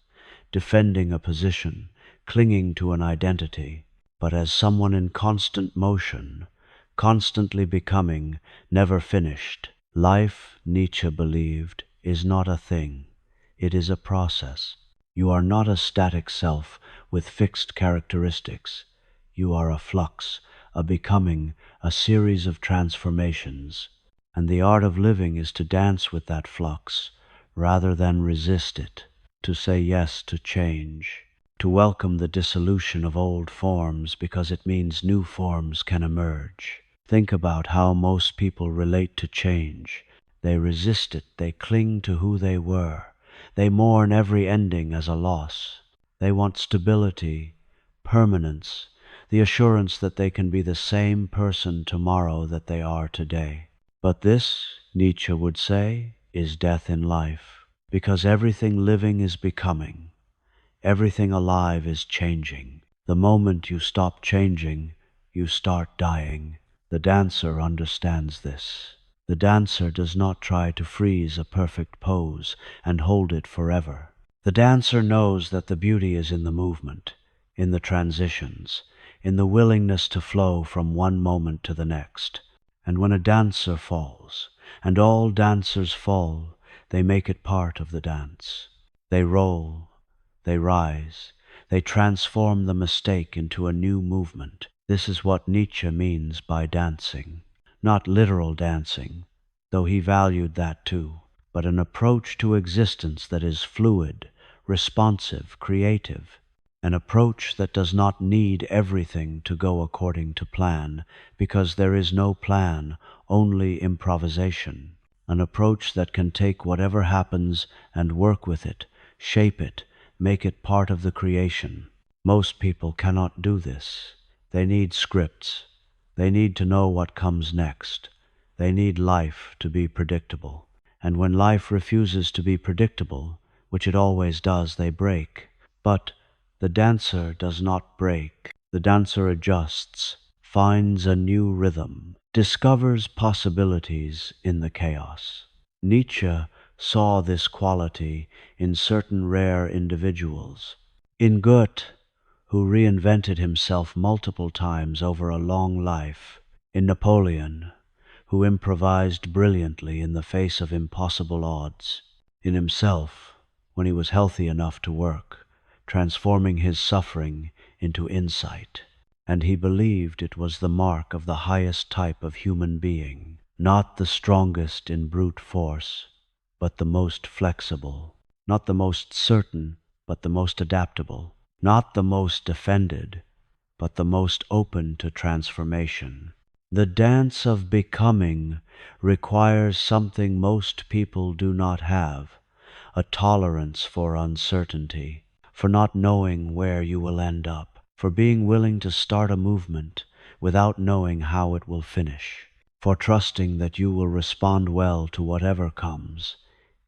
defending a position, clinging to an identity, but as someone in constant motion, constantly becoming, never finished. Life, Nietzsche believed, is not a thing. It is a process. You are not a static self with fixed characteristics. You are a flux, a becoming, a series of transformations. And the art of living is to dance with that flux, rather than resist it, to say yes to change, to welcome the dissolution of old forms because it means new forms can emerge. Think about how most people relate to change. They resist it, they cling to who they were. They mourn every ending as a loss. They want stability, permanence, the assurance that they can be the same person tomorrow that they are today. But this, Nietzsche would say, is death in life, because everything living is becoming. Everything alive is changing. The moment you stop changing, you start dying. The dancer understands this. The dancer does not try to freeze a perfect pose and hold it forever. The dancer knows that the beauty is in the movement, in the transitions, in the willingness to flow from one moment to the next. And when a dancer falls, and all dancers fall, they make it part of the dance. They roll, they rise, they transform the mistake into a new movement. This is what Nietzsche means by dancing. Not literal dancing, though he valued that too, but an approach to existence that is fluid, responsive, creative. An approach that does not need everything to go according to plan, because there is no plan, only improvisation. An approach that can take whatever happens and work with it, shape it, make it part of the creation. Most people cannot do this. They need scripts. They need to know what comes next. They need life to be predictable. And when life refuses to be predictable, which it always does, they break. But the dancer does not break. The dancer adjusts, finds a new rhythm, discovers possibilities in the chaos. Nietzsche saw this quality in certain rare individuals. In Goethe, who reinvented himself multiple times over a long life. In Napoleon, who improvised brilliantly in the face of impossible odds. In himself, when he was healthy enough to work, transforming his suffering into insight. And he believed it was the mark of the highest type of human being, not the strongest in brute force, but the most flexible, not the most certain, but the most adaptable, not the most defended, but the most open to transformation. The dance of becoming requires something most people do not have, a tolerance for uncertainty, for not knowing where you will end up, for being willing to start a movement without knowing how it will finish, for trusting that you will respond well to whatever comes,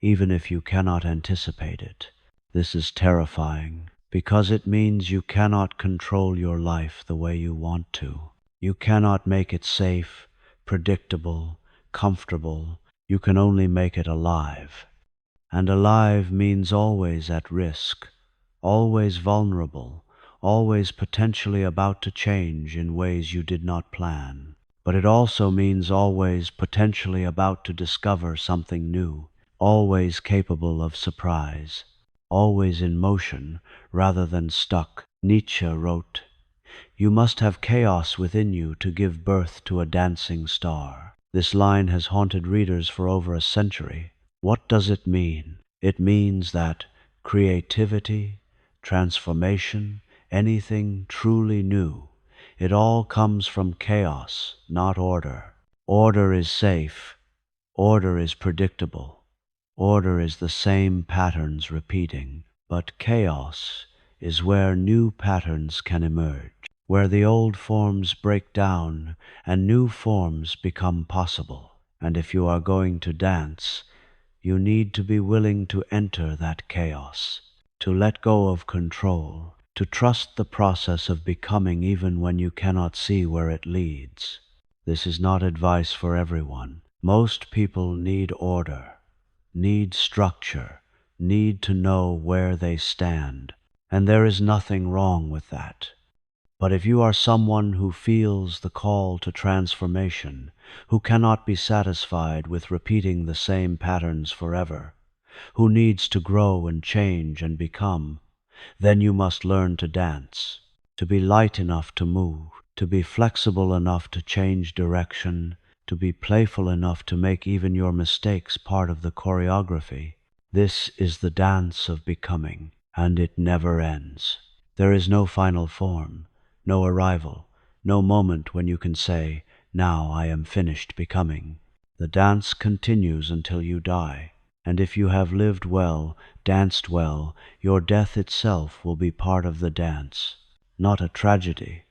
even if you cannot anticipate it. This is terrifying, because it means you cannot control your life the way you want to. You cannot make it safe, predictable, comfortable. You can only make it alive. And alive means always at risk, always vulnerable, always potentially about to change in ways you did not plan. But it also means always potentially about to discover something new, always capable of surprise, always in motion rather than stuck. Nietzsche wrote, "You must have chaos within you to give birth to a dancing star." This line has haunted readers for over a century. What does it mean? It means that creativity, transformation, anything truly new, it all comes from chaos, not order. Order is safe. Order is predictable. Order is the same patterns repeating. But chaos is where new patterns can emerge, where the old forms break down and new forms become possible. And if you are going to dance, you need to be willing to enter that chaos, to let go of control, to trust the process of becoming even when you cannot see where it leads. This is not advice for everyone. Most people need order, need structure, need to know where they stand, and there is nothing wrong with that. But if you are someone who feels the call to transformation, who cannot be satisfied with repeating the same patterns forever, who needs to grow and change and become, then you must learn to dance, to be light enough to move, to be flexible enough to change direction, to be playful enough to make even your mistakes part of the choreography. This is the dance of becoming, and it never ends. There is no final form, no arrival, no moment when you can say, "Now I am finished becoming." The dance continues until you die, and if you have lived well, danced well, your death itself will be part of the dance, not a tragedy,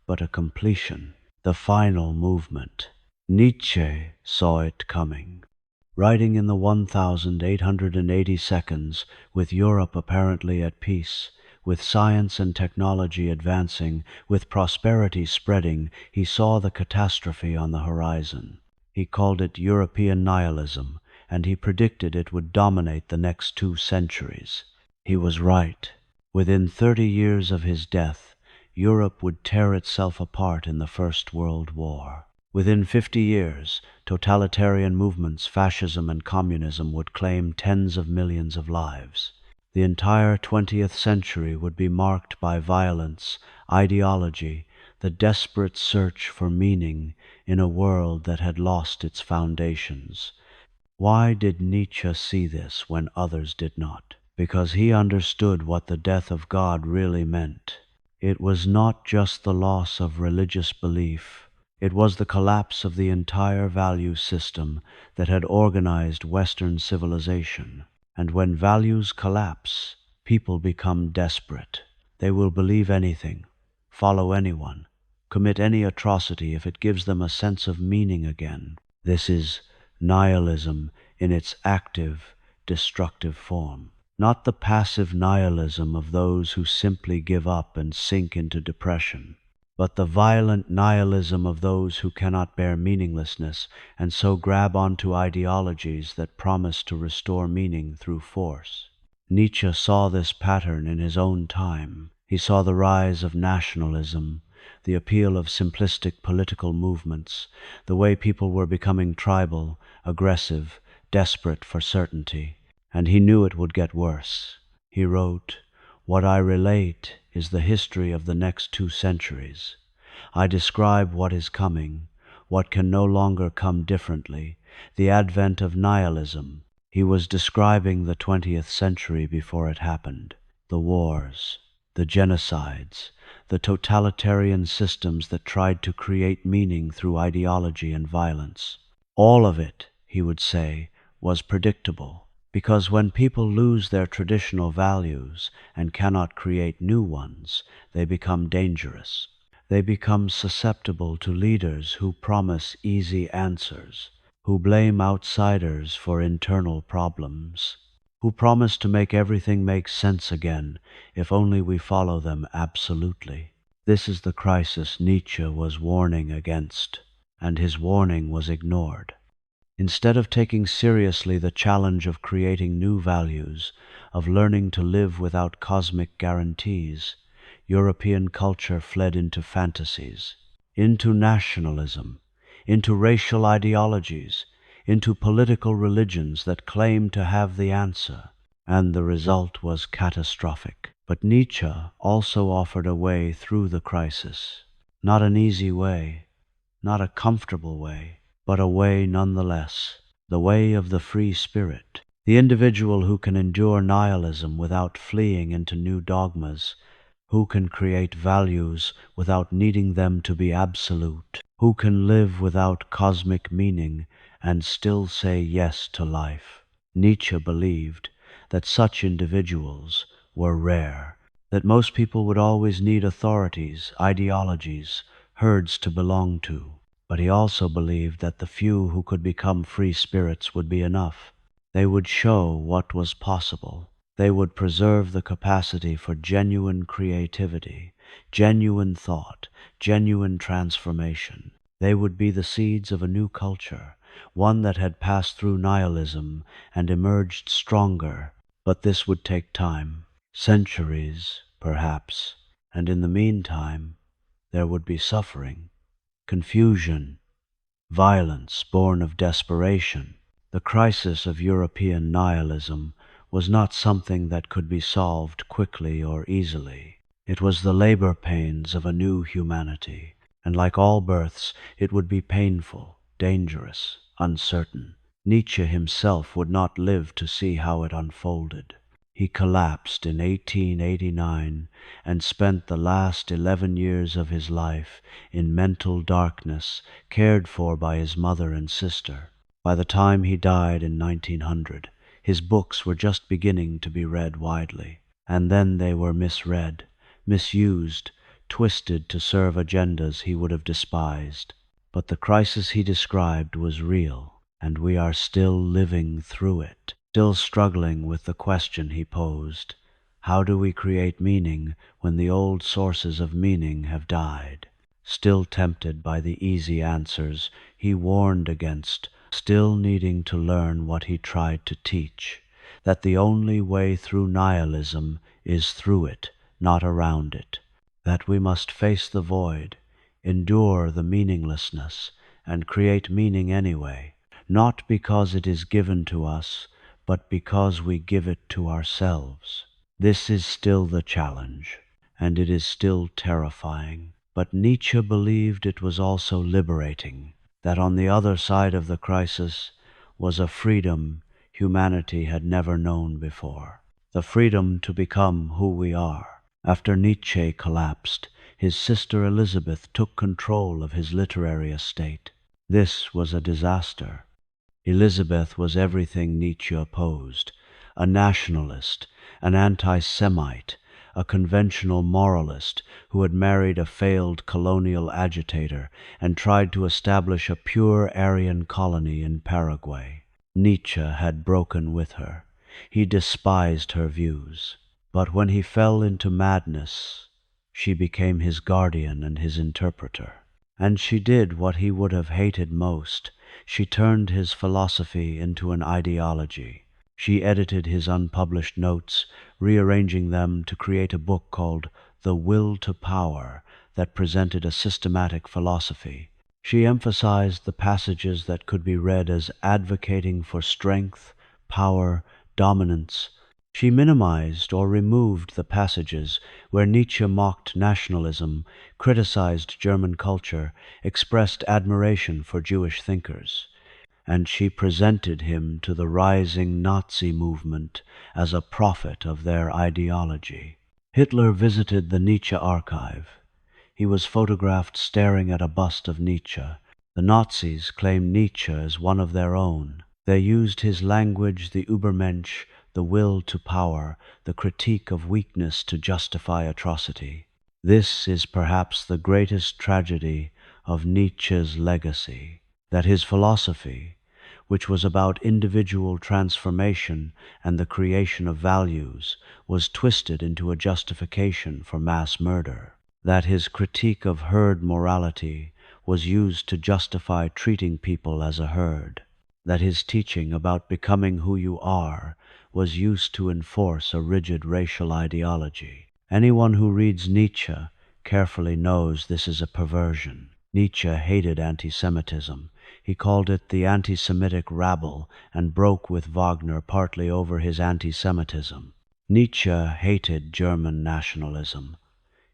but a completion, the final movement. Nietzsche saw it coming. Writing in the 1880 seconds, with Europe apparently at peace, with science and technology advancing, with prosperity spreading, he saw the catastrophe on the horizon. He called it European nihilism, and he predicted it would dominate the next 2 centuries. He was right. Within 30 years of his death, Europe would tear itself apart in the First World War. Within 50 years, totalitarian movements, fascism and communism would claim tens of millions of lives. The entire 20th century would be marked by violence, ideology, the desperate search for meaning in a world that had lost its foundations. Why did Nietzsche see this when others did not? Because he understood what the death of God really meant. It was not just the loss of religious belief. It was the collapse of the entire value system that had organized Western civilization. And when values collapse, people become desperate. They will believe anything, follow anyone, commit any atrocity if it gives them a sense of meaning again. This is nihilism in its active, destructive form. Not the passive nihilism of those who simply give up and sink into depression, but the violent nihilism of those who cannot bear meaninglessness and so grab onto ideologies that promise to restore meaning through force. Nietzsche saw this pattern in his own time. He saw the rise of nationalism, the appeal of simplistic political movements, the way people were becoming tribal, aggressive, desperate for certainty, and he knew it would get worse. He wrote, "What I relate is the history of the next 2 centuries. I describe what is coming, what can no longer come differently, the advent of nihilism." He was describing the 20th century before it happened. The wars, the genocides, the totalitarian systems that tried to create meaning through ideology and violence. All of it, he would say, was predictable, because when people lose their traditional values and cannot create new ones, they become dangerous. They become susceptible to leaders who promise easy answers, who blame outsiders for internal problems, who promise to make everything make sense again if only we follow them absolutely. This is the crisis Nietzsche was warning against, and his warning was ignored. Instead of taking seriously the challenge of creating new values, of learning to live without cosmic guarantees, European culture fled into fantasies, into nationalism, into racial ideologies, into political religions that claimed to have the answer, and the result was catastrophic. But Nietzsche also offered a way through the crisis, not an easy way, not a comfortable way, but a way nonetheless, the way of the free spirit, the individual who can endure nihilism without fleeing into new dogmas, who can create values without needing them to be absolute, who can live without cosmic meaning and still say yes to life. Nietzsche believed that such individuals were rare, that most people would always need authorities, ideologies, herds to belong to. But he also believed that the few who could become free spirits would be enough. They would show what was possible. They would preserve the capacity for genuine creativity, genuine thought, genuine transformation. They would be the seeds of a new culture, one that had passed through nihilism and emerged stronger. But this would take time, centuries, perhaps, and in the meantime, there would be suffering, confusion, violence born of desperation. The crisis of European nihilism was not something that could be solved quickly or easily. It was the labor pains of a new humanity, and like all births, it would be painful, dangerous, uncertain. Nietzsche himself would not live to see how it unfolded. He collapsed in 1889 and spent the last 11 years of his life in mental darkness, cared for by his mother and sister. By the time he died in 1900, his books were just beginning to be read widely, and then they were misread, misused, twisted to serve agendas he would have despised. But the crisis he described was real, and we are still living through it, still struggling with the question he posed: how do we create meaning when the old sources of meaning have died? Still tempted by the easy answers he warned against, still needing to learn what he tried to teach, that the only way through nihilism is through it, not around it, that we must face the void, endure the meaninglessness, and create meaning anyway, not because it is given to us, but because we give it to ourselves. This is still the challenge, and it is still terrifying. But Nietzsche believed it was also liberating, that on the other side of the crisis was a freedom humanity had never known before, the freedom to become who we are. After Nietzsche collapsed, his sister Elizabeth took control of his literary estate. This was a disaster. Elizabeth was everything Nietzsche opposed: a nationalist, an anti-Semite, a conventional moralist who had married a failed colonial agitator and tried to establish a pure Aryan colony in Paraguay. Nietzsche had broken with her. He despised her views. But when he fell into madness, she became his guardian and his interpreter. And she did what he would have hated most. She turned his philosophy into an ideology. She edited his unpublished notes, rearranging them to create a book called The Will to Power that presented a systematic philosophy. She emphasized the passages that could be read as advocating for strength, power, dominance. She minimized or removed the passages where Nietzsche mocked nationalism, criticized German culture, expressed admiration for Jewish thinkers. And she presented him to the rising Nazi movement as a prophet of their ideology. Hitler visited the Nietzsche archive. He was photographed staring at a bust of Nietzsche. The Nazis claimed Nietzsche as one of their own. They used his language, the Übermensch, the will to power, the critique of weakness to justify atrocity. This is perhaps the greatest tragedy of Nietzsche's legacy, that his philosophy, which was about individual transformation and the creation of values, was twisted into a justification for mass murder, that his critique of herd morality was used to justify treating people as a herd, that his teaching about becoming who you are was used to enforce a rigid racial ideology. Anyone who reads Nietzsche carefully knows this is a perversion. Nietzsche hated anti-Semitism. He called it the anti-Semitic rabble and broke with Wagner partly over his anti-Semitism. Nietzsche hated German nationalism.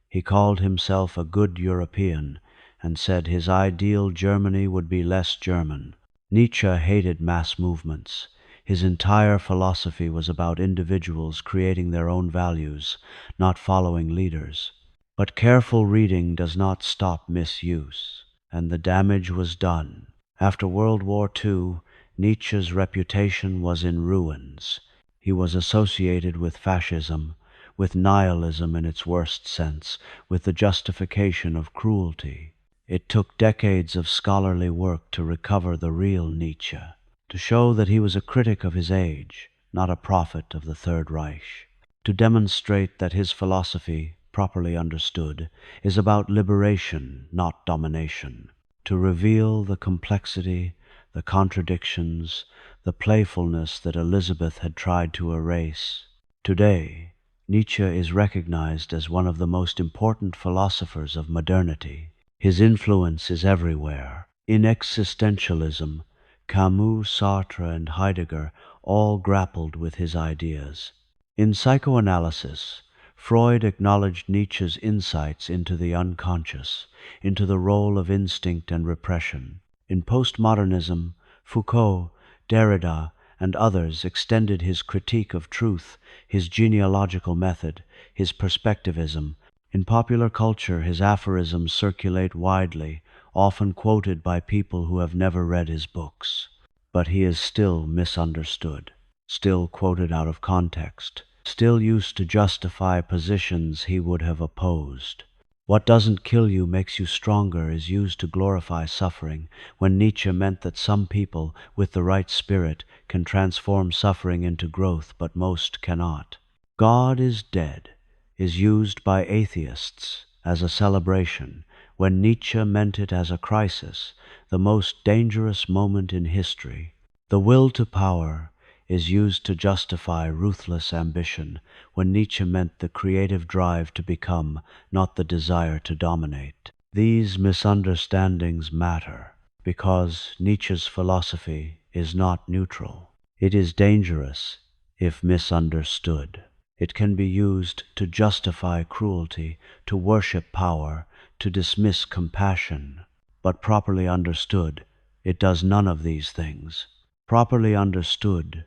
He called himself a good European and said his ideal Germany would be less German. Nietzsche hated mass movements. His entire philosophy was about individuals creating their own values, not following leaders. But careful reading does not stop misuse, and the damage was done. After World War II, Nietzsche's reputation was in ruins. He was associated with fascism, with nihilism in its worst sense, with the justification of cruelty. It took decades of scholarly work to recover the real Nietzsche, to show that he was a critic of his age, not a prophet of the Third Reich, to demonstrate that his philosophy, properly understood, is about liberation, not domination, to reveal the complexity, the contradictions, the playfulness that Elizabeth had tried to erase. Today, Nietzsche is recognized as one of the most important philosophers of modernity. His influence is everywhere. In existentialism, Camus, Sartre, and Heidegger all grappled with his ideas. In psychoanalysis, Freud acknowledged Nietzsche's insights into the unconscious, into the role of instinct and repression. In postmodernism, Foucault, Derrida, and others extended his critique of truth, his genealogical method, his perspectivism. In popular culture, his aphorisms circulate widely, often quoted by people who have never read his books. But he is still misunderstood, still quoted out of context, still used to justify positions he would have opposed. What doesn't kill you makes you stronger is used to glorify suffering, when Nietzsche meant that some people, with the right spirit, can transform suffering into growth, but most cannot. God is dead is used by atheists as a celebration, when Nietzsche meant it as a crisis, the most dangerous moment in history. The will to power is used to justify ruthless ambition, when Nietzsche meant the creative drive to become, not the desire to dominate. These misunderstandings matter, because Nietzsche's philosophy is not neutral. It is dangerous if misunderstood. It can be used to justify cruelty, to worship power, to dismiss compassion. But properly understood, it does none of these things. Properly understood,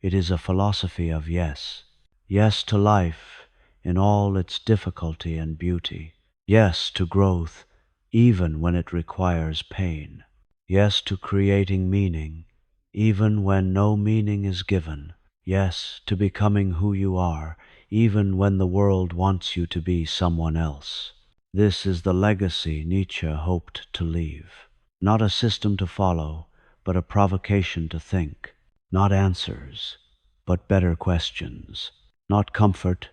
it is a philosophy of yes. Yes to life in all its difficulty and beauty. Yes to growth, even when it requires pain. Yes to creating meaning, even when no meaning is given. Yes to becoming who you are, even when the world wants you to be someone else. This is the legacy Nietzsche hoped to leave. Not a system to follow, but a provocation to think. Not answers, but better questions. Not comfort,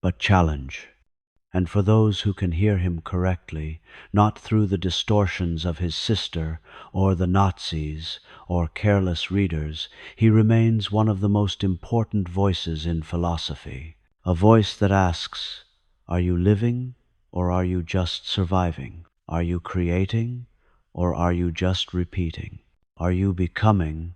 but challenge. And for those who can hear him correctly, not through the distortions of his sister, or the Nazis, or careless readers, he remains one of the most important voices in philosophy. A voice that asks, are you living, or are you just surviving? Are you creating, or are you just repeating? Are you becoming,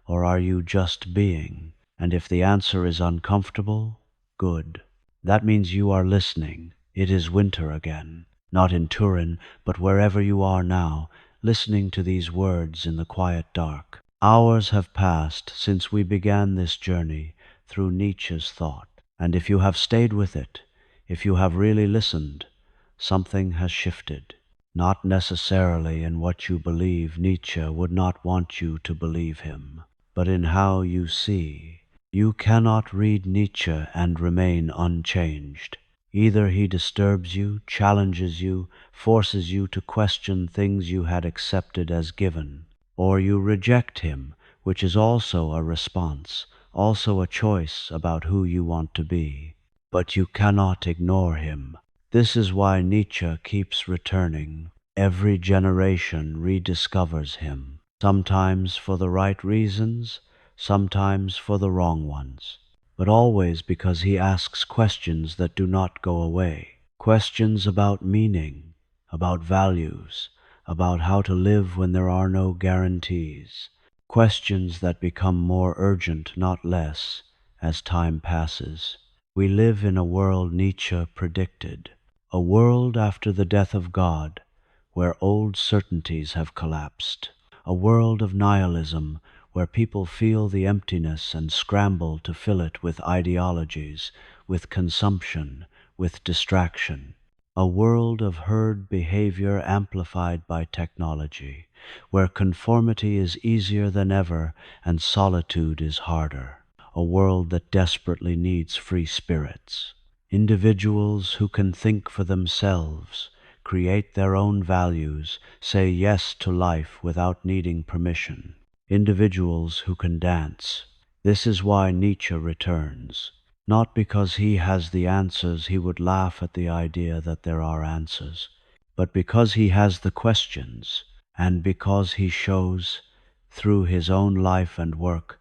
or are you just being? And if the answer is uncomfortable, good. That means you are listening. It is winter again, not in Turin, but wherever you are now, listening to these words in the quiet dark. Hours have passed since we began this journey through Nietzsche's thought, and if you have stayed with it, if you have really listened, something has shifted. Not necessarily in what you believe. Nietzsche would not want you to believe him, but in how you see. You cannot read Nietzsche and remain unchanged. Either he disturbs you, challenges you, forces you to question things you had accepted as given, or you reject him, which is also a response, also a choice about who you want to be. But you cannot ignore him. This is why Nietzsche keeps returning. Every generation rediscovers him, sometimes for the right reasons, sometimes for the wrong ones, but always because he asks questions that do not go away. Questions about meaning, about values, about how to live when there are no guarantees. Questions that become more urgent, not less, as time passes. We live in a world Nietzsche predicted, a world after the death of God, where old certainties have collapsed, a world of nihilism, where people feel the emptiness and scramble to fill it with ideologies, with consumption, with distraction, a world of herd behavior amplified by technology, where conformity is easier than ever and solitude is harder, a world that desperately needs free spirits. Individuals who can think for themselves, create their own values, say yes to life without needing permission. Individuals who can dance. This is why Nietzsche returns. Not because he has the answers, he would laugh at the idea that there are answers, but because he has the questions, and because he shows, through his own life and work,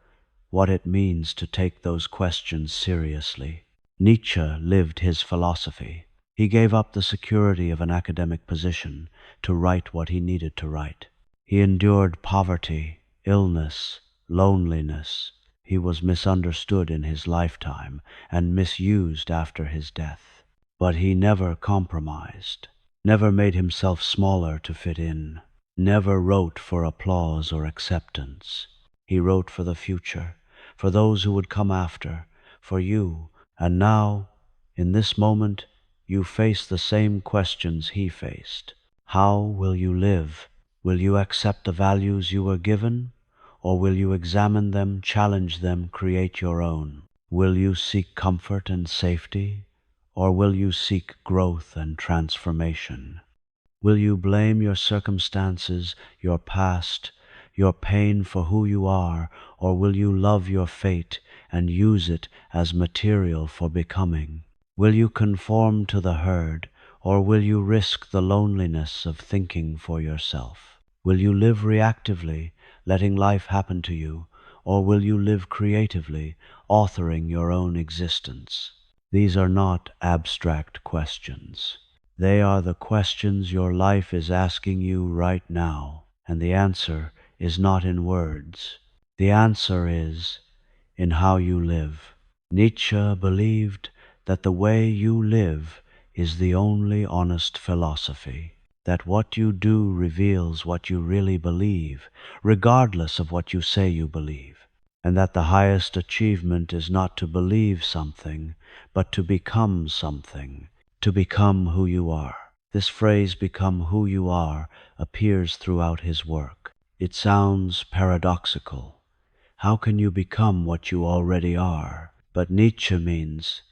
what it means to take those questions seriously. Nietzsche lived his philosophy. He gave up the security of an academic position to write what he needed to write. He endured poverty, illness, loneliness. He was misunderstood in his lifetime and misused after his death. But he never compromised, never made himself smaller to fit in, never wrote for applause or acceptance. He wrote for the future, for those who would come after, for you. And now, in this moment, you face the same questions he faced. How will you live? Will you accept the values you were given? Or will you examine them, challenge them, create your own? Will you seek comfort and safety? Or will you seek growth and transformation? Will you blame your circumstances, your past, your pain for who you are, or will you love your fate and use it as material for becoming? Will you conform to the herd, or will you risk the loneliness of thinking for yourself? Will you live reactively, letting life happen to you, or will you live creatively, authoring your own existence? These are not abstract questions. They are the questions your life is asking you right now, and the answer is not in words. The answer is in how you live. Nietzsche believed that the way you live is the only honest philosophy, that what you do reveals what you really believe, regardless of what you say you believe, and that the highest achievement is not to believe something, but to become something, to become who you are. This phrase, become who you are, appears throughout his work. It sounds paradoxical. How can you become what you already are? But Nietzsche means,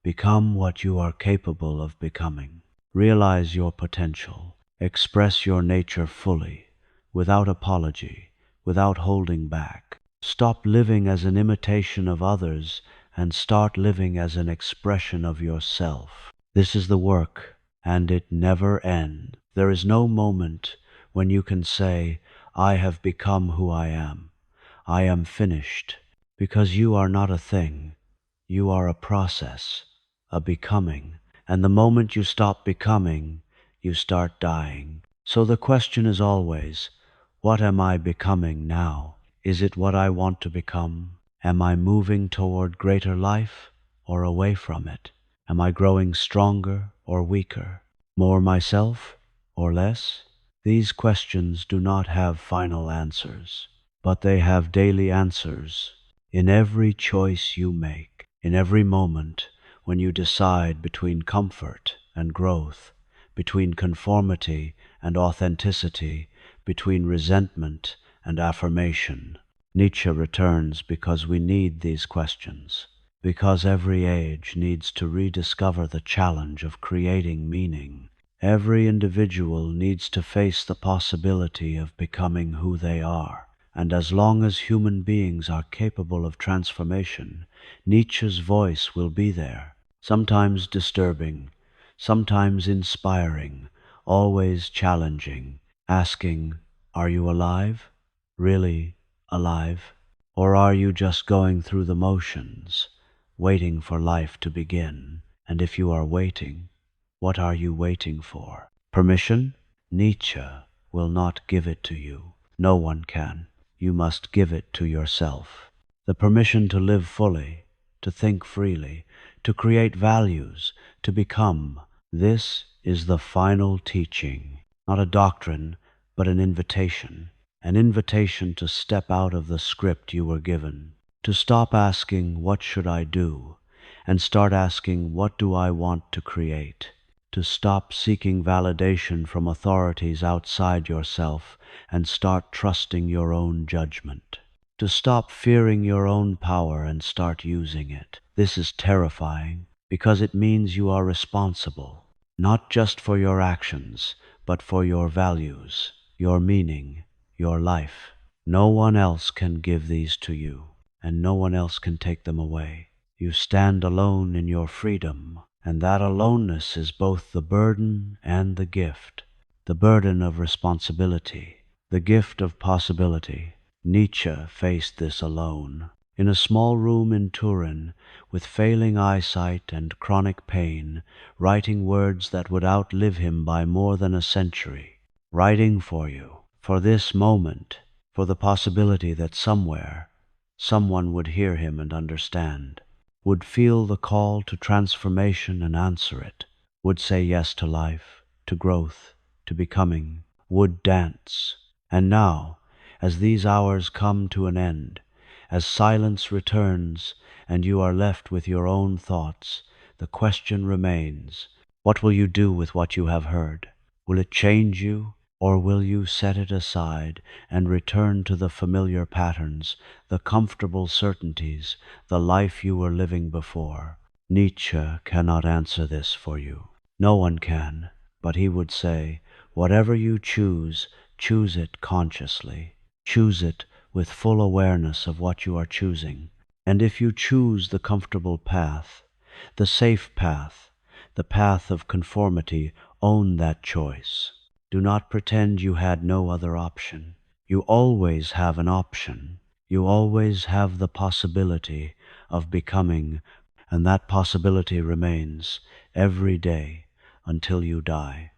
become what you are capable of becoming. Realize your potential. Express your nature fully, without apology, without holding back. Stop living as an imitation of others and start living as an expression of yourself. This is the work, and it never ends. There is no moment when you can say, I have become who I am. I am finished, because you are not a thing. You are a process, a becoming. And the moment you stop becoming, you start dying. So the question is always, what am I becoming now? Is it what I want to become? Am I moving toward greater life or away from it? Am I growing stronger or weaker? More myself or less? These questions do not have final answers, but they have daily answers in every choice you make, in every moment when you decide between comfort and growth, between conformity and authenticity, between resentment and affirmation. Nietzsche returns because we need these questions, because every age needs to rediscover the challenge of creating meaning. Every individual needs to face the possibility of becoming who they are. And as long as human beings are capable of transformation, Nietzsche's voice will be there, sometimes disturbing, sometimes inspiring, always challenging, asking, are you alive? Really alive? Or are you just going through the motions, waiting for life to begin? And if you are waiting, what are you waiting for? Permission? Nietzsche will not give it to you. No one can. You must give it to yourself. The permission to live fully, to think freely, to create values, to become. This is the final teaching, not a doctrine, but an invitation to step out of the script you were given, to stop asking, what should I do, and start asking, what do I want to create? To stop seeking validation from authorities outside yourself and start trusting your own judgment. To stop fearing your own power and start using it. This is terrifying because it means you are responsible, not just for your actions, but for your values, your meaning, your life. No one else can give these to you, and no one else can take them away. You stand alone in your freedom, and that aloneness is both the burden and the gift. The burden of responsibility, the gift of possibility. Nietzsche faced this alone. In a small room in Turin, with failing eyesight and chronic pain, writing words that would outlive him by more than a century. Writing for you, for this moment, for the possibility that somewhere, someone would hear him and understand, would feel the call to transformation and answer it, would say yes to life, to growth, to becoming, would dance. And now, as these hours come to an end, As silence returns and you are left with your own thoughts, the question remains, what will you do with what you have heard? Will it change you, or will you set it aside and return to the familiar patterns, the comfortable certainties, the life you were living before? Nietzsche cannot answer this for you. No one can, but he would say, whatever you choose, choose it consciously. Choose it with full awareness of what you are choosing. And if you choose the comfortable path, the safe path, the path of conformity, own that choice. Do not pretend you had no other option. You always have an option. You always have the possibility of becoming, and that possibility remains every day until you die.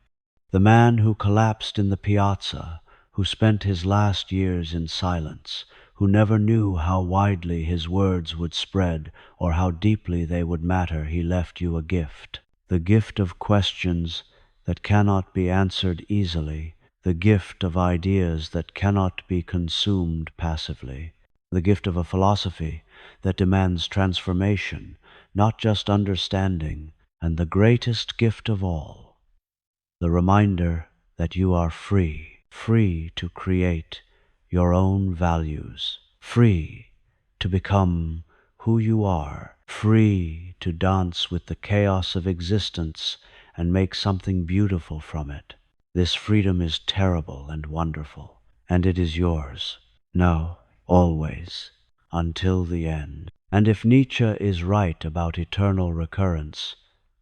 The man who collapsed in the piazza, who spent his last years in silence, who never knew how widely his words would spread or how deeply they would matter, he left you a gift. The gift of questions that cannot be answered easily, the gift of ideas that cannot be consumed passively, the gift of a philosophy that demands transformation, not just understanding, and the greatest gift of all, the reminder that you are free, free to create your own values, free to become who you are, free to dance with the chaos of existence and make something beautiful from it. This freedom is terrible and wonderful, and it is yours. No, always, until the end. And if Nietzsche is right about eternal recurrence,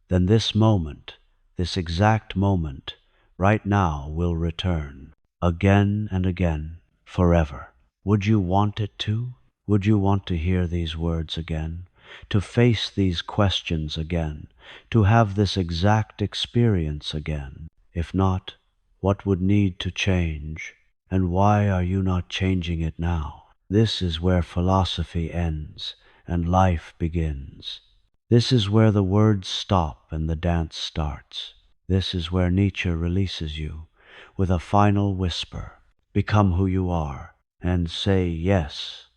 then this moment, this exact moment, right now, will return, again and again, forever. Would you want it to? Would you want to hear these words again? To face these questions again? To have this exact experience again? If not, what would need to change? And why are you not changing it now? This is where philosophy ends and life begins. This is where the words stop and the dance starts. This is where Nietzsche releases you with a final whisper. Become who you are and say yes